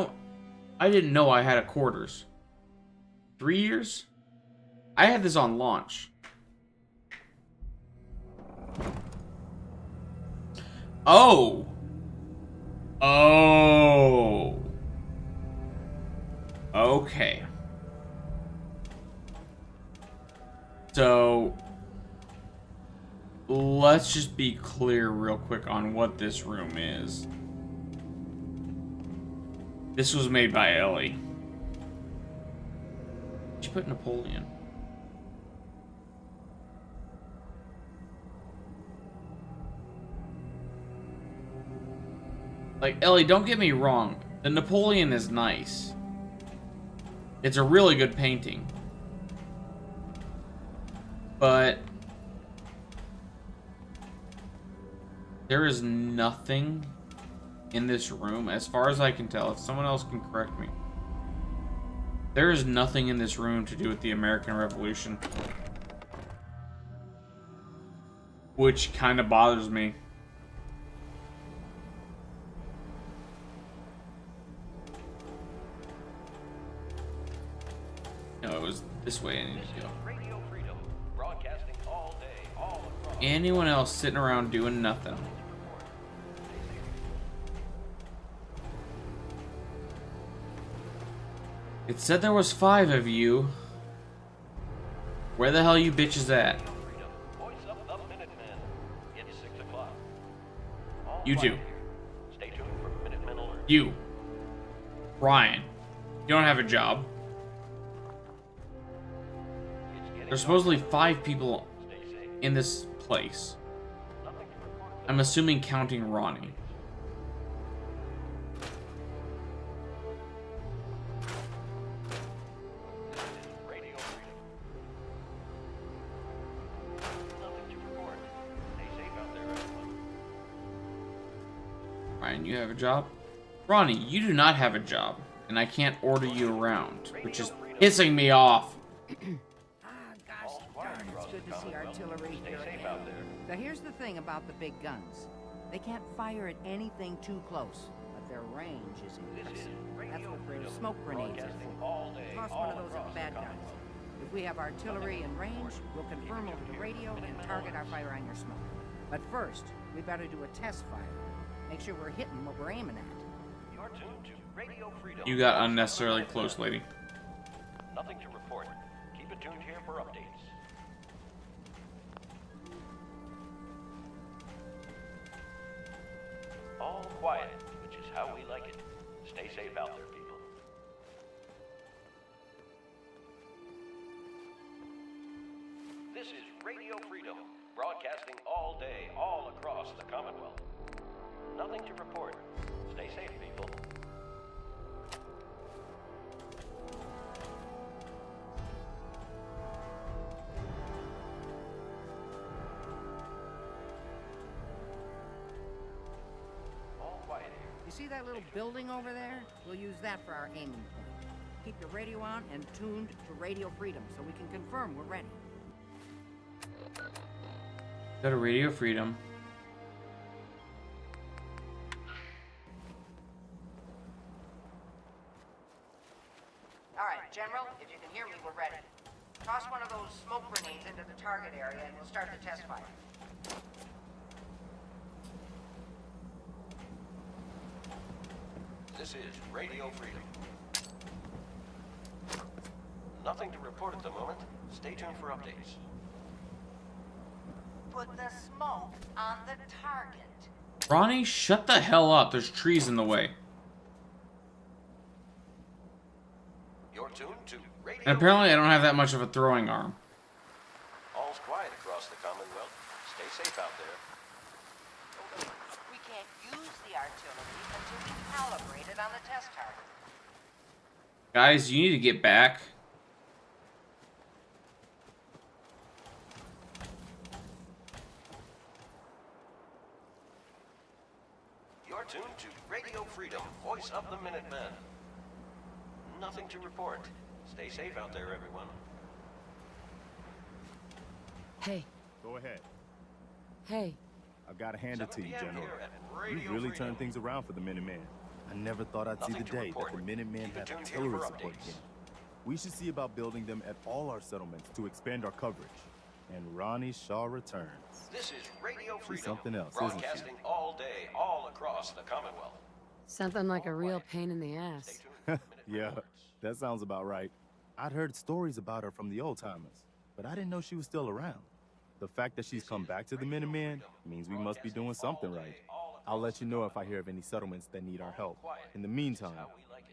didn't know I had a quarters? 3 years? I had this on launch. Oh. Oh. Okay. So let's just be clear real quick on what this room is. This was made by Ellie. She put Napoleon. Like, Ellie, don't get me wrong. The Napoleon is nice. It's a really good painting. But there is nothing in this room, as far as I can tell. If someone else can correct me. There is nothing in this room to do with the American Revolution. Which kind of bothers me. No, it was this way I need to go. Anyone else sitting around doing nothing? It said there was 5 of you. Where the hell you bitches at? You two. You. Ryan. You don't have a job. There's supposedly 5 people in this place. I'm assuming counting Ronnie. Ryan, you have a job? Ronnie, you do not have a job, and I can't order you around, which is pissing me off. Artillery here. Now here's the thing about the big guns. They can't fire at anything too close, but their range is impressive. That's what the smoke grenades are for. Toss one of those at the bad guys. If we have artillery in range, we'll confirm over the radio and target our fire on your smoke. But first, we better do a test fire. Make sure we're hitting what we're aiming at. You're tuned to Radio Freedom. You got unnecessarily close, lady. Nothing to report. Keep it tuned here for updates. All quiet, which is how we like it. Stay safe out there, people. This is Radio Freedom, broadcasting all day, all across the Commonwealth. Nothing to report. Stay safe, people. You see that little building over there? We'll use that for our aiming point. Keep your radio on and tuned to Radio Freedom so we can confirm we're ready. Go to Radio Freedom. All right, General, if you can hear me, we're ready. Toss one of those smoke grenades into the target area and we'll start the test fire. This is Radio Freedom. Nothing to report at the moment. Stay tuned for updates. Put the smoke on the target. Ronnie, shut the hell up. There's trees in the way. You're tuned to Radio. And apparently I don't have that much of a throwing arm. All's quiet across the Commonwealth. Stay safe out there. We can't use the artillery until we calibrate it on the test target. Guys, you need to get back. You're tuned to Radio Freedom, voice of the Minutemen. Nothing to report. Stay safe out there, everyone. Hey. Go ahead. Hey. I've got to hand it to you, 7 p.m. General. here at Radio You really Freedom. turned things around for the Minutemen. I never thought I'd see Nothing the to day report. that the Minutemen Keep it had tuned here artillery for support updates. again. We should see about building them at all our settlements to expand our coverage. And Ronnie Shaw returns. This is Radio She's Freedom, something else, isn't she? broadcasting all day, all across the Commonwealth. Something like a real pain in the ass. Yeah, that sounds about right. I'd heard stories about her from the old timers, but I didn't know she was still around. The fact that she's come back to the Minutemen means we must be doing something right. I'll let you know if I hear of any settlements that need our help. In the meantime,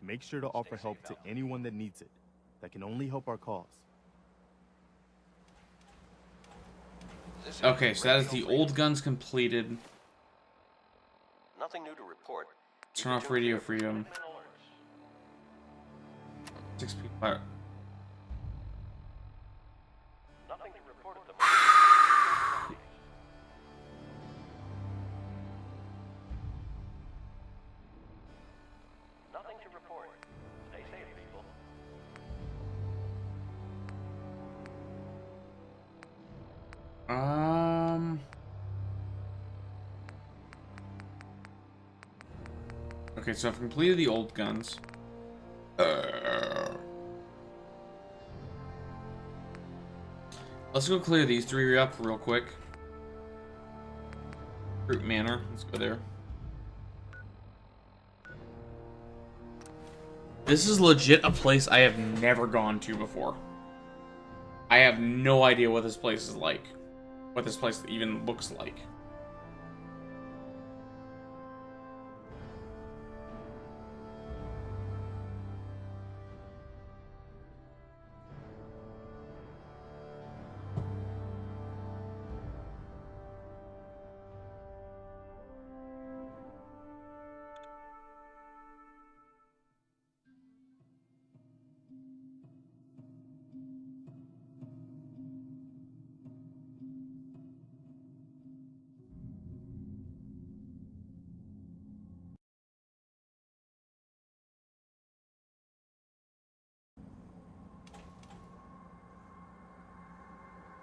make sure to offer help to anyone that needs it. That can only help our cause. Okay, so that is the old guns completed. Nothing new to report. Turn off Radio Freedom. 6 people. Nothing to report at the moment. Nothing to report. Stay safe, people. Okay, so I've completed the old guns. Let's go clear these 3 up real quick. Fruit Manor. Let's go there. This is legit a place I have never gone to before. I have no idea what this place is like. What this place even looks like.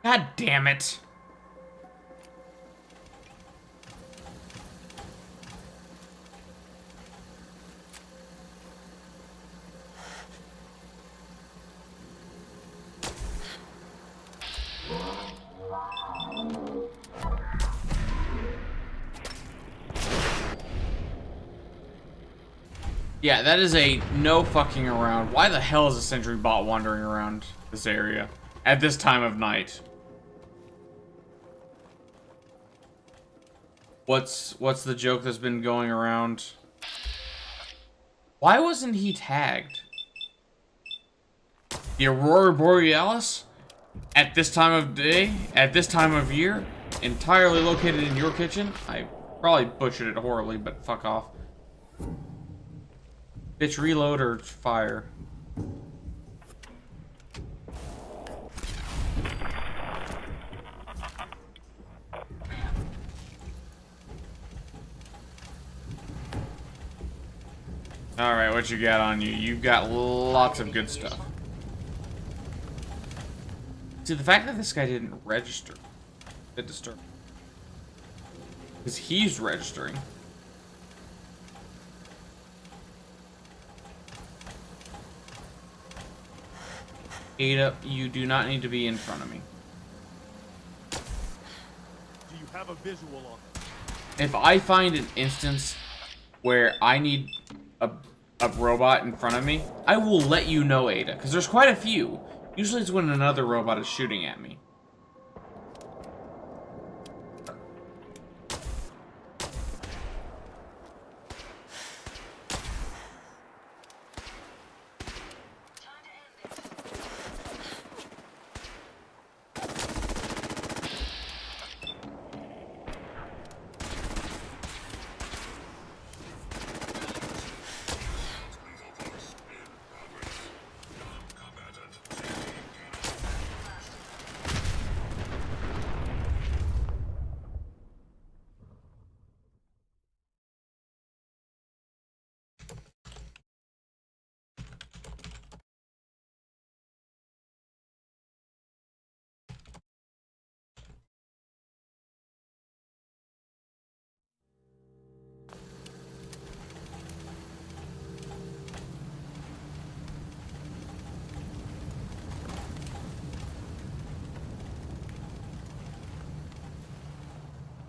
God damn it. Yeah, that is a no fucking around. Why the hell is a sentry bot wandering around this area at this time of night? What's the joke that's been going around? Why wasn't he tagged? The Aurora Borealis? At this time of day? At this time of year? Entirely located in your kitchen? I probably butchered it horribly, but fuck off. Bitch, reload or fire. Alright, what you got on you? You've got lots of good stuff. See, the fact that this guy didn't register, it disturbed me. Because he's registering. Ada, you do not need to be in front of me. Do you have a visual on it? If I find an instance where I need a robot in front of me, I will let you know, Ada, because there's quite a few. Usually it's when another robot is shooting at me.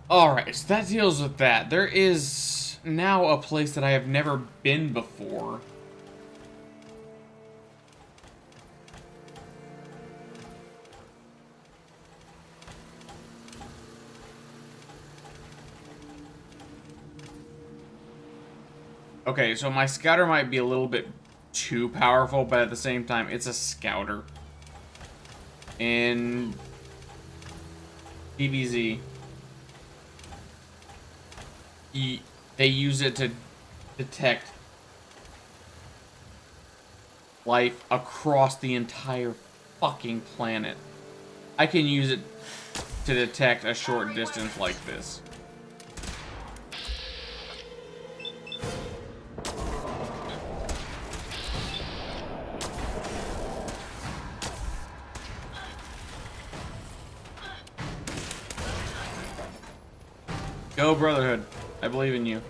Alright, so that deals with that. There is now a place that I have never been before. Okay, so my scouter might be a little bit too powerful, but at the same time, it's a scouter. In DBZ, they use it to detect life across the entire fucking planet. I can use it to detect a short distance like this. Go, Brotherhood. I believe in you.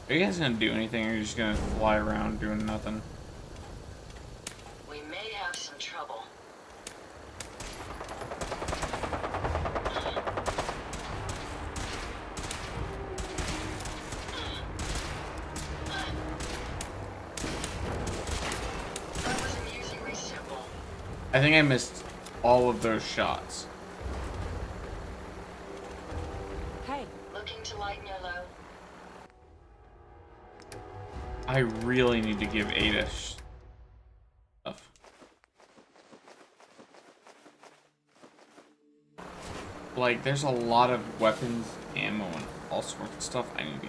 Are you guys gonna do anything, or are you just gonna fly around doing nothing? We may have some trouble. That was amusingly simple. I think I missed all of those shots. Hey, looking to lighten your load? I really need to give Ada stuff. Like, there's a lot of weapons, ammo, and all sorts of stuff I need to.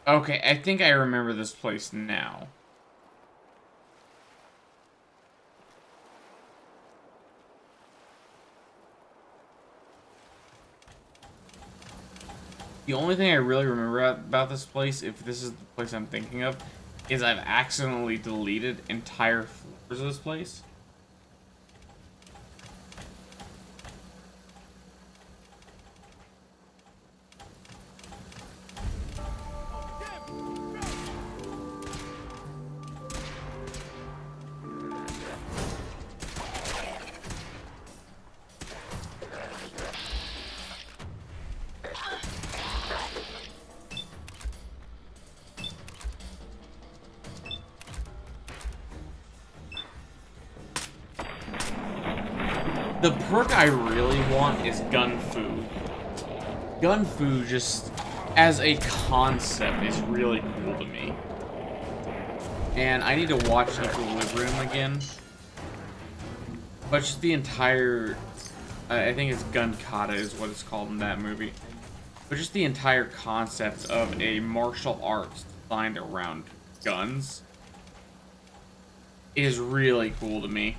Okay, I think I remember this place now. The only thing I really remember about this place, if this is the place I'm thinking of, is I've accidentally deleted entire floors of this place. The perk I really want is gun food. Gun food, just as a concept, is really cool to me. And I need to watch Equilibrium again. But just the entire... I think it's Gun Kata is what it's called in that movie. But just the entire concept of a martial arts designed around guns is really cool to me.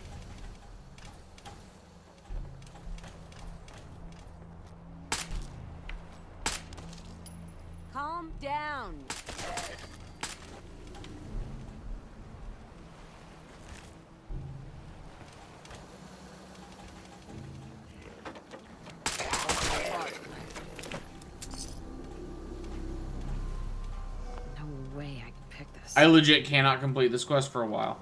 Calm down. No way I can pick this. I legit cannot complete this quest for a while.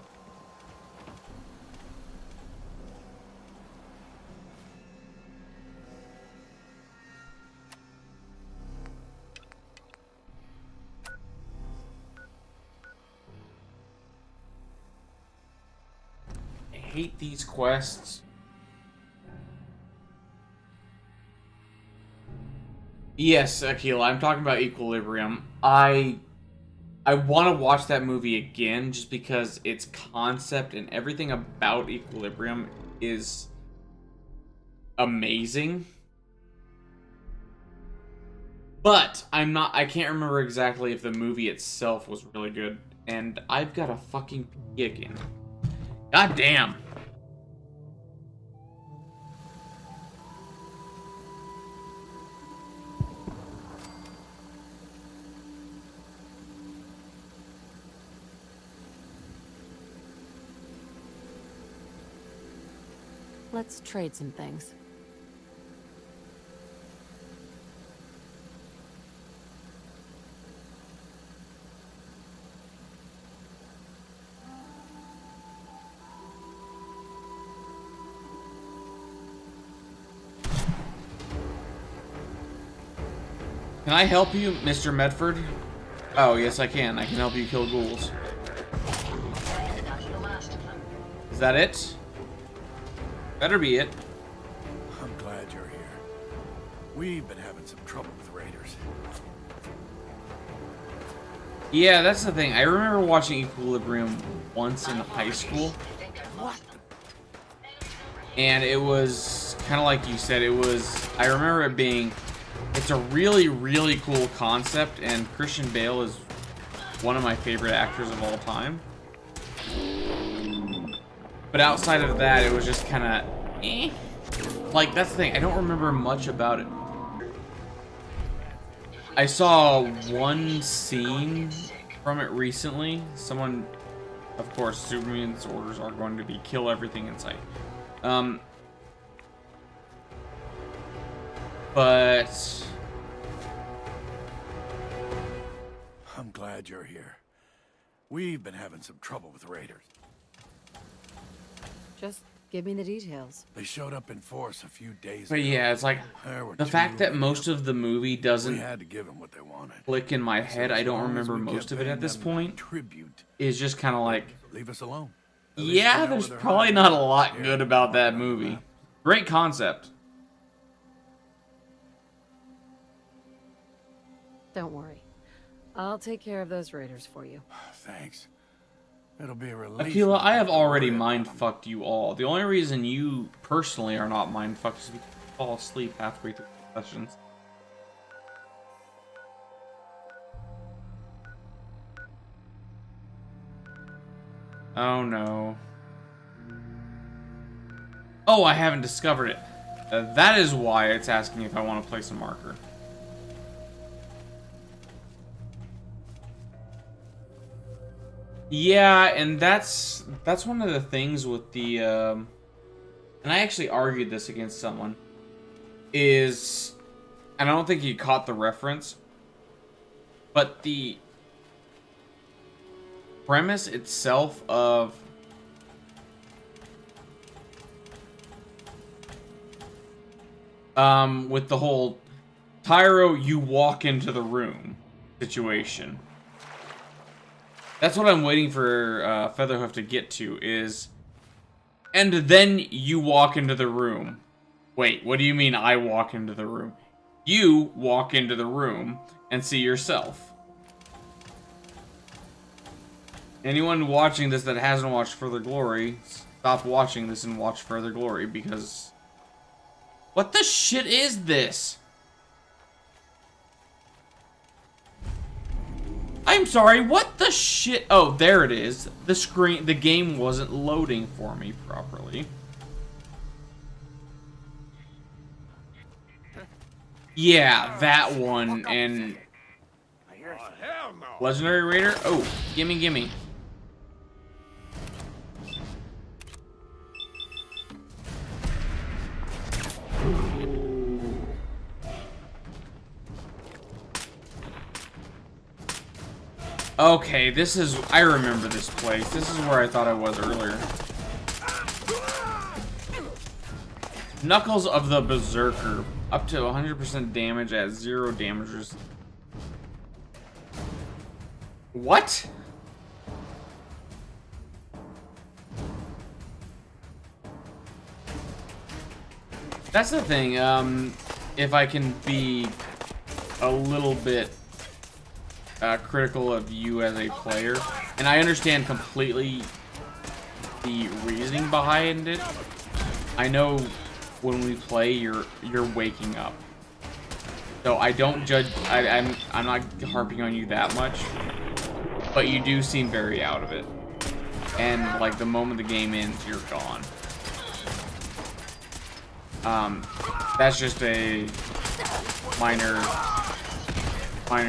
I hate these quests. Yes, Akila, I'm talking about Equilibrium. I want to watch that movie again just because its concept and everything about Equilibrium is amazing. But I can't remember exactly if the movie itself was really good. And I've got a fucking pee again. God damn. Let's trade some things. Can I help you, Mr. Medford? Oh, yes, I can. I can help you kill ghouls. Is that it? Better be it. I'm glad you're here. We've been having some trouble with raiders. Yeah, that's the thing. I remember watching Equilibrium once in high school. What? And it was kind of like you said. I remember it being, it's a really, really cool concept, and Christian Bale is one of my favorite actors of all time. But outside of that, it was just kind of, eh. Like, that's the thing. I don't remember much about it. I saw one scene from it recently. Someone, of course, Superman's orders are going to be kill everything in sight. But I'm glad you're here. We've been having some trouble with raiders. Just give me the details. They showed up in force a few days But ago. yeah, it's like the fact that most of the movie doesn't We had to give them what they wanted. click in my head. I don't remember most of it at this point. Is just kind of like, leave us alone. Yeah, there's probably not a lot good about that movie. Great concept. Don't worry. I'll take care of those raiders for you. Thanks. It'll be a relief. Akila, I have already mind-fucked you all. The only reason you personally are not mind-fucked is because you fall asleep halfway through the sessions. Oh no. Oh, I haven't discovered it. That is why it's asking if I want to place a marker. Yeah, and that's one of the things with the and I actually argued this against someone, is, and I don't think he caught the reference, but the premise itself of with the whole Tyro, you walk into the room situation. That's what I'm waiting for Featherhoof to get to, is, and then you walk into the room. Wait, what do you mean I walk into the room? You walk into the room and see yourself. Anyone watching this that hasn't watched Further Glory, stop watching this and watch Further Glory, because... What the shit is this? I'm sorry, what the shit? Oh, there it is. The game wasn't loading for me properly. Yeah, that one, and... Legendary Raider? Oh, gimme, gimme. Okay, this is... I remember this place. This is where I thought I was earlier. Knuckles of the Berserker. Up to 100% damage at 0 damagers. What? That's the thing, if I can be a little bit critical of you as a player, and I understand completely the reasoning behind it. I know when we play, you're waking up. So I don't judge. I'm not harping on you that much, but you do seem very out of it. And like the moment the game ends, you're gone. That's just a minor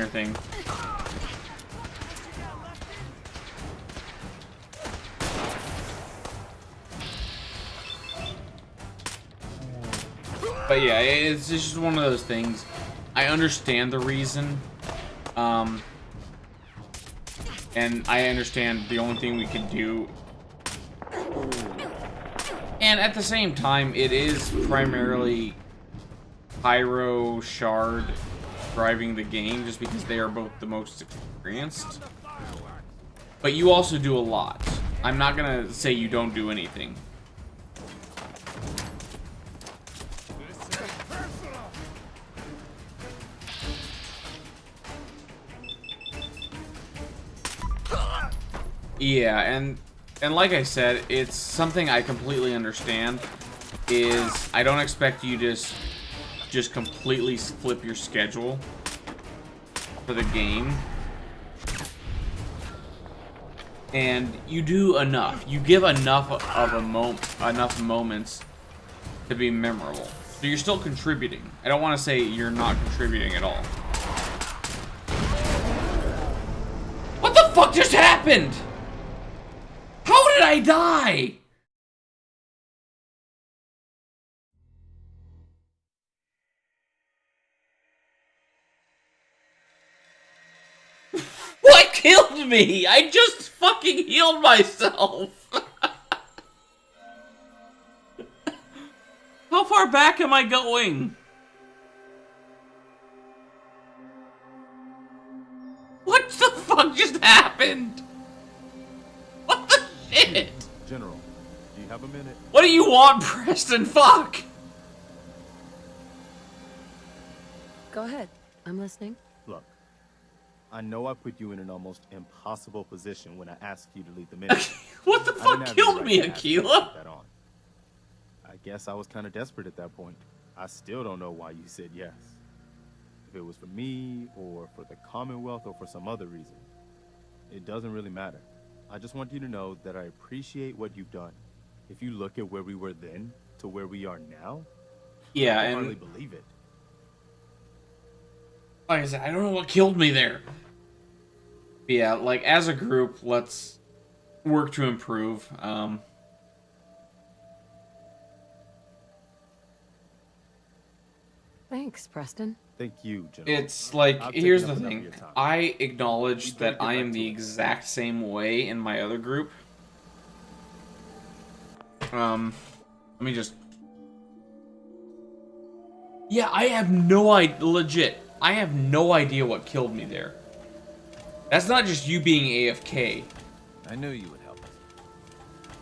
thing. But yeah, it's just one of those things. I understand the reason. And I understand the only thing we can do. And at the same time, it is primarily Pyro, Shard driving the game just because they are both the most experienced. But you also do a lot. I'm not gonna say you don't do anything. Yeah, and like I said, it's something I completely understand. Is I don't expect you to just completely flip your schedule for the game. And you do enough. You give enough of enough moments to be memorable. So you're still contributing. I don't want to say you're not contributing at all. What the fuck just happened? How did I die? What killed me? I just fucking healed myself. How far back am I going? What the fuck just happened? What the shit? General, do you have a minute? What do you want, Preston? Fuck! Go ahead. I'm listening. Look, I know I put you in an almost impossible position when I asked you to lead the mission. What the fuck killed me, Aquila? I guess I was kind of desperate at that point. I still don't know why you said yes. If it was for me, or for the Commonwealth, or for some other reason. It doesn't really matter. I just want you to know that I appreciate what you've done. If you look at where we were then to where we are now, yeah, I can and hardly believe it. Like I said, I don't know what killed me there. But yeah, like as a group, let's work to improve. Thanks, Preston. Thank you, General. It's like, I've here's taken the up enough thing. of your time. I acknowledge better that get I back am to the it. exact same way in my other group. Let me just... Yeah, I have no idea, legit. I have no idea what killed me there. That's not just you being AFK. I knew you would help us.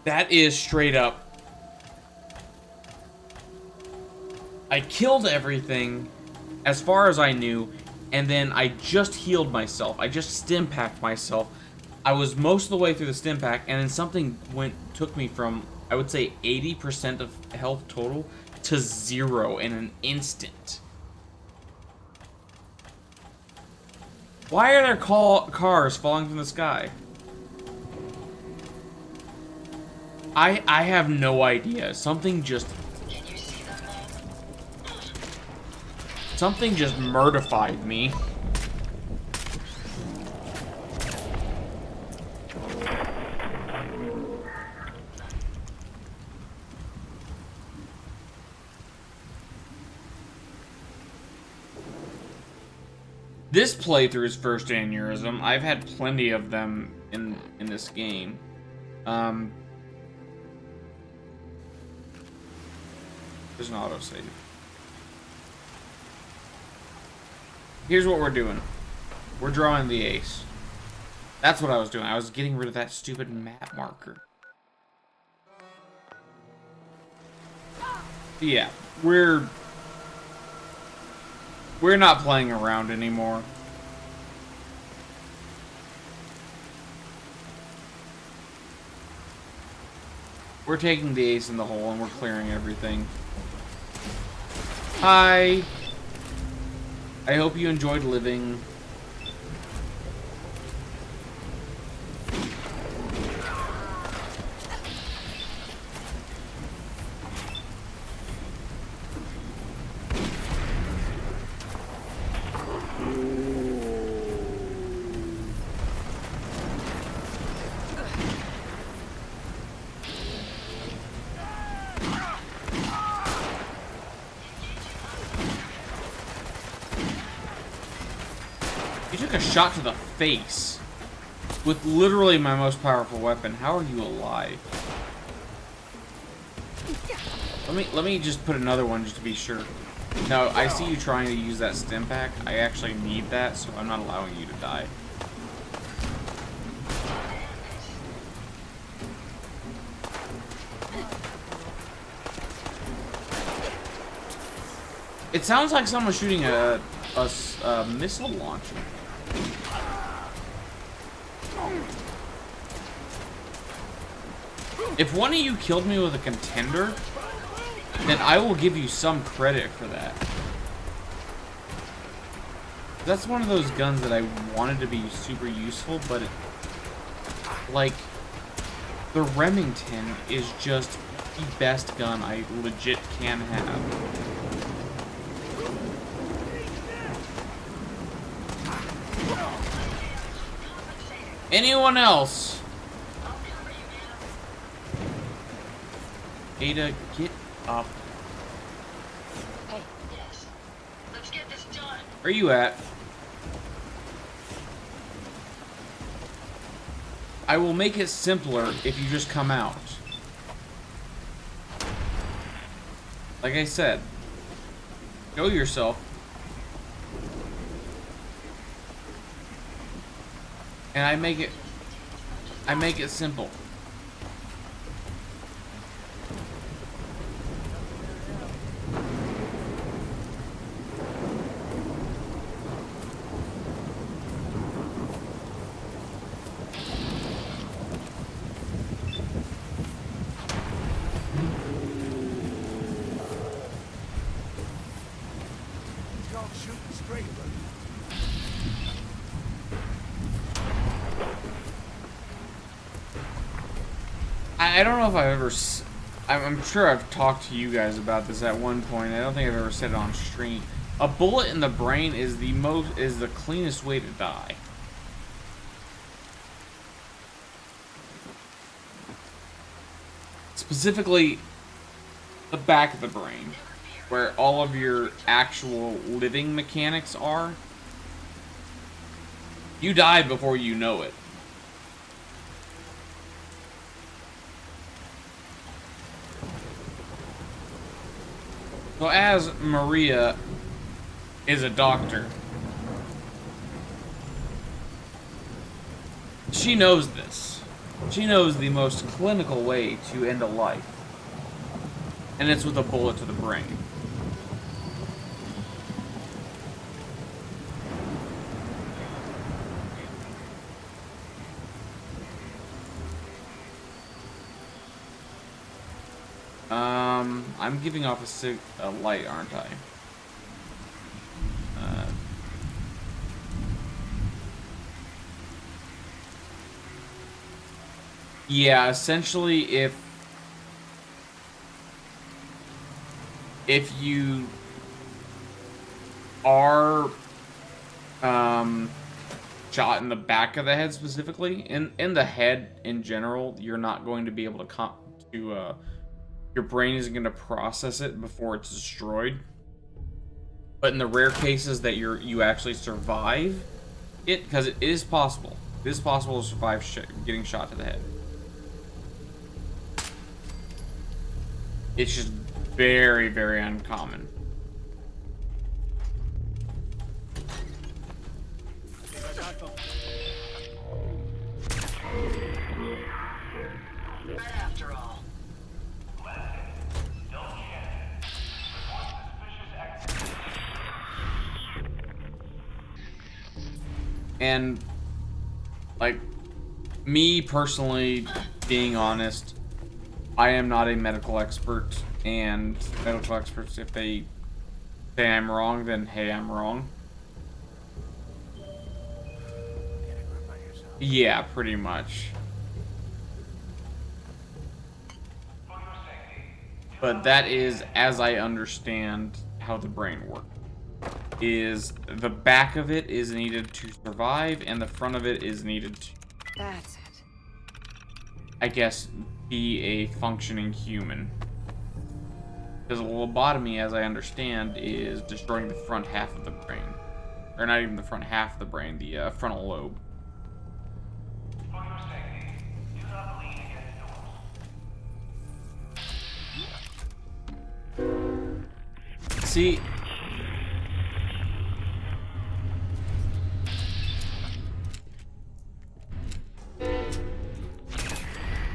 That is straight up. I killed everything, as far as I knew, and then I just healed myself. I just stim packed myself. I was most of the way through the stim pack, and then something took me from, I would say, 80% of health total to 0 in an instant. Why are there cars falling from the sky? I have no idea. Something just murdified me. This playthrough is first aneurysm. I've had plenty of them in this game. There's an autosave. Here's what we're doing. We're drawing the ace. That's what I was doing. I was getting rid of that stupid map marker. Yeah, we're not playing around anymore. We're taking the ace in the hole and we're clearing everything. Hi. I hope you enjoyed living. You took a shot to the face with literally my most powerful weapon. How are you alive? Let me just put another one just to be sure. No, I see you trying to use that stim pack. I actually need that, so I'm not allowing you to die. It sounds like someone's shooting a missile launcher. If one of you killed me with a contender, then I will give you some credit for that. That's one of those guns that I wanted to be super useful, but it, like, the Remington is just the best gun I legit can have. Anyone else? Ada, get up. Hey. Yes. Let's get this done. Where are you at? I will make it simpler if you just come out. Like I said, show yourself. And I make it simple. I don't know if I've ever... I'm sure I've talked to you guys about this at one point. I don't think I've ever said it on stream. A bullet in the brain is the cleanest way to die. Specifically, the back of the brain, where all of your actual living mechanics are. You die before you know it. So as Maria is a doctor, she knows this. She knows the most clinical way to end a life. And it's with a bullet to the brain. I'm giving off a light, aren't I? Yeah, essentially, if you are shot in the back of the head specifically, in the head in general, you're not going to be able to your brain isn't going to process it before it's destroyed. But in the rare cases that you actually survive it, because it is possible. It is possible to survive getting shot to the head. It's just very, very uncommon. After all. And, like, me personally, being honest, I am not a medical expert, and medical experts, if they say I'm wrong, then hey, I'm wrong. Yeah, pretty much. But that is, as I understand how the brain works, is the back of it is needed to survive, and the front of it is needed to, That's it. I guess, be a functioning human. Because a lobotomy, as I understand, is destroying the front half of the brain. Or not even the front half of the brain, the frontal lobe. See,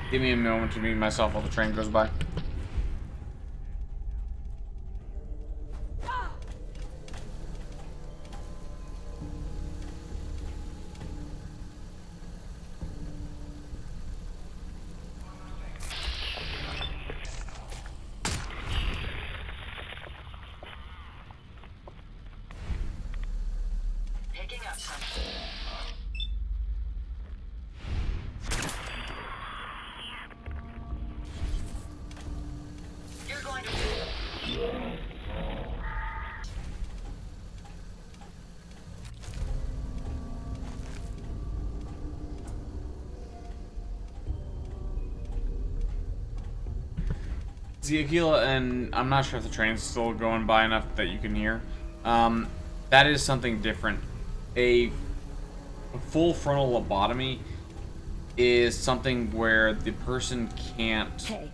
give me a moment to meet myself while the train goes by. Picking up something. You're going to... See, Aquila, and I'm not sure if the train's still going by enough that you can hear. That is something different. A full frontal lobotomy is something where the person can't... Hey.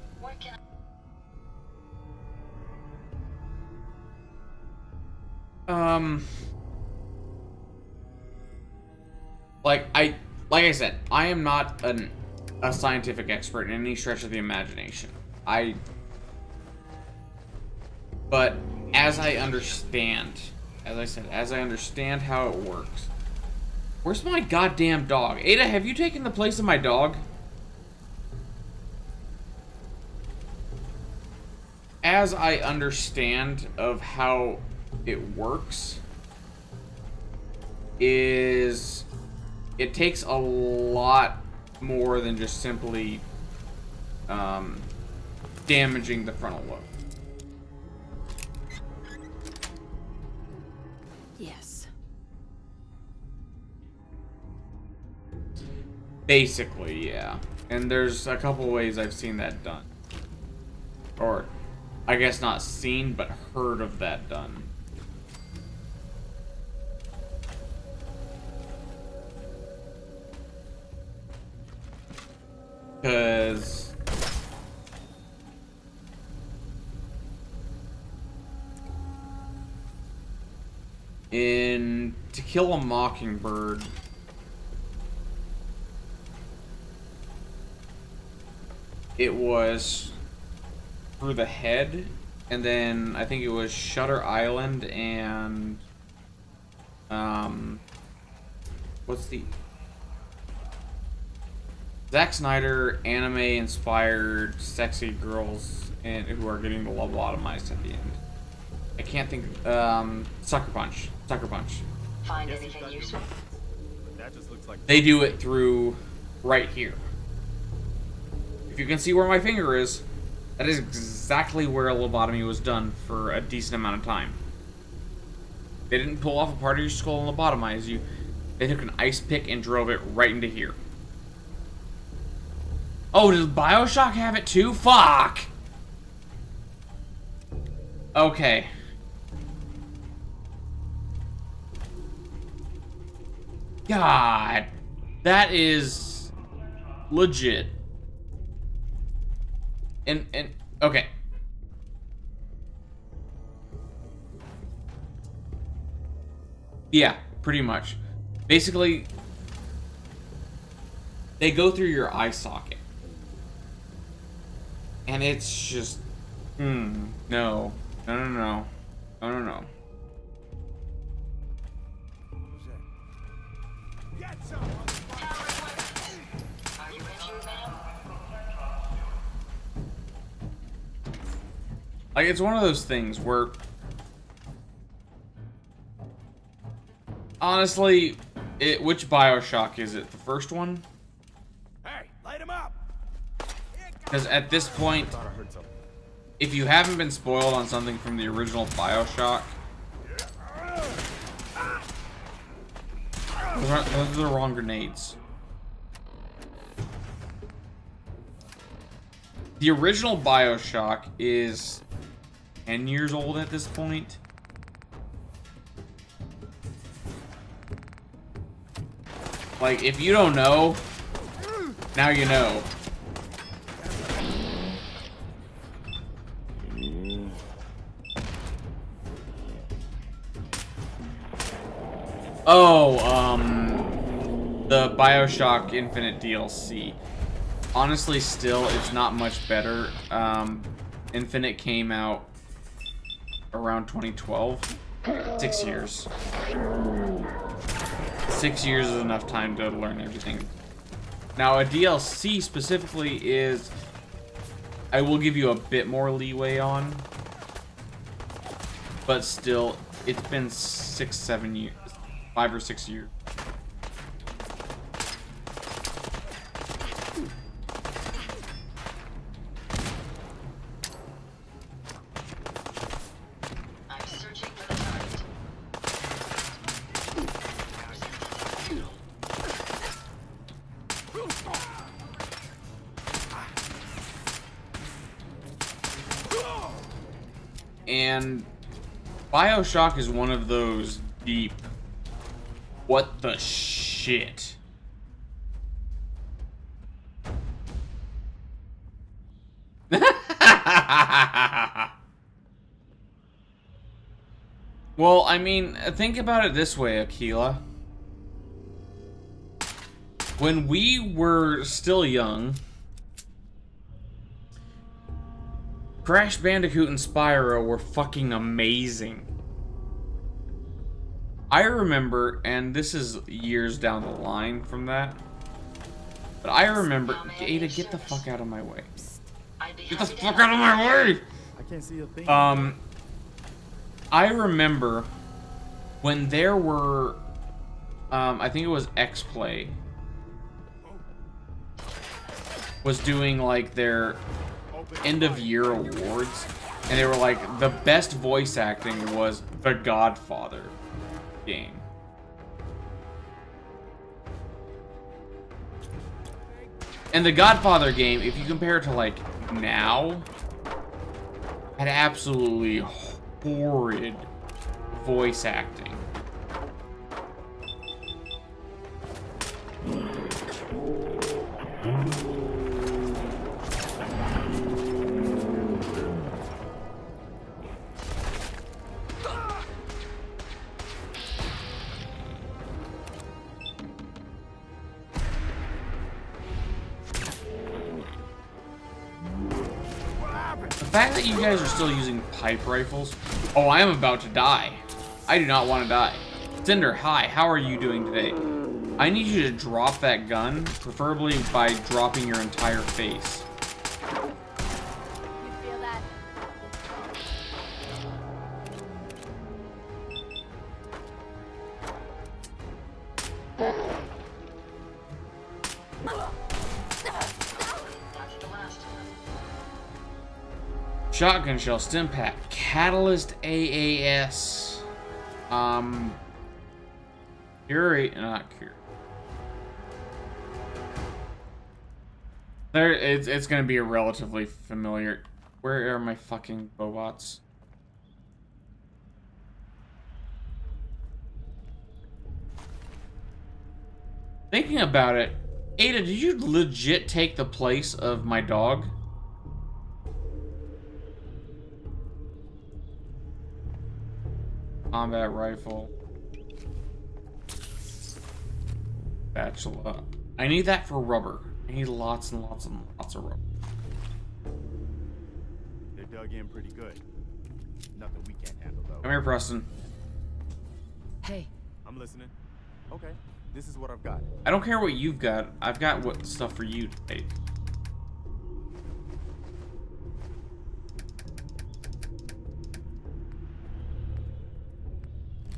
Like I said, I am not a scientific expert in any stretch of the imagination. But as I understand, as I said, as I understand how it works. Where's my goddamn dog? Ada, have you taken the place of my dog? As I understand of how it works, is it takes a lot more than just simply damaging the frontal lobe. Yes. Basically, yeah. And there's a couple ways I've seen that done. Or, I guess not seen, but heard of that done. Because... in To Kill a Mockingbird, it was through the head, and then I think it was Shutter Island and what's the Zack Snyder anime-inspired sexy girls and who are getting lobotomized at the end. I can't think. Sucker Punch. Sucker Punch. Find anything useful? That just looks like... They do it through right here. If you can see where my finger is, that is exactly where a lobotomy was done for a decent amount of time. They didn't pull off a part of your skull and lobotomize you. They took an ice pick and drove it right into here. Oh, does BioShock have it too? Fuck! Okay. God. That is legit. And okay. Yeah, pretty much. Basically, they go through your eye socket. And it's just, no. No. Get some! Are you injured, ma'am? Like, it's one of those things where, honestly, Which Bioshock is it? The first one? Hey, light him up! Because at this point, if you haven't been spoiled on something from the original Bioshock, those are the wrong grenades. The original Bioshock is 10 years old at this point. Like, if you don't know, now you know. Oh, the Bioshock Infinite DLC. Honestly, still, it's not much better. Infinite came out around 2012. 6 years. 6 years is enough time to learn everything. Now, a DLC specifically is... I will give you a bit more leeway on. But still, it's been 6-7 years. 5 or 6 years. I'm searching for the target. And Bioshock is one of those deep, what the shit? Well, I mean, think about it this way, Aquila. When we were still young, Crash Bandicoot and Spyro were fucking amazing. I remember, and this is years down the line from that, but I remember... Ada, get the fuck out of my way. Get the fuck out of my way! I can't see a thing. I remember when there were, I think it was X-Play, was doing like their end of year awards, and they were like, the best voice acting was The Godfather game. And The Godfather game, if you compare it to like now, had absolutely horrid voice acting. The fact that you guys are still using pipe rifles... Oh, I am about to die. I do not want to die. Cinder, hi, how are you doing today? I need you to drop that gun, preferably by dropping your entire face. You feel that? Shotgun shell, stim pack, catalyst AAS. Curie, not Curie. There, it's gonna be a relatively familiar. Where are my fucking bobots? Thinking about it, Ada, did you legit take the place of my dog? Combat rifle. Spatula. I need that for rubber. I need lots and lots and lots of rubber. They're dug in pretty good. Nothing we can't handle though. Come here, Preston. Hey. I'm listening. Okay, this is what I've got. I don't care what you've got. I've got what stuff for you to take.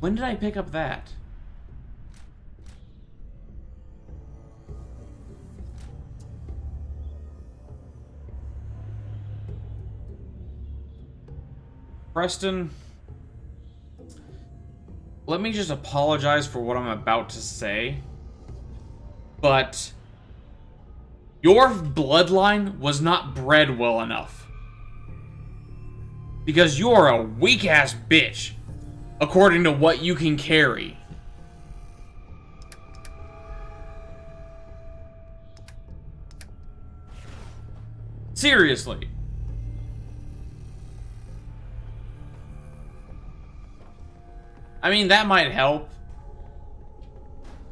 When did I pick up that? Preston, let me just apologize for what I'm about to say, but your bloodline was not bred well enough. Because you're a weak-ass bitch, according to what you can carry. Seriously. I mean, that might help.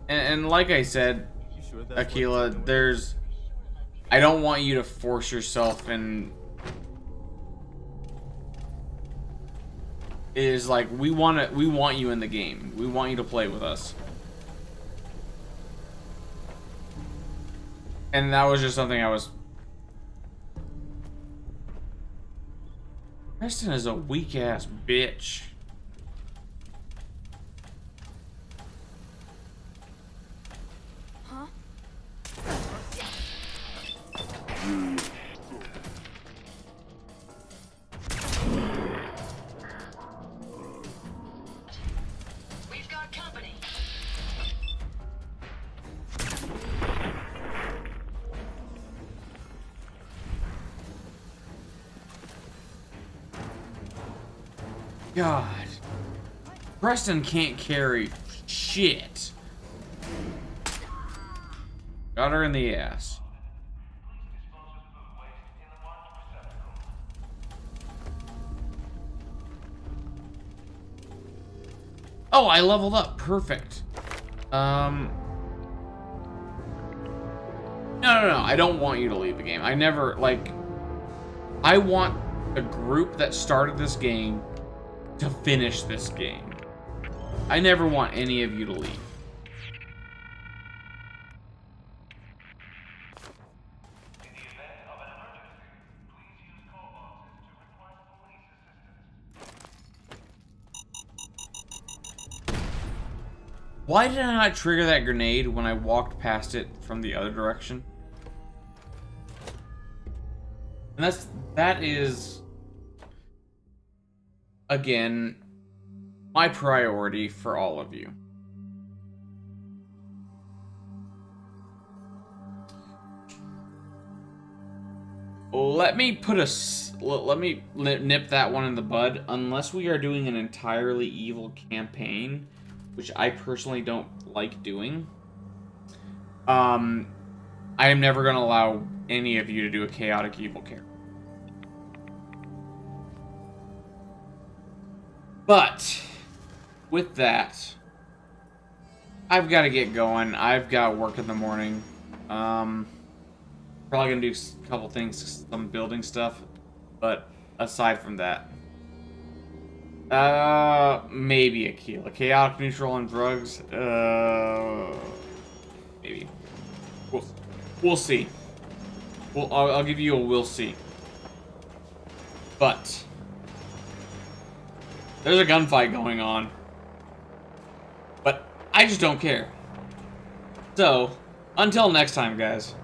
And like I said, Aquila, there's... I don't want you to force yourself and... It is like, we want you in the game. We want you to play with us. And that was just something I was... Preston is a weak-ass bitch. Huh? We've got company. God. Preston can't carry shit. Got her in the ass. Oh, I leveled up. Perfect. No. I don't want you to leave the game. I never, like... I want the group that started this game to finish this game. I never want any of you to leave. Why did I not trigger that grenade when I walked past it from the other direction? And that is, again, my priority for all of you. Let me nip that one in the bud. Unless we are doing an entirely evil campaign, which I personally don't like doing, I am never going to allow any of you to do a chaotic evil character. But with that, I've got to get going. I've got work in the morning. Probably gonna do a couple things, some building stuff, but aside from that, maybe a chaotic neutral on drugs. Maybe we'll see. I'll give you a we'll see. But there's a gunfight going on, but I just don't care. So until next time, guys.